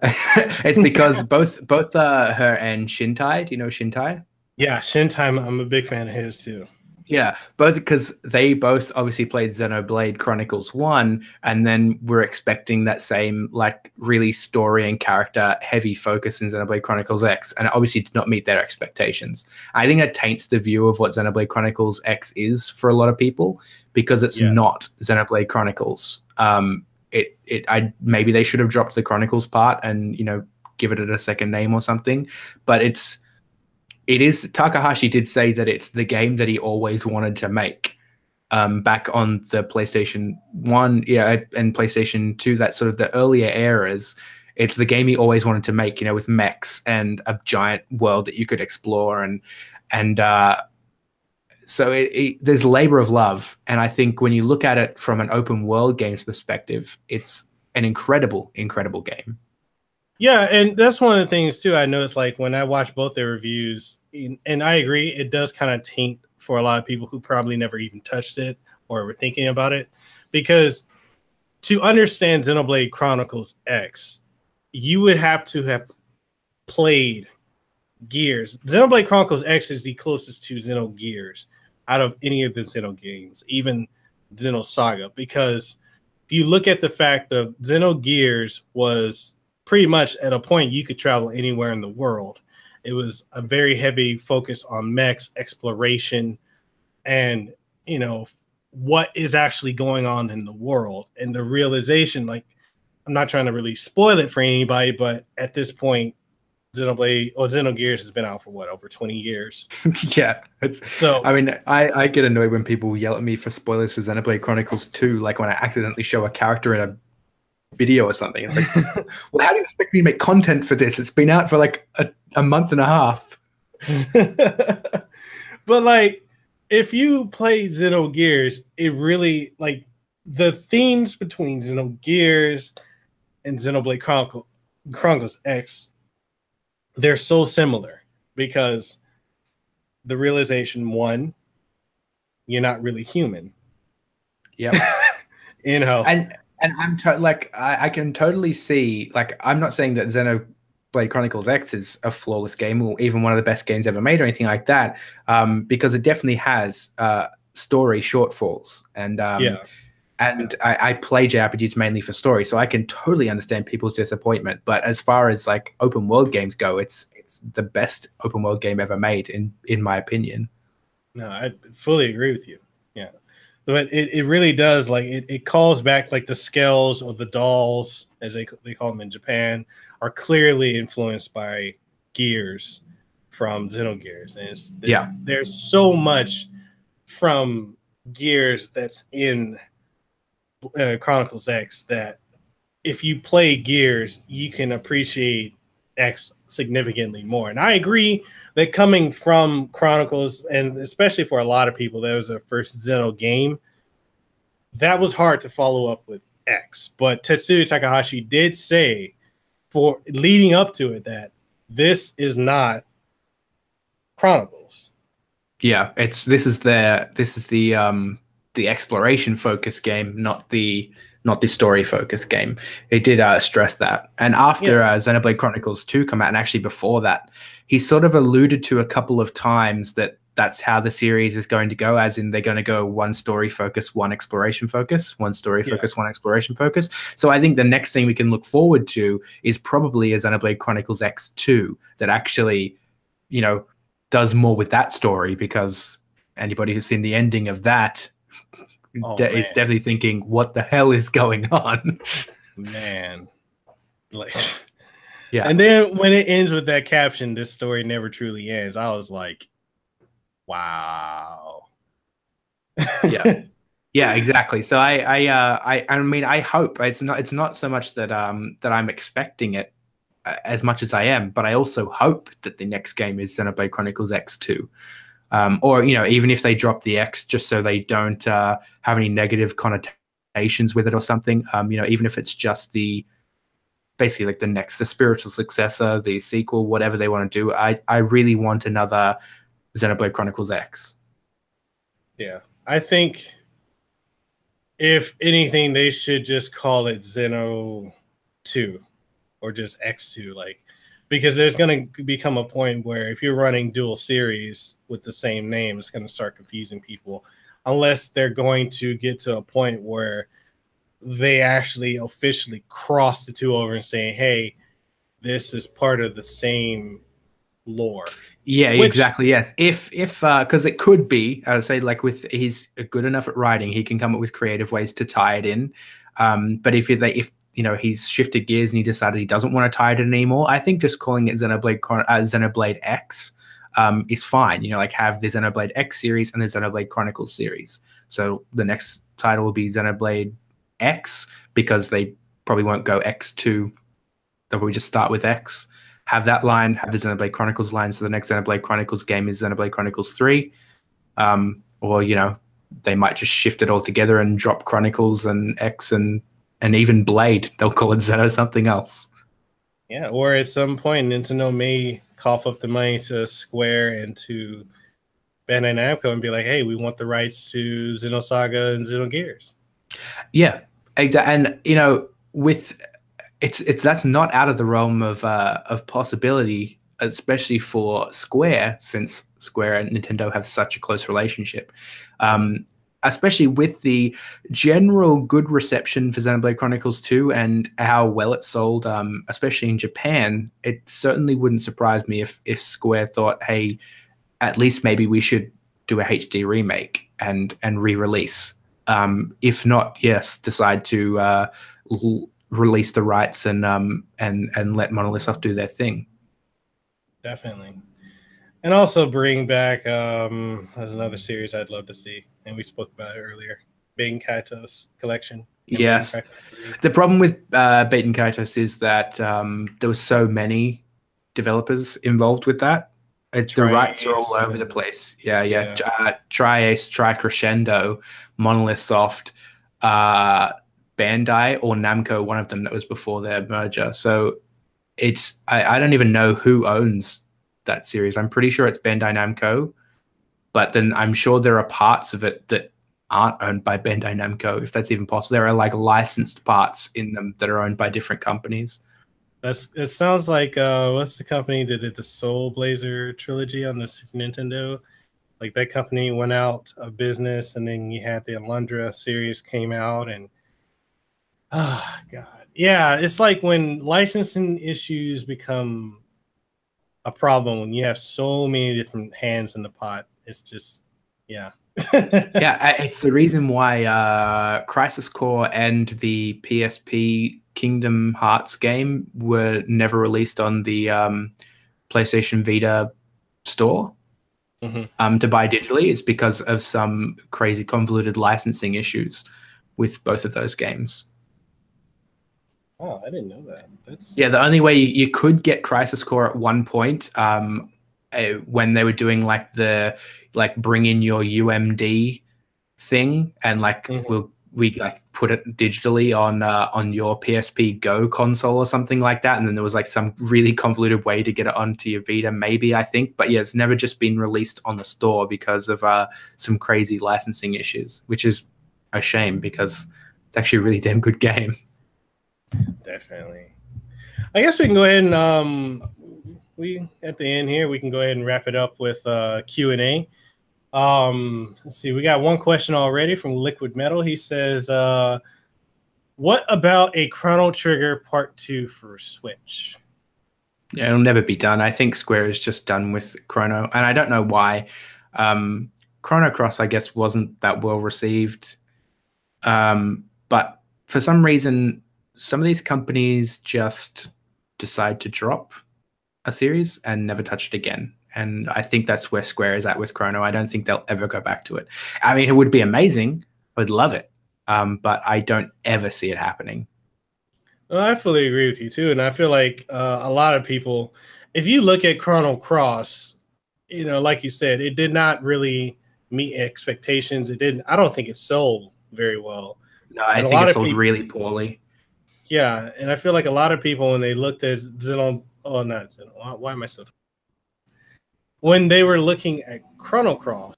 It's because both her and Shintai, do you know Shintai? Yeah, Shintai, I'm a big fan of his too. Yeah, both because they both obviously played Xenoblade Chronicles 1, and then we're expecting that same like really story and character heavy focus in Xenoblade Chronicles X, and it obviously did not meet their expectations. I think that taints the view of what Xenoblade Chronicles X is for a lot of people, because it's not Xenoblade Chronicles. Maybe they should have dropped the Chronicles part and give it a second name or something, but it is, Takahashi did say that it's the game that he always wanted to make back on the PlayStation 1 and PlayStation 2, that sort of the earlier eras. It's the game he always wanted to make, with mechs and a giant world that you could explore. And so there's labor of love. And I think when you look at it from an open world games perspective, it's an incredible, incredible game. Yeah, and that's one of the things too. I noticed, like when I watch both their reviews, and I agree, it does kind of taint for a lot of people who probably never even touched it or were thinking about it, because to understand Xenoblade Chronicles X, you would have to have played Gears. Xenoblade Chronicles X is the closest to Xenogears out of any of the Xeno games, even Xenosaga, because if you look at the fact of Xenogears was pretty much at a point you could travel anywhere in the world. It was a very heavy focus on mechs, exploration, and what is actually going on in the world, and the realization. Like, I'm not trying to really spoil it for anybody, but at this point, Xenogears has been out for over 20 years. Yeah. I mean, I get annoyed when people yell at me for spoilers for Xenoblade Chronicles 2, like when I accidentally show a character in a video or something. It's like, well, how do you expect me to make content for this? It's been out for like a month and a half. But like, if you play Xenogears, it really, like, the themes between Xenogears and Xenoblade Chronicles X, they're so similar, because the realization, one, you're not really human. Yeah. And I'm I can totally see, like, I'm not saying that Xenoblade Chronicles X is a flawless game or even one of the best games ever made or anything like that, because it definitely has story shortfalls. And I play JRPGs mainly for story, so I can totally understand people's disappointment. But as far as like open world games go, it's the best open world game ever made, in my opinion. No, I fully agree with you. Yeah. But it really does, like, it calls back, like, the scales, or the dolls, as they call them in Japan, are clearly influenced by Gears from Xenogears. And there's so much from Gears that's in Chronicles X that if you play Gears, you can appreciate X significantly more. And I agree that coming from Chronicles, and especially for a lot of people, that was their first Xeno game, that was hard to follow up with X. But Tetsuya Takahashi did say, for leading up to it, that this is not Chronicles. Yeah, this is the exploration focus game, not the not the story-focused game. He did stress that. And after Xenoblade Chronicles 2 come out, and actually before that, he sort of alluded to a couple of times that that's how the series is going to go, as in they're going to go one story focus, one exploration focus, one story focus, one exploration focus. So I think the next thing we can look forward to is probably a Xenoblade Chronicles X2 that actually, you know, does more with that story, because anybody who's seen the ending of that is definitely thinking, what the hell is going on? Man. Like, yeah. And then when it ends with that caption, this story never truly ends, I was like, wow. Yeah, exactly. So I mean, I hope it's not so much that that I'm expecting it as much as I am, but I also hope that the next game is Xenoblade Chronicles X2, or you know, even if they drop the X just so they don't have any negative connotations with it or something. You know, even if it's just basically like the spiritual successor, the sequel, whatever they want to do. I really want another Xenoblade Chronicles X. Yeah, I think if anything, they should just call it Xeno 2 or just X2, like, because there's going to become a point where if you're running dual series with the same name, it's going to start confusing people, unless they're going to get to a point where they actually officially cross the two over and say, hey, this is part of the same lore. Yeah, exactly. Yes, if because it could be, I would say, like, with he's good enough at writing, he can come up with creative ways to tie it in. But if you know, he's shifted gears and he decided he doesn't want to tie it in anymore, I think just calling it Xenoblade X is fine. You know, like, have the Xenoblade X series and the Xenoblade Chronicles series. So the next title will be Xenoblade X, because they probably won't go X2. They'll probably just start with X. Have that line, have the Xenoblade Chronicles line, so the next Xenoblade Chronicles game is Xenoblade Chronicles 3. Or, you know, they might just shift it all together and drop Chronicles and X and even Blade. They'll call it Xeno something else. Yeah, or at some point, Nintendo may cough up the money to Square and to Bandai Namco and be like, hey, we want the rights to Xenosaga and Xenogears. Yeah, exactly. And, you know, with... It's that's not out of the realm of possibility, especially for Square, since Square and Nintendo have such a close relationship. Especially with the general good reception for Xenoblade Chronicles 2 and how well it sold, especially in Japan, it certainly wouldn't surprise me if Square thought, hey, at least maybe we should do a HD remake and re-release. If not, yes, decide to release the rights and let Monolith Soft do their thing. Definitely. And also bring back as another series I'd love to see, and we spoke about it earlier, Baten Kaitos collection. Yes. The problem with Baten Kaitos is that there were so many developers involved with that. The rights are all over the place. Yeah. Tri-Ace, Tri-Crescendo, Monolith Soft, Bandai or Namco, one of them that was before their merger. So it's I don't even know who owns that series. I'm pretty sure it's Bandai Namco, but then I'm sure there are parts of it that aren't owned by Bandai Namco, if that's even possible. There are like licensed parts in them that are owned by different companies. It sounds like what's the company that did the Soul Blazer trilogy on the Super Nintendo? Like, that company went out of business, and then you had the Alundra series came out, and oh God. Yeah, it's like when licensing issues become a problem when you have so many different hands in the pot. It's just, yeah. Yeah, it's the reason why Crisis Core and the PSP Kingdom Hearts game were never released on the PlayStation Vita store to buy digitally. It's because of some crazy convoluted licensing issues with both of those games. Oh, I didn't know that. Yeah, the only way you could get Crisis Core at one point, when they were doing like the bring in your UMD thing, and like we like put it digitally on your PSP Go console or something like that, and then there was like some really convoluted way to get it onto your Vita, maybe, I think. But yeah, it's never just been released on the store because of some crazy licensing issues, which is a shame, because It's actually a really damn good game. Definitely. I guess we can go ahead and we at the end here we can go ahead and wrap it up with Q&A. Let's see, we got one question already from Liquid Metal. He says, what about a Chrono Trigger Part 2 for Switch? Yeah, it'll never be done. I think Square is just done with Chrono, and I don't know why. Chrono Cross, I guess, wasn't that well received. But for some reason, some of these companies just decide to drop a series and never touch it again. And I think that's where Square is at with Chrono. I don't think they'll ever go back to it. I mean, it would be amazing. I would love it. But I don't ever see it happening. Well, I fully agree with you too. And I feel like a lot of people, if you look at Chrono Cross, you know, like you said, it did not really meet expectations. It didn't, I don't think it sold very well. No, I think it sold really poorly. Yeah. And I feel like a lot of people, when they looked at why am I still? When they were looking at Chrono Cross,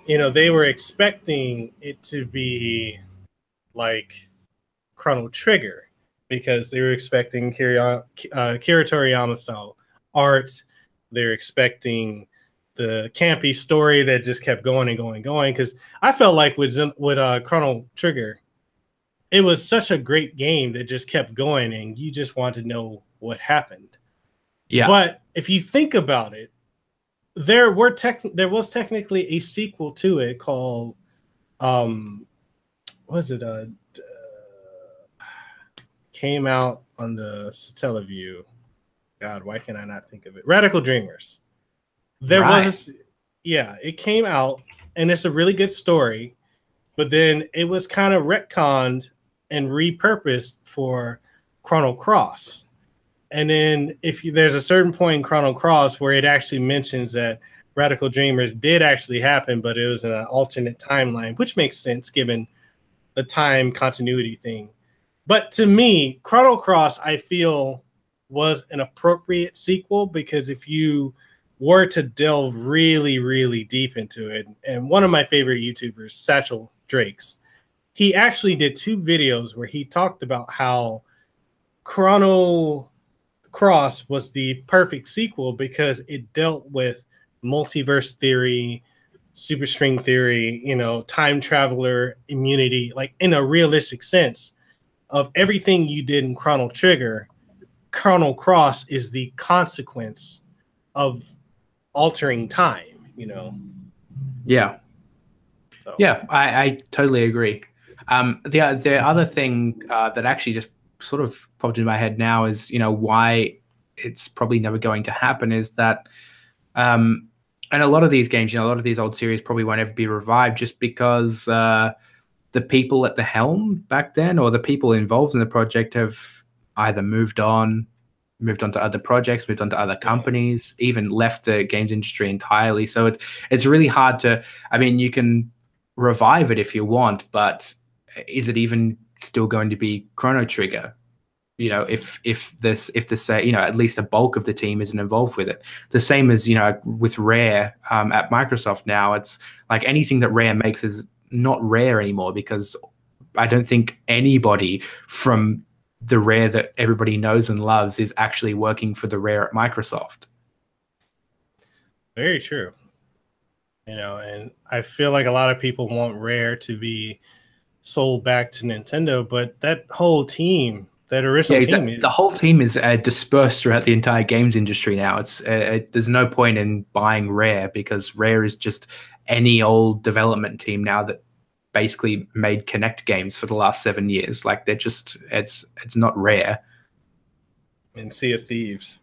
you know, they were expecting it to be like Chrono Trigger because they were expecting Kira Toriyama style art. They're expecting the campy story that just kept going and going and going. Because I felt like with Chrono Trigger, it was such a great game that just kept going, and you just wanted to know what happened. Yeah. But if you think about it, there was technically a sequel to it called came out on the Satellaview. God, why can I not think of it? Radical Dreamers. It came out, and it's a really good story, but then it was kind of retconned and repurposed for Chrono Cross. And then there's a certain point in Chrono Cross where it actually mentions that Radical Dreamers did actually happen, but it was in an alternate timeline, which makes sense given the time continuity thing. But to me, Chrono Cross, I feel, was an appropriate sequel because if you were to delve really, really deep into it, and one of my favorite YouTubers, Satchel Drakes, he actually did 2 videos where he talked about how Chrono Cross was the perfect sequel because it dealt with multiverse theory, superstring theory, you know, time traveler immunity, like in a realistic sense of everything you did in Chrono Trigger. Chrono Cross is the consequence of altering time, you know? Yeah. So. Yeah, I totally agree. The other thing that actually just sort of popped in my head now is, you know, why it's probably never going to happen is that, and a lot of these games, you know, a lot of these old series probably won't ever be revived just because the people at the helm back then or the people involved in the project have either moved on to other projects, moved on to other companies, even left the games industry entirely. So it's really hard to, I mean, you can revive it if you want, but is it even still going to be Chrono Trigger? You know, if you know, at least a bulk of the team isn't involved with it. The same as, you know, with Rare at Microsoft now, it's like anything that Rare makes is not Rare anymore because I don't think anybody from the Rare that everybody knows and loves is actually working for the Rare at Microsoft. Very true. You know, and I feel like a lot of people want Rare to be sold back to Nintendo, but that whole team, that original team, the whole team is dispersed throughout the entire games industry now. It's there's no point in buying Rare because Rare is just any old development team now that basically made Kinect games for the last 7 years. Like they're just it's not Rare. And Sea of Thieves.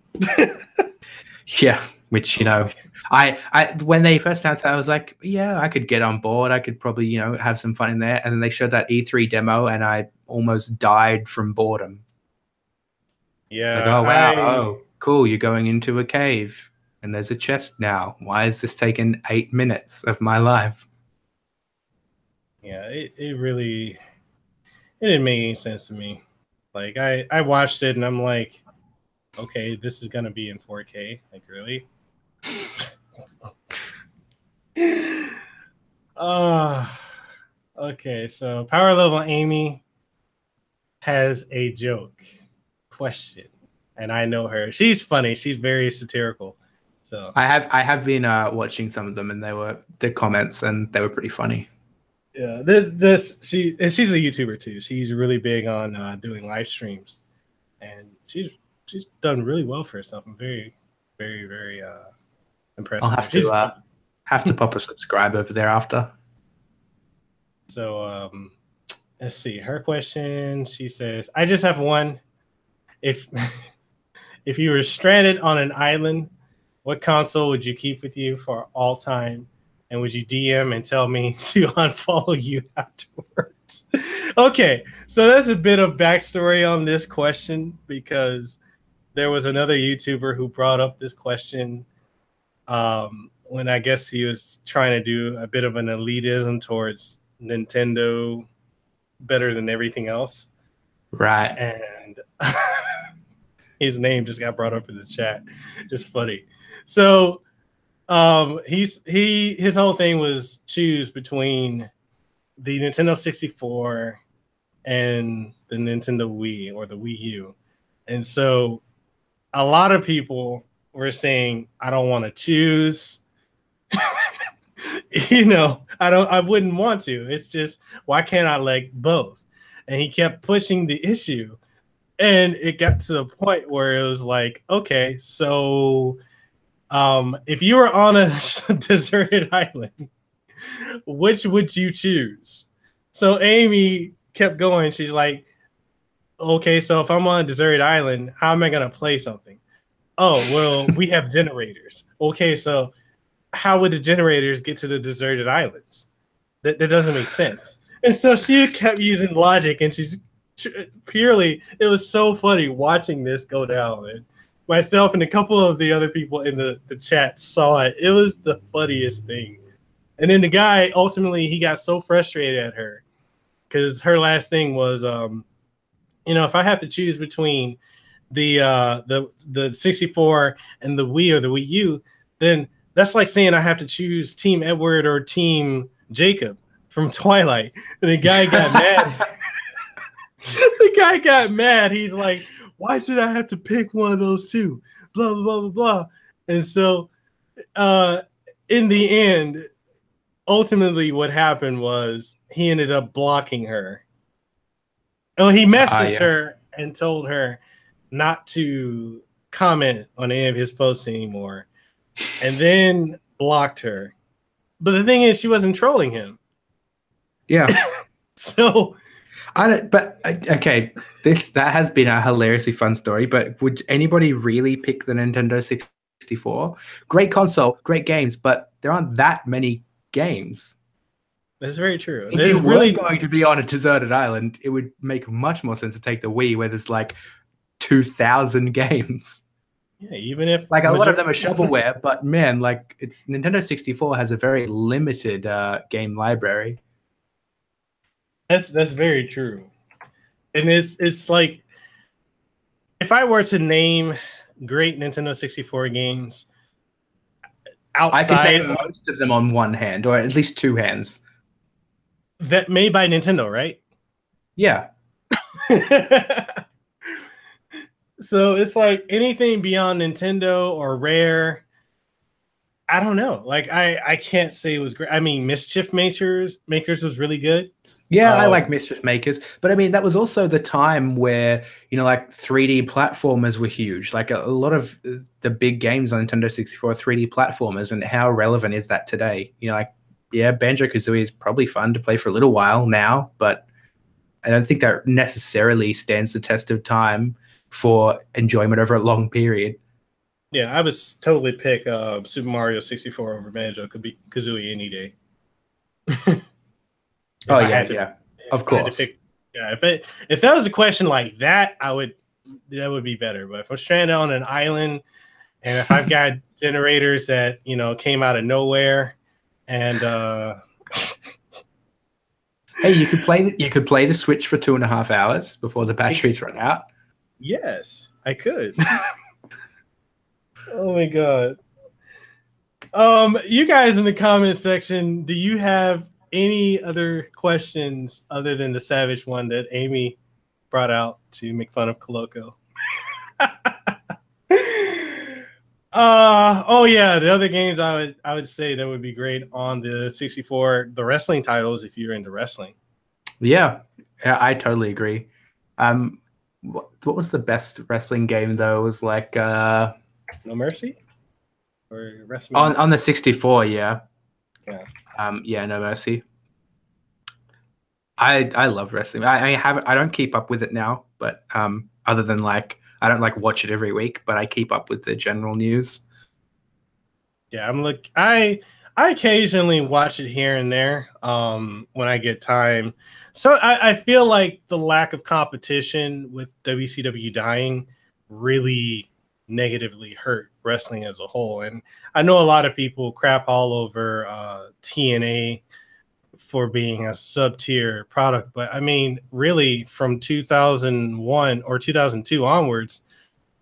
Yeah, which, you know, I when they first announced that, I was like, yeah, I could get on board. I could probably, you know, have some fun in there. And then they showed that E3 demo, and I almost died from boredom. Yeah. Like, oh wow, oh cool, you're going into a cave, and there's a chest now. Why is this taking 8 minutes of my life? Yeah, it didn't make any sense to me. Like I watched it and I'm like, okay, this is gonna be in 4K. Like, really? Okay, so Power Level Amy has a joke question, and I know her. She's funny. She's very satirical. So I have been watching some of them, and the comments, and they were pretty funny. yeah, she's a YouTuber too. She's really big on doing live streams, and she's done really well for herself. I'm very, very, very impressed. I'll with her. She's have to pop a subscribe over there after. So let's see. Her question. She says, "I just have one. If if you were stranded on an island, what console would you keep with you for all time? And would you DM and tell me to unfollow you afterwards?" Okay, so that's a bit of backstory on this question because there was another YouTuber who brought up this question when I guess he was trying to do a bit of an elitism towards Nintendo better than everything else. Right. And his name just got brought up in the chat. It's funny. So his whole thing was choose between the Nintendo 64 and the Nintendo Wii or the Wii U. And so a lot of people were saying, I don't want to choose. I wouldn't want to. It's just, why can't I like both? And he kept pushing the issue. And it got to the point where it was like, okay, so if you were on a deserted island, which would you choose? So Amy kept going. She's like, okay, so if I'm on a deserted island, how am I going to play something? Oh, well, we have generators. Okay, so how would the generators get to the deserted islands? That doesn't make sense. And so she kept using logic, and she's purely, it was so funny watching this go down. And myself and a couple of the other people in the chat saw it. It was the funniest thing. And then the guy, ultimately, he got so frustrated at her because her last thing was, if I have to choose between the 64 and the Wii or the Wii U, then that's like saying I have to choose Team Edward or Team Jacob from Twilight. And the guy got mad. The guy got mad. He's like, why should I have to pick one of those two? Blah, blah, blah, blah, blah. And so in the end, ultimately what happened was he ended up blocking her. Oh, he messaged her and told her not to comment on any of his posts anymore, and then blocked her. But the thing is, she wasn't trolling him. Yeah. So okay, that has been a hilariously fun story, but would anybody really pick the Nintendo 64? Great console, great games, but there aren't that many games. That's very true. If you really going to be on a deserted island, it would make much more sense to take the Wii, where there's like 2,000 games. Yeah, even if like a lot of them are shovelware, but man, like it's Nintendo 64 has a very limited game library. That's very true, and it's like if I were to name great Nintendo 64 games outside, I could name most of them on one hand, or at least two hands. That made by Nintendo, right? Yeah. So it's like anything beyond Nintendo or Rare, I don't know. Like I can't say it was great. I mean, Mischief Makers was really good. Yeah, I like Mischief Makers, but I mean that was also the time where like 3D platformers were huge. Like a lot of the big games on Nintendo 64 are 3D platformers, and how relevant is that today? Yeah, Banjo-Kazooie is probably fun to play for a little while now, but I don't think that necessarily stands the test of time for enjoyment over a long period. Yeah, I would totally pick Super Mario 64 over Banjo-Kazooie any day. Oh yeah, of course. If that was a question like that, that would be better. But if I'm stranded on an island, and if I've got generators that came out of nowhere, and hey, you could play the Switch for 2.5 hours before the batteries run out. Yes, I could. Oh my god. You guys in the comment section, do you have any other questions other than the savage one that Amy brought out to make fun of Coloco? Oh yeah, the other games I would say that would be great on the 64, the wrestling titles if you're into wrestling. Yeah, I totally agree. What was the best wrestling game though? It was like No Mercy or WrestleMania on the 64. Yeah. Yeah. Yeah, No Mercy. I love wrestling. I don't keep up with it now, but other than like I don't like watch it every week, but I keep up with the general news. Yeah, I occasionally watch it here and there when I get time. So I feel like the lack of competition with WCW dying really negatively hurt wrestling as a whole. And I know a lot of people crap all over TNA for being a sub-tier product, but I mean, really from 2001 or 2002 onwards,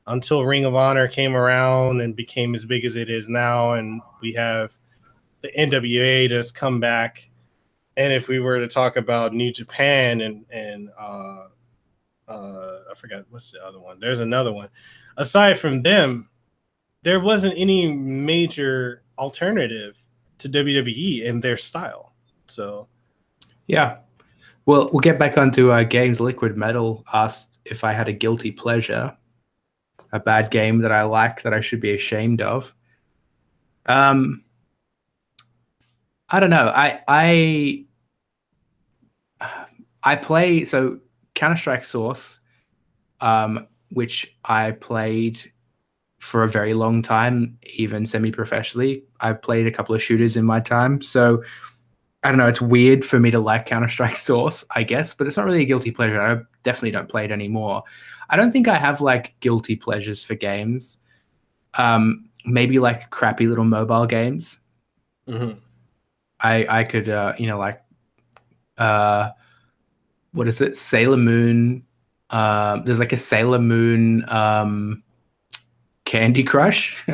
until Ring of Honor came around and became as big as it is now, and we have the NWA that's come back. And if we were to talk about New Japan and I forgot what's the other one. There's another one. Aside from them, there wasn't any major alternative to WWE in their style. So, yeah. Well, we'll get back onto games. Liquid Metal asked if I had a guilty pleasure, a bad game that I like that I should be ashamed of. I don't know. I play so Counter-Strike Source, which I played for a very long time, even semi-professionally. I've played a couple of shooters in my time, so I don't know. It's weird for me to like Counter-Strike Source, I guess, but it's not really a guilty pleasure. I definitely don't play it anymore. I don't think I have like guilty pleasures for games. Maybe like crappy little mobile games. mm-hmm. I could, what is it? Sailor Moon. There's like a Sailor Moon Candy Crush.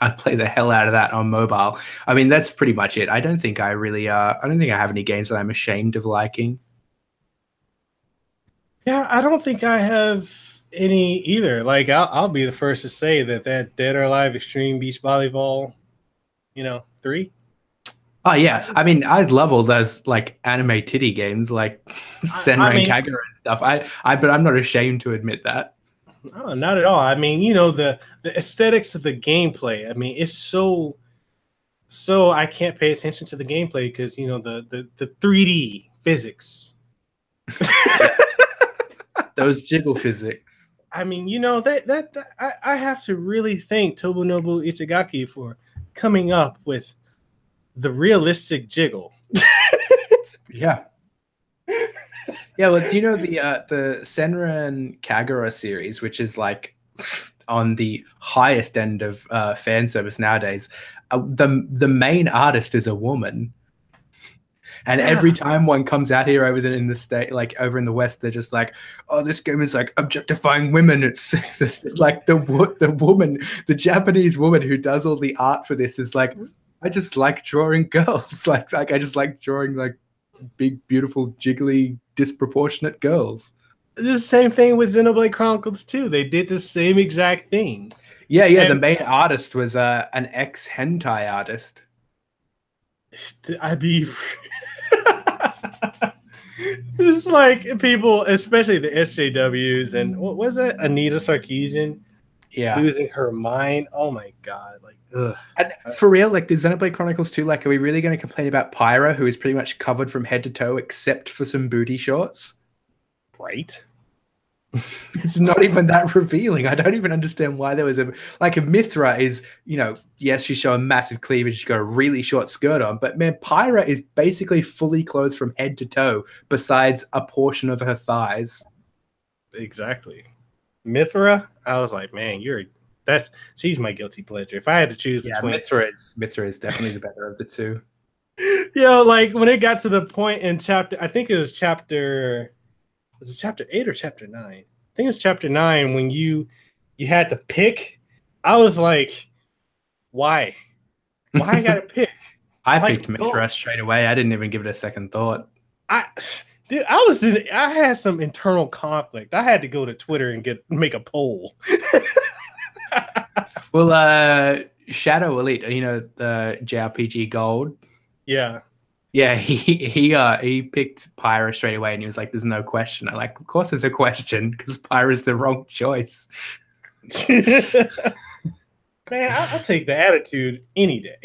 I'd play the hell out of that on mobile. I mean, that's pretty much it. I don't think I have any games that I'm ashamed of liking. Yeah, I don't think I have any either. Like, I'll be the first to say that Dead or Alive Extreme Beach Volleyball, 3. Oh yeah, I mean, I love all those like anime titty games, like Senran Kagura and stuff. But I'm not ashamed to admit that. No, not at all. I mean, the aesthetics of the gameplay. I mean, it's so I can't pay attention to the gameplay because the 3D physics. Those jiggle physics. I mean, that I have to really thank Tobunobu Itagaki for coming up with the realistic jiggle. Yeah. Yeah, well, do you know the Senran Kagura series, which is like on the highest end of fan service nowadays? The main artist is a woman, and every time one comes out here over in the state, like over in the West, they're just like, "Oh, this game is like objectifying women. It's sexist." Like the woman, the Japanese woman who does all the art for this is like, I just like drawing girls. Like I just like drawing like big, beautiful, jiggly, disproportionate girls. The same thing with Xenoblade Chronicles 2. They did the same exact thing. Yeah, yeah. The main artist was an ex-hentai artist. It's like people, especially the SJWs, and what was it? Anita Sarkeesian. Yeah, losing her mind. Oh my god! Like, ugh. And for real, like the Xenoblade Chronicles 2, like, are we really going to complain about Pyra, who is pretty much covered from head to toe except for some booty shorts? Right. It's not even that revealing. I don't even understand why there was a Mithra is, yes, she's showing massive cleavage. She's got a really short skirt on, but man, Pyra is basically fully clothed from head to toe, besides a portion of her thighs. Exactly. Mithra, I was like, man, she's my guilty pleasure. If I had to choose between Mithra is definitely the better of the two. Like when it got to the point in I think it was chapter 8 or chapter 9? I think it was chapter 9 when you had to pick. I was like, why? Why I gotta pick? I Like, picked Mithra straight away. I didn't even give it a second thought. Dude, I had some internal conflict. I had to go to Twitter and make a poll. Well, Shadow Elite, the JRPG Gold. Yeah. Yeah, he picked Pyra straight away, and he was like, "There's no question." I'm like, "Of course, there's a question because Pyra's the wrong choice." Man, I'll take the attitude any day.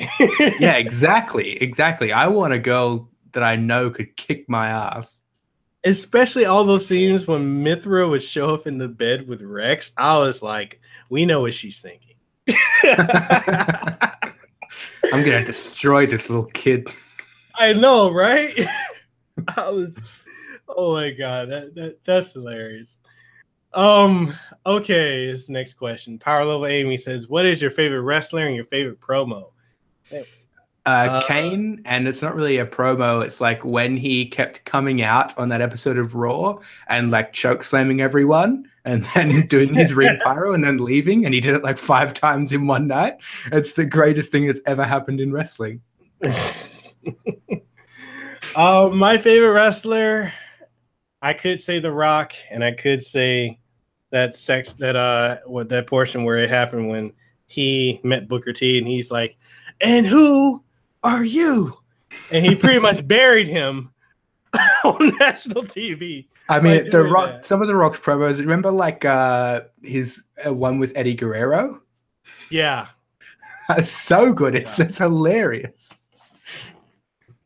Yeah, exactly. I want a girl that I know could kick my ass. Especially all those scenes when Mithra would show up in the bed with Rex. I was like, we know what she's thinking. I'm gonna destroy this little kid. I know, right? Oh my god, that's hilarious. Okay, this next question. Power Level Amy says, what is your favorite wrestler and your favorite promo? Kane, and it's not really a promo. It's like when he kept coming out on that episode of Raw and like choke slamming everyone and then doing his ring pyro and then leaving, and he did it like 5 times in one night. It's the greatest thing that's ever happened in wrestling. My favorite wrestler, I could say The Rock, and I could say that portion where it happened when he met Booker T, and he's like, "And who are you?" And he pretty much buried him on national TV. I mean, The Rock. Some of The Rock's promos. Remember, like his one with Eddie Guerrero. Yeah, that's so good. It's hilarious.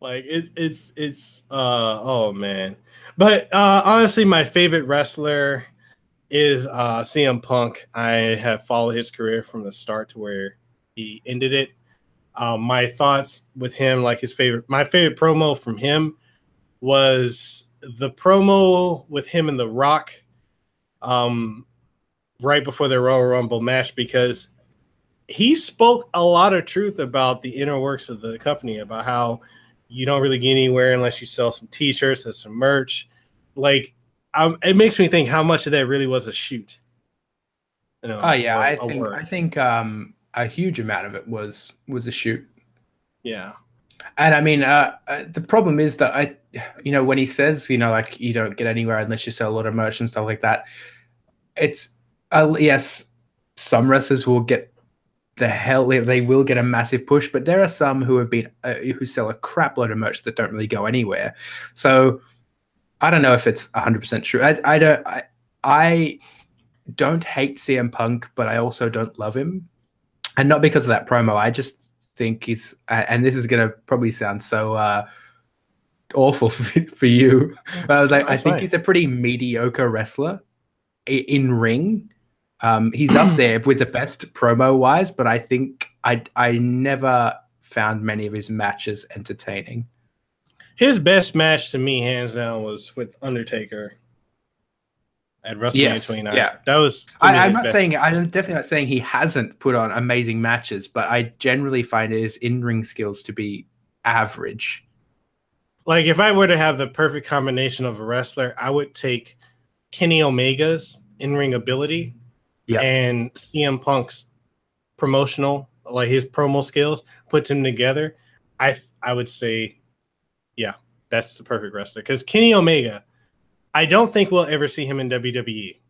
Like it's oh man. But honestly, my favorite wrestler is CM Punk. I have followed his career from the start to where he ended it. My thoughts with him, like my favorite promo from him was the promo with him and The Rock right before the Royal Rumble match, because he spoke a lot of truth about the inner works of the company, about how you don't really get anywhere unless you sell some t-shirts and some merch. Like, it makes me think how much of that really was a shoot. I think a huge amount of it was a shoot. Yeah. And I mean, the problem is that when he says, like, you don't get anywhere unless you sell a lot of merch and stuff like that, it's yes, some wrestlers will get they will get a massive push, but there are some who have been who sell a crap load of merch that don't really go anywhere. So I don't know if it's 100% true. I don't hate CM Punk, but I also don't love him, and not because of that promo. I just think he's, and this is gonna probably sound so awful for you, but I was like, I think he's a pretty mediocre wrestler in ring. He's up there with the best promo wise, but I think I never found many of his matches entertaining. His best match to me, hands down, was with Undertaker at WrestleMania 29. Yeah, that was. I'm definitely not saying he hasn't put on amazing matches, but I generally find his in-ring skills to be average. Like, if I were to have the perfect combination of a wrestler, I would take Kenny Omega's in-ring ability and CM Punk's promotional, like his promo skills, put them together. I would say, yeah, that's the perfect wrestler. Because Kenny Omega, I don't think we'll ever see him in WWE.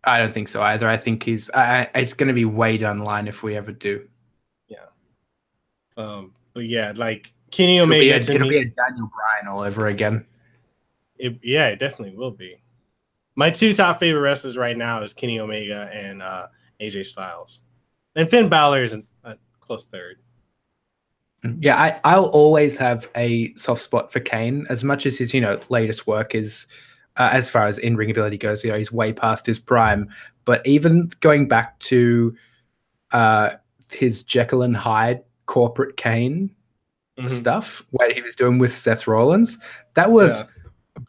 I don't think so either. I think he's it's going to be way down the line if we ever do. Yeah. But yeah, like Kenny Omega, it'll be a Daniel Bryan all over again. It definitely will be. My 2 top favorite wrestlers right now is Kenny Omega and AJ Styles. And Finn Balor is a close third. Yeah, I'll always have a soft spot for Kane, as much as his latest work is, as far as in-ring ability goes, he's way past his prime. But even going back to his Jekyll and Hyde corporate Kane stuff, what he was doing with Seth Rollins, that was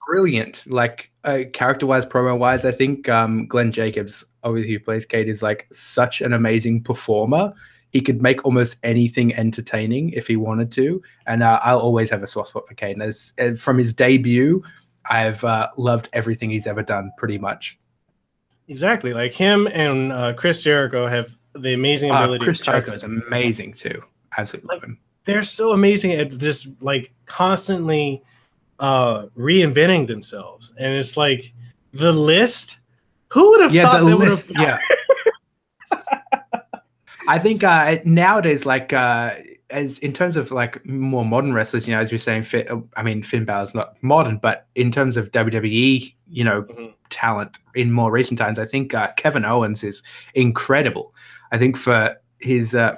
brilliant. Like, character-wise, promo-wise, I think Glenn Jacobs, obviously who plays Kate, is like such an amazing performer. He could make almost anything entertaining if he wanted to, and I'll always have a soft spot for Kane. From his debut, I've loved everything he's ever done, pretty much. Exactly, like him and Chris Jericho have the amazing ability. Chris Jericho is amazing too. Absolutely love him. they're so amazing at just like constantly reinventing themselves. And it's like the list. Who would have thought they would have? Yeah. I think nowadays, like as in terms of like more modern wrestlers, you know, as you're saying, Finn Balor's not modern, but in terms of WWE, you know, talent in more recent times, I think Kevin Owens is incredible. I think for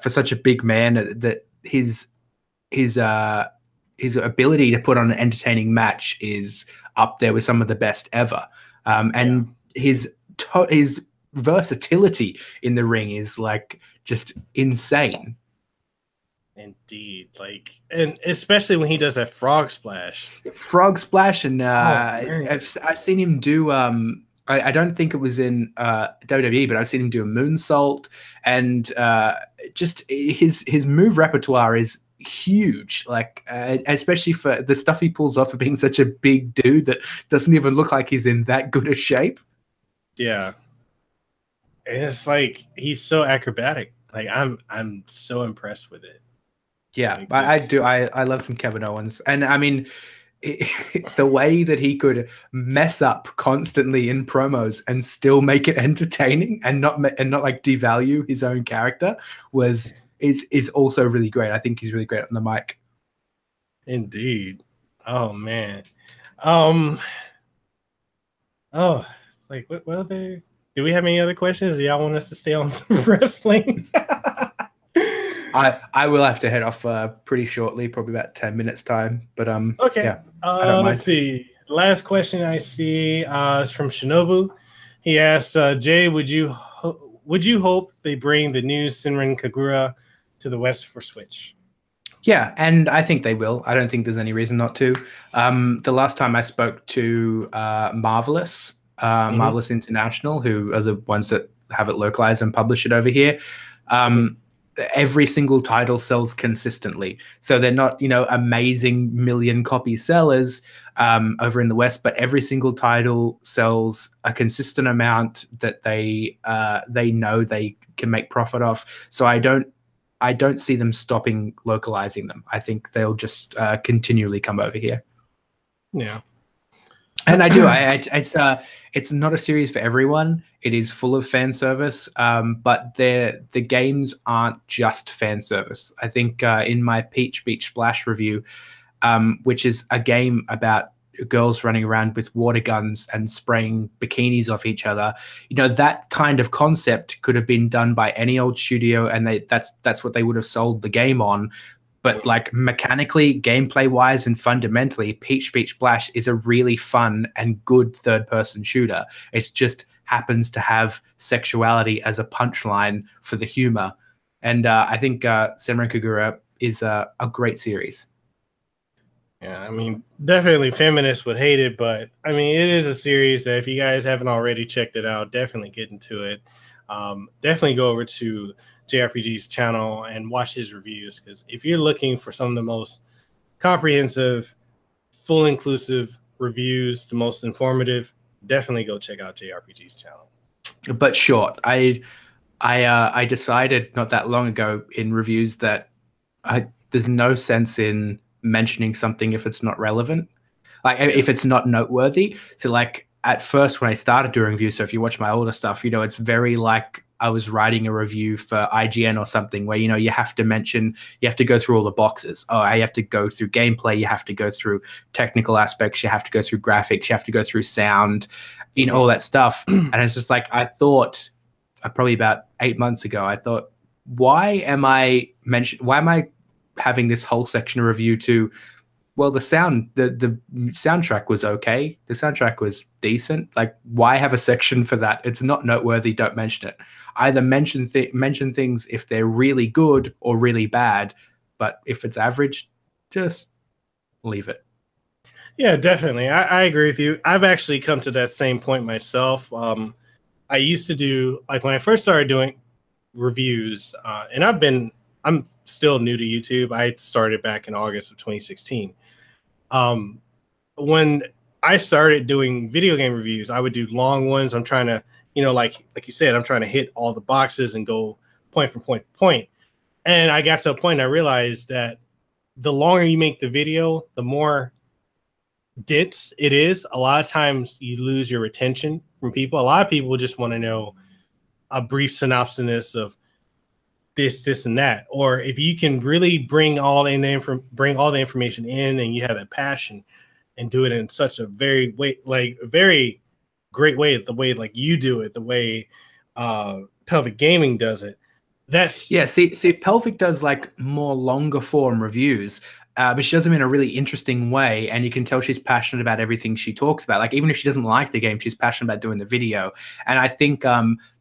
such a big man, that his ability to put on an entertaining match is up there with some of the best ever, and his versatility in the ring is like just insane. Indeed, like, and especially when he does that frog splash, and I've seen him do. I don't think it was in WWE, but I've seen him do a moonsault, and just his move repertoire is huge. Like, especially for the stuff he pulls off for being such a big dude that doesn't even look like he's in that good a shape. Yeah, and it's like he's so acrobatic. Like, I'm so impressed with it. Yeah, like I love some Kevin Owens, and I mean, the way that he could mess up constantly in promos and still make it entertaining and not like devalue his own character is also really great. I think he's really great on the mic. Indeed. Oh man. Like what other? Do we have any other questions? Do y'all want us to stay on wrestling? I will have to head off pretty shortly, probably about 10 minutes time. But okay. Yeah, I don't mind. Let's see. Last question I see is from Shinobu. He asked, Jay, would you hope they bring the new Senran Kagura to the West for Switch? Yeah, and I think they will. I don't think there's any reason not to. The last time I spoke to Marvelous International, who are the ones that have it localized and publish it over here, every single title sells consistently. So they're not, you know, amazing million copy sellers over in the West, but every single title sells a consistent amount that they know they can make profit off. So I don't see them stopping localizing them. I think they'll just continually come over here. Yeah. And I do. It's not a series for everyone. It is full of fan service, but the games aren't just fan service. I think in my Peach Beach Splash review, which is a game about girls running around with water guns and spraying bikinis off each other, you know, that kind of concept could have been done by any old studio, and that's what they would have sold the game on. But like mechanically, gameplay wise, and fundamentally, Peach Beach Splash is a really fun and good third-person shooter. It just happens to have sexuality as a punchline for the humor. And I think Senran Kagura is a great series. Yeah, I mean, definitely feminists would hate it, but I mean, it is a series that if you guys haven't already checked it out, definitely get into it. Definitely go over to JRPG's channel and watch his reviews, because if you're looking for some of the most comprehensive, full inclusive reviews, the most informative, definitely go check out JRPG's channel. But short, I decided not that long ago in reviews that there's no sense in mentioning something if it's not relevant, like if it's not noteworthy. So like at first when I started doing reviews, so if you watch my older stuff, you know, it's very like I was writing a review for IGN or something where, you know, you have to go through all the boxes. Oh, I have to go through gameplay. You have to go through technical aspects. You have to go through graphics. You have to go through sound, you know, all that stuff. And it's just like, I thought probably about 8 months ago, I thought, why am I having this whole section of review to, well, the soundtrack was okay. The soundtrack was decent. Like, why have a section for that? It's not noteworthy. Don't mention it. Either mention things if they're really good or really bad, but if it's average, just leave it. Yeah, definitely. I agree with you. I've actually come to that same point myself. I used to do, like when I first started doing reviews, and I'm still new to YouTube. I started back in August of 2016. When I started doing video game reviews, I would do long ones. I'm trying to, you know, like you said, I'm trying to hit all the boxes and go point from point to point. And I got to a point I realized that the longer you make the video, the more dense it is. A lot of times you lose your retention from people. A lot of people just want to know a brief synopsis of this, and that. Or if you can really bring all the information in, and you have that passion, and do it in such a very great way, the way like you do it, the way Pelvic Gaming does it. See, Pelvic does like more longer form reviews, but she does them in a really interesting way, and you can tell she's passionate about everything she talks about. Like, even if she doesn't like the game, she's passionate about doing the video. And I think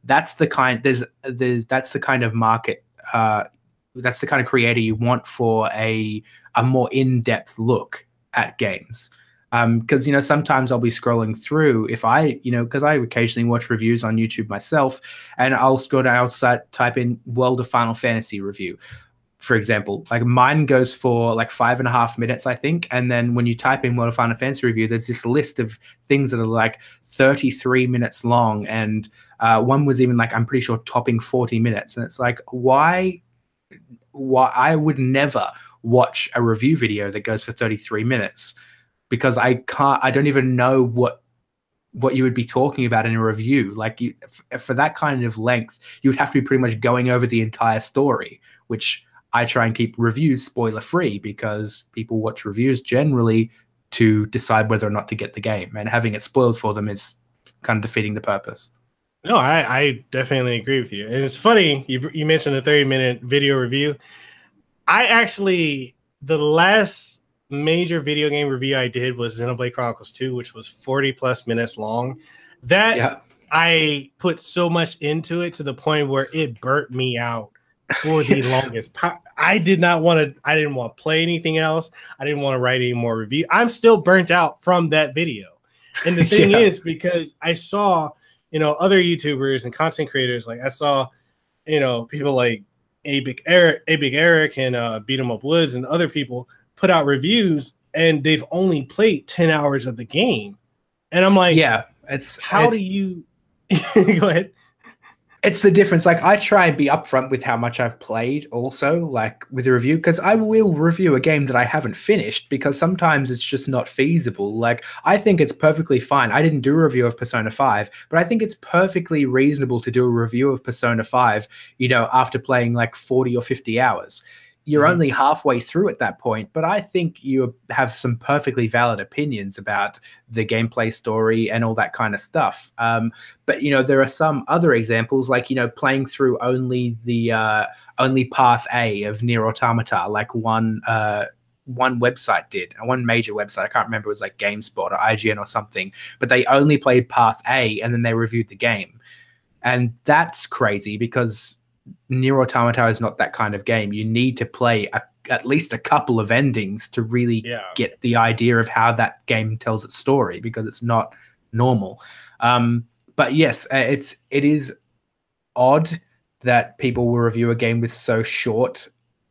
that's the kind that's the kind of market, that's the kind of creator you want for a more in-depth look at games. Because, you know, sometimes I'll be scrolling through because I occasionally watch reviews on YouTube myself, and I'll scroll down, type in World of Final Fantasy review, for example. Like, mine goes for like 5.5 minutes, I think. And then when you type in World of Final Fantasy review, there's this list of things that are like 33 minutes long. And one was even like, I'm pretty sure, topping 40 minutes. And it's like, why I would never watch a review video that goes for 33 minutes. Because I don't even know what you would be talking about in a review. Like, for that kind of length, you would have to be pretty much going over the entire story, which I try and keep reviews spoiler free, because people watch reviews generally to decide whether or not to get the game, and having it spoiled for them is kind of defeating the purpose. No, I definitely agree with you. And it's funny, you mentioned a 30-minute video review. The last major video game review I did was Xenoblade Chronicles 2, which was 40+ minutes long. I put so much into it to the point where it burnt me out for the longest. I didn't want to play anything else. I didn't want to write any more review. I'm still burnt out from that video. And the thing is, because I saw, other YouTubers and content creators, like I saw, people like A Big Eric and Beat 'em Up Woods and other people put out reviews, and they've only played 10 hours of the game. And I'm like, how do you go ahead? It's the difference. Like, I try and be upfront with how much I've played also, like with a review, because I will review a game that I haven't finished, because sometimes it's just not feasible. Like, I think it's perfectly fine. I didn't do a review of Persona 5, but I think it's perfectly reasonable to do a review of Persona 5, after playing like 40 or 50 hours. You're only halfway through at that point, but I think you have some perfectly valid opinions about the gameplay story and all that kind of stuff. But there are some other examples, like playing through only path A of Nier Automata, like one website did, one major website. I can't remember, it was like GameSpot or IGN or something, but they only played path A and then they reviewed the game, and that's crazy because Nier Automata is not that kind of game. You need to play at least a couple of endings to really get the idea of how that game tells its story, because it's not normal. But yes, it is odd that people will review a game with so short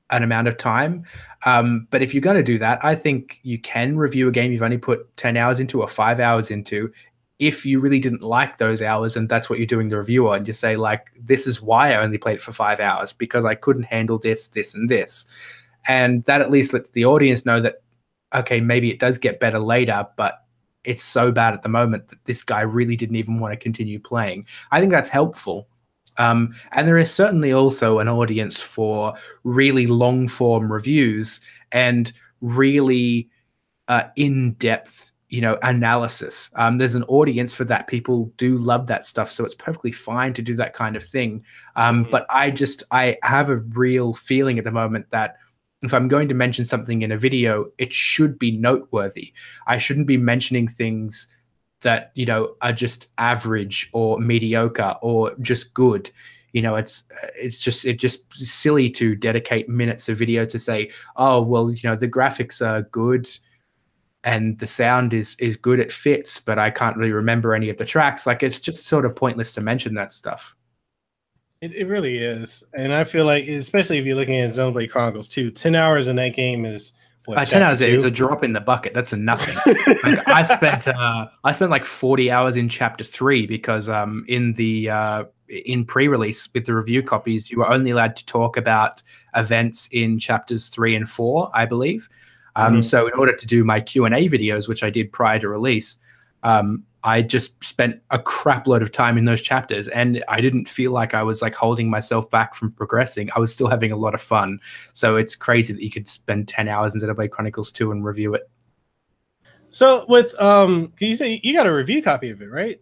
an amount of time. But if you're going to do that, I think you can review a game you've only put 10 hours into or 5 hours into. If you really didn't like those hours and that's what you're doing the review on, you say, like, this is why I only played it for 5 hours, because I couldn't handle this, this, and this. And that at least lets the audience know that, okay, maybe it does get better later, but it's so bad at the moment that this guy really didn't even want to continue playing. I think that's helpful. And there is certainly also an audience for really long-form reviews and really in-depth analysis. There's an audience for that. People do love that stuff, so it's perfectly fine to do that kind of thing. But I have a real feeling at the moment that if I'm going to mention something in a video, it should be noteworthy. I shouldn't be mentioning things that are just average or mediocre or just good. It's just silly to dedicate minutes of video to say, oh well, the graphics are good and the sound is good, it fits, but I can't really remember any of the tracks. Like, it's just sort of pointless to mention that stuff. It really is. And I feel like, especially if you're looking at Xenoblade Chronicles 2, 10 hours in that game is what, 10 hours is a drop in the bucket. That's a nothing. Like, I spent like 40 hours in chapter 3 because in the in pre-release with the review copies, you were only allowed to talk about events in chapters 3 and 4, I believe. So in order to do my Q&A videos, which I did prior to release, I just spent a crap load of time in those chapters, and I didn't feel like I was like holding myself back from progressing. I was still having a lot of fun. So it's crazy that you could spend 10 hours in Xenoblade Chronicles 2 and review it. So with can you say you got a review copy of it, right?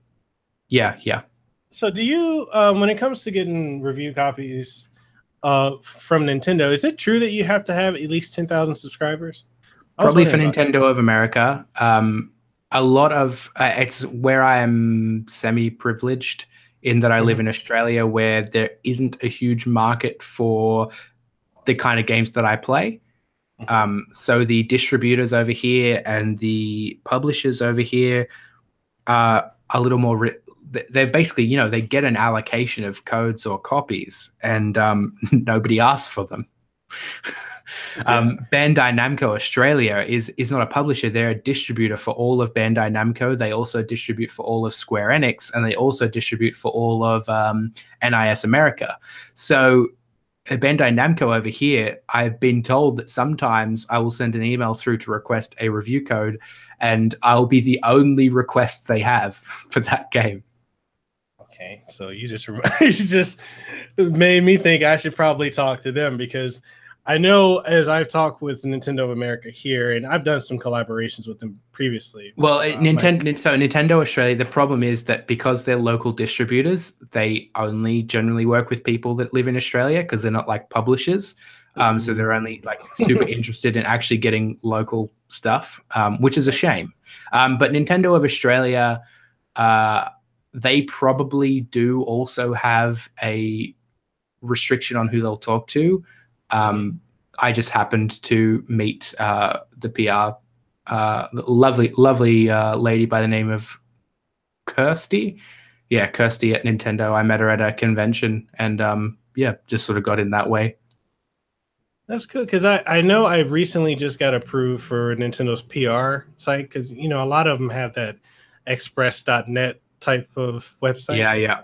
Yeah. So do you when it comes to getting review copies from Nintendo, is it true that you have to have at least 10,000 subscribers? Probably for Nintendo of America. A lot of it's where I am semi-privileged in that I live in Australia, where there isn't a huge market for the kind of games that I play. So the distributors over here and the publishers over here are a little more. They're basically, you know, they get an allocation of codes or copies, and nobody asks for them. Bandai Namco Australia is not a publisher. They're a distributor for all of Bandai Namco. They also distribute for all of Square Enix, and they also distribute for all of NIS America. So Bandai Namco over here, I've been told that sometimes I will send an email through to request a review code, and I'll be the only request they have for that game. Okay, so you just made me think I should probably talk to them, because I know, as I've talked with Nintendo of America here, and I've done some collaborations with them previously. Well, Nintendo Australia, the problem is that because they're local distributors, they only generally work with people that live in Australia, because they're not like publishers. So they're only like super interested in actually getting local stuff, which is a shame. But Nintendo of Australia, they probably do also have a restriction on who they'll talk to. I just happened to meet the PR lovely lady by the name of Kirsty. Yeah, Kirsty at Nintendo. I met her at a convention, and just sort of got in that way. That's good, because I know I recently just got approved for Nintendo's PR site, because, you know, a lot of them have that express.net type of website. Yeah.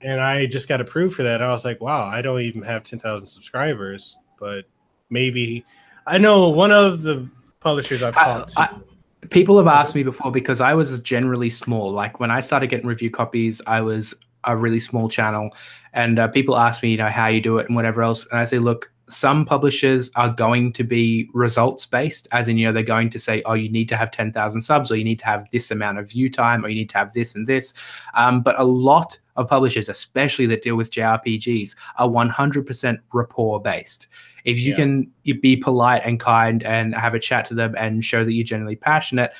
And I just got approved for that. And I was like, wow, I don't even have 10,000 subscribers, but maybe I know one of the publishers I've talked to. People have asked me before, because I was generally small. Like when I started getting review copies, I was a really small channel, and people ask me, you know, how you do it and whatever else. And I say, look, some publishers are going to be results based, as in, you know, they're going to say, oh, you need to have 10,000 subs, or you need to have this amount of view time, or you need to have this and this. But a lot of publishers, especially that deal with JRPGs, are 100% rapport based. If you can be polite and kind and have a chat to them and show that you're genuinely passionate,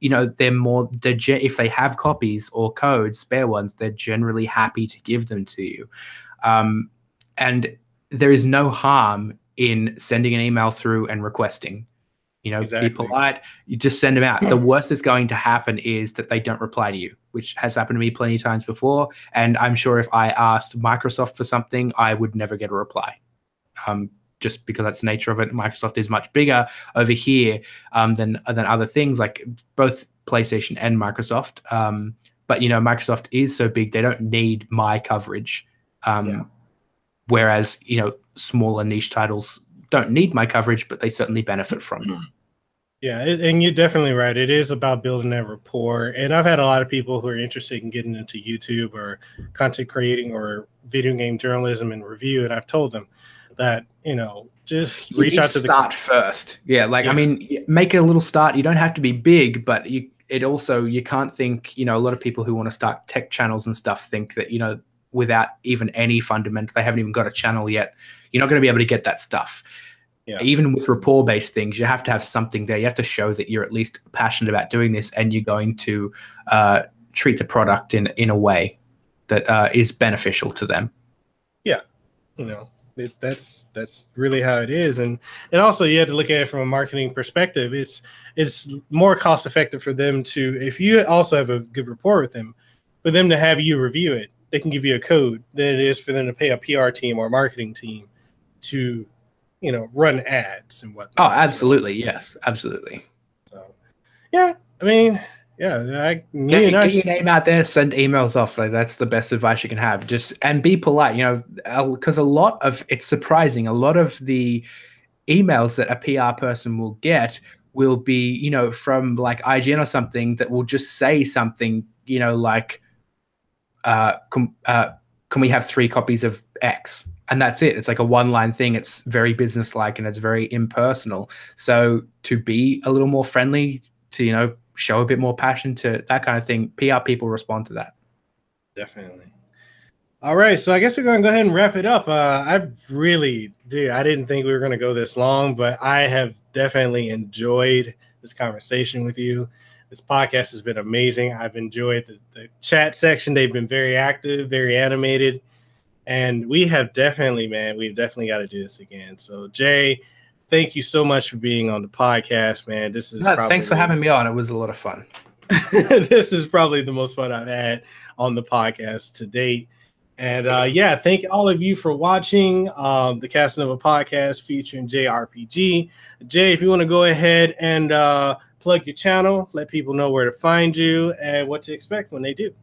you know, if they have copies or codes, spare ones, they're generally happy to give them to you. And there is no harm in sending an email through and requesting. You know, Be polite. You just send them out. The worst that's going to happen is that they don't reply to you, which has happened to me plenty of times before. And I'm sure if I asked Microsoft for something, I would never get a reply. Just because that's the nature of it. Microsoft is much bigger over here than other things, like both PlayStation and Microsoft. But, you know, Microsoft is so big, they don't need my coverage. Whereas, you know, smaller niche titles don't need my coverage, but they certainly benefit from it. Yeah, and you're definitely right. It is about building that rapport. And I've had a lot of people who are interested in getting into YouTube or content creating or video game journalism and review. And I've told them that, you know, just reach out to the start first. Yeah, like, I mean, make a little start. You don't have to be big, but you can't think, you know, a lot of people who want to start tech channels and stuff think that, you know, without even any fundamental, they haven't even got a channel yet, you're not going to be able to get that stuff. Yeah. Even with rapport-based things, you have to have something there. You have to show that you're at least passionate about doing this, and you're going to treat the product in a way that is beneficial to them. Yeah, you know, that's really how it is, and also you have to look at it from a marketing perspective. It's more cost-effective for them to, if you also have a good rapport with them, for them to have you review it. They can give you a code than it is for them to pay a PR team or a marketing team to, you know, run ads and whatnot. Oh, absolutely. Yes, absolutely. So, yeah, I mean, Yeah, Get your name out there, send emails off. Like, that's the best advice you can have. And be polite, because it's surprising. A lot of the emails that a PR person will get will be, from like IGN or something that will just say something, like, can we have 3 copies of X? And that's it. It's like a one-line thing. It's very businesslike and it's very impersonal. So to be a little more friendly, to, show a bit more passion to that kind of thing, PR people respond to that. Definitely. All right, so I guess we're going to go ahead and wrap it up. I didn't think we were going to go this long, but I have definitely enjoyed this conversation with you. This podcast has been amazing. I've enjoyed the chat section. They've been very active, very animated. And we've definitely got to do this again. So, Jay, thank you so much for being on the podcast, man. Thanks for having me on. It was a lot of fun. This is probably the most fun I've had on the podcast to date. And thank all of you for watching the Kasanova Podcast featuring JRPG. Jay, if you want to go ahead and plug your channel, let people know where to find you and what to expect when they do.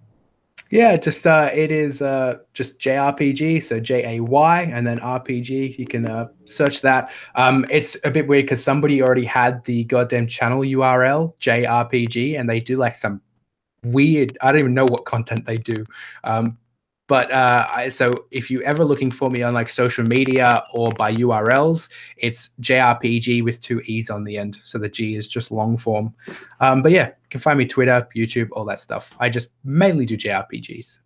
Yeah, it is just JRPG, so JAY and then RPG. You can search that. It's a bit weird because somebody already had the goddamn channel URL JRPG, and they do like some weird. I don't even know what content they do. So if you're ever looking for me on like social media or by URLs, it's JRPG with 2 E's on the end. So the G is just long form. But yeah, you can find me Twitter, YouTube, all that stuff. I just mainly do JRPGs.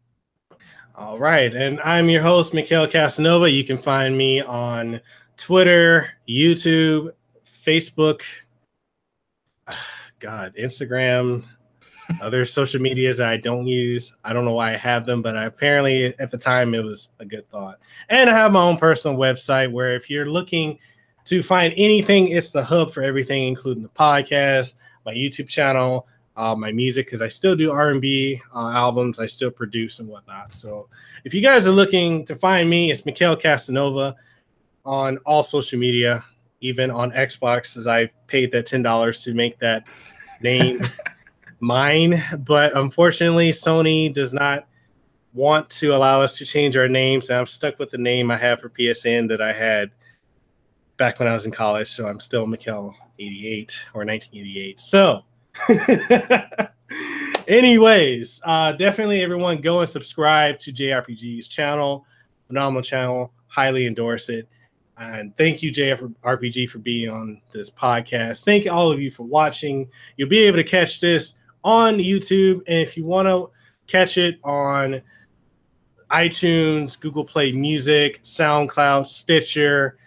All right. And I'm your host, MekelKasanova. You can find me on Twitter, YouTube, Facebook, Instagram, other social medias I don't use. I don't know why I have them, but apparently at the time it was a good thought. And I have my own personal website where if you're looking to find anything, it's the hub for everything, including the podcast, my YouTube channel, my music, because I still do R&B albums. I still produce and whatnot. So if you guys are looking to find me, it's MekelKasanova on all social media, even on Xbox, as I paid that $10 to make that name mine, but unfortunately Sony does not want to allow us to change our names, and I'm stuck with the name I have for PSN that I had back when I was in college. So I'm still Mekel 88 or 1988. So anyways, definitely everyone go and subscribe to JRPG's channel. Phenomenal channel, highly endorse it. And thank you, JRPG, for being on this podcast. Thank all of you for watching. You'll be able to catch this on YouTube, and if you want to catch it on iTunes, Google Play Music, SoundCloud, Stitcher,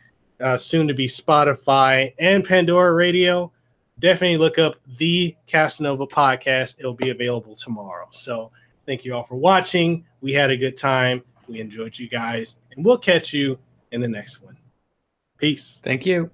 soon to be Spotify, and Pandora Radio, definitely look up the Kasanova Podcast. It'll be available tomorrow. So thank you all for watching. We had a good time. We enjoyed you guys, and we'll catch you in the next one. Peace. Thank you.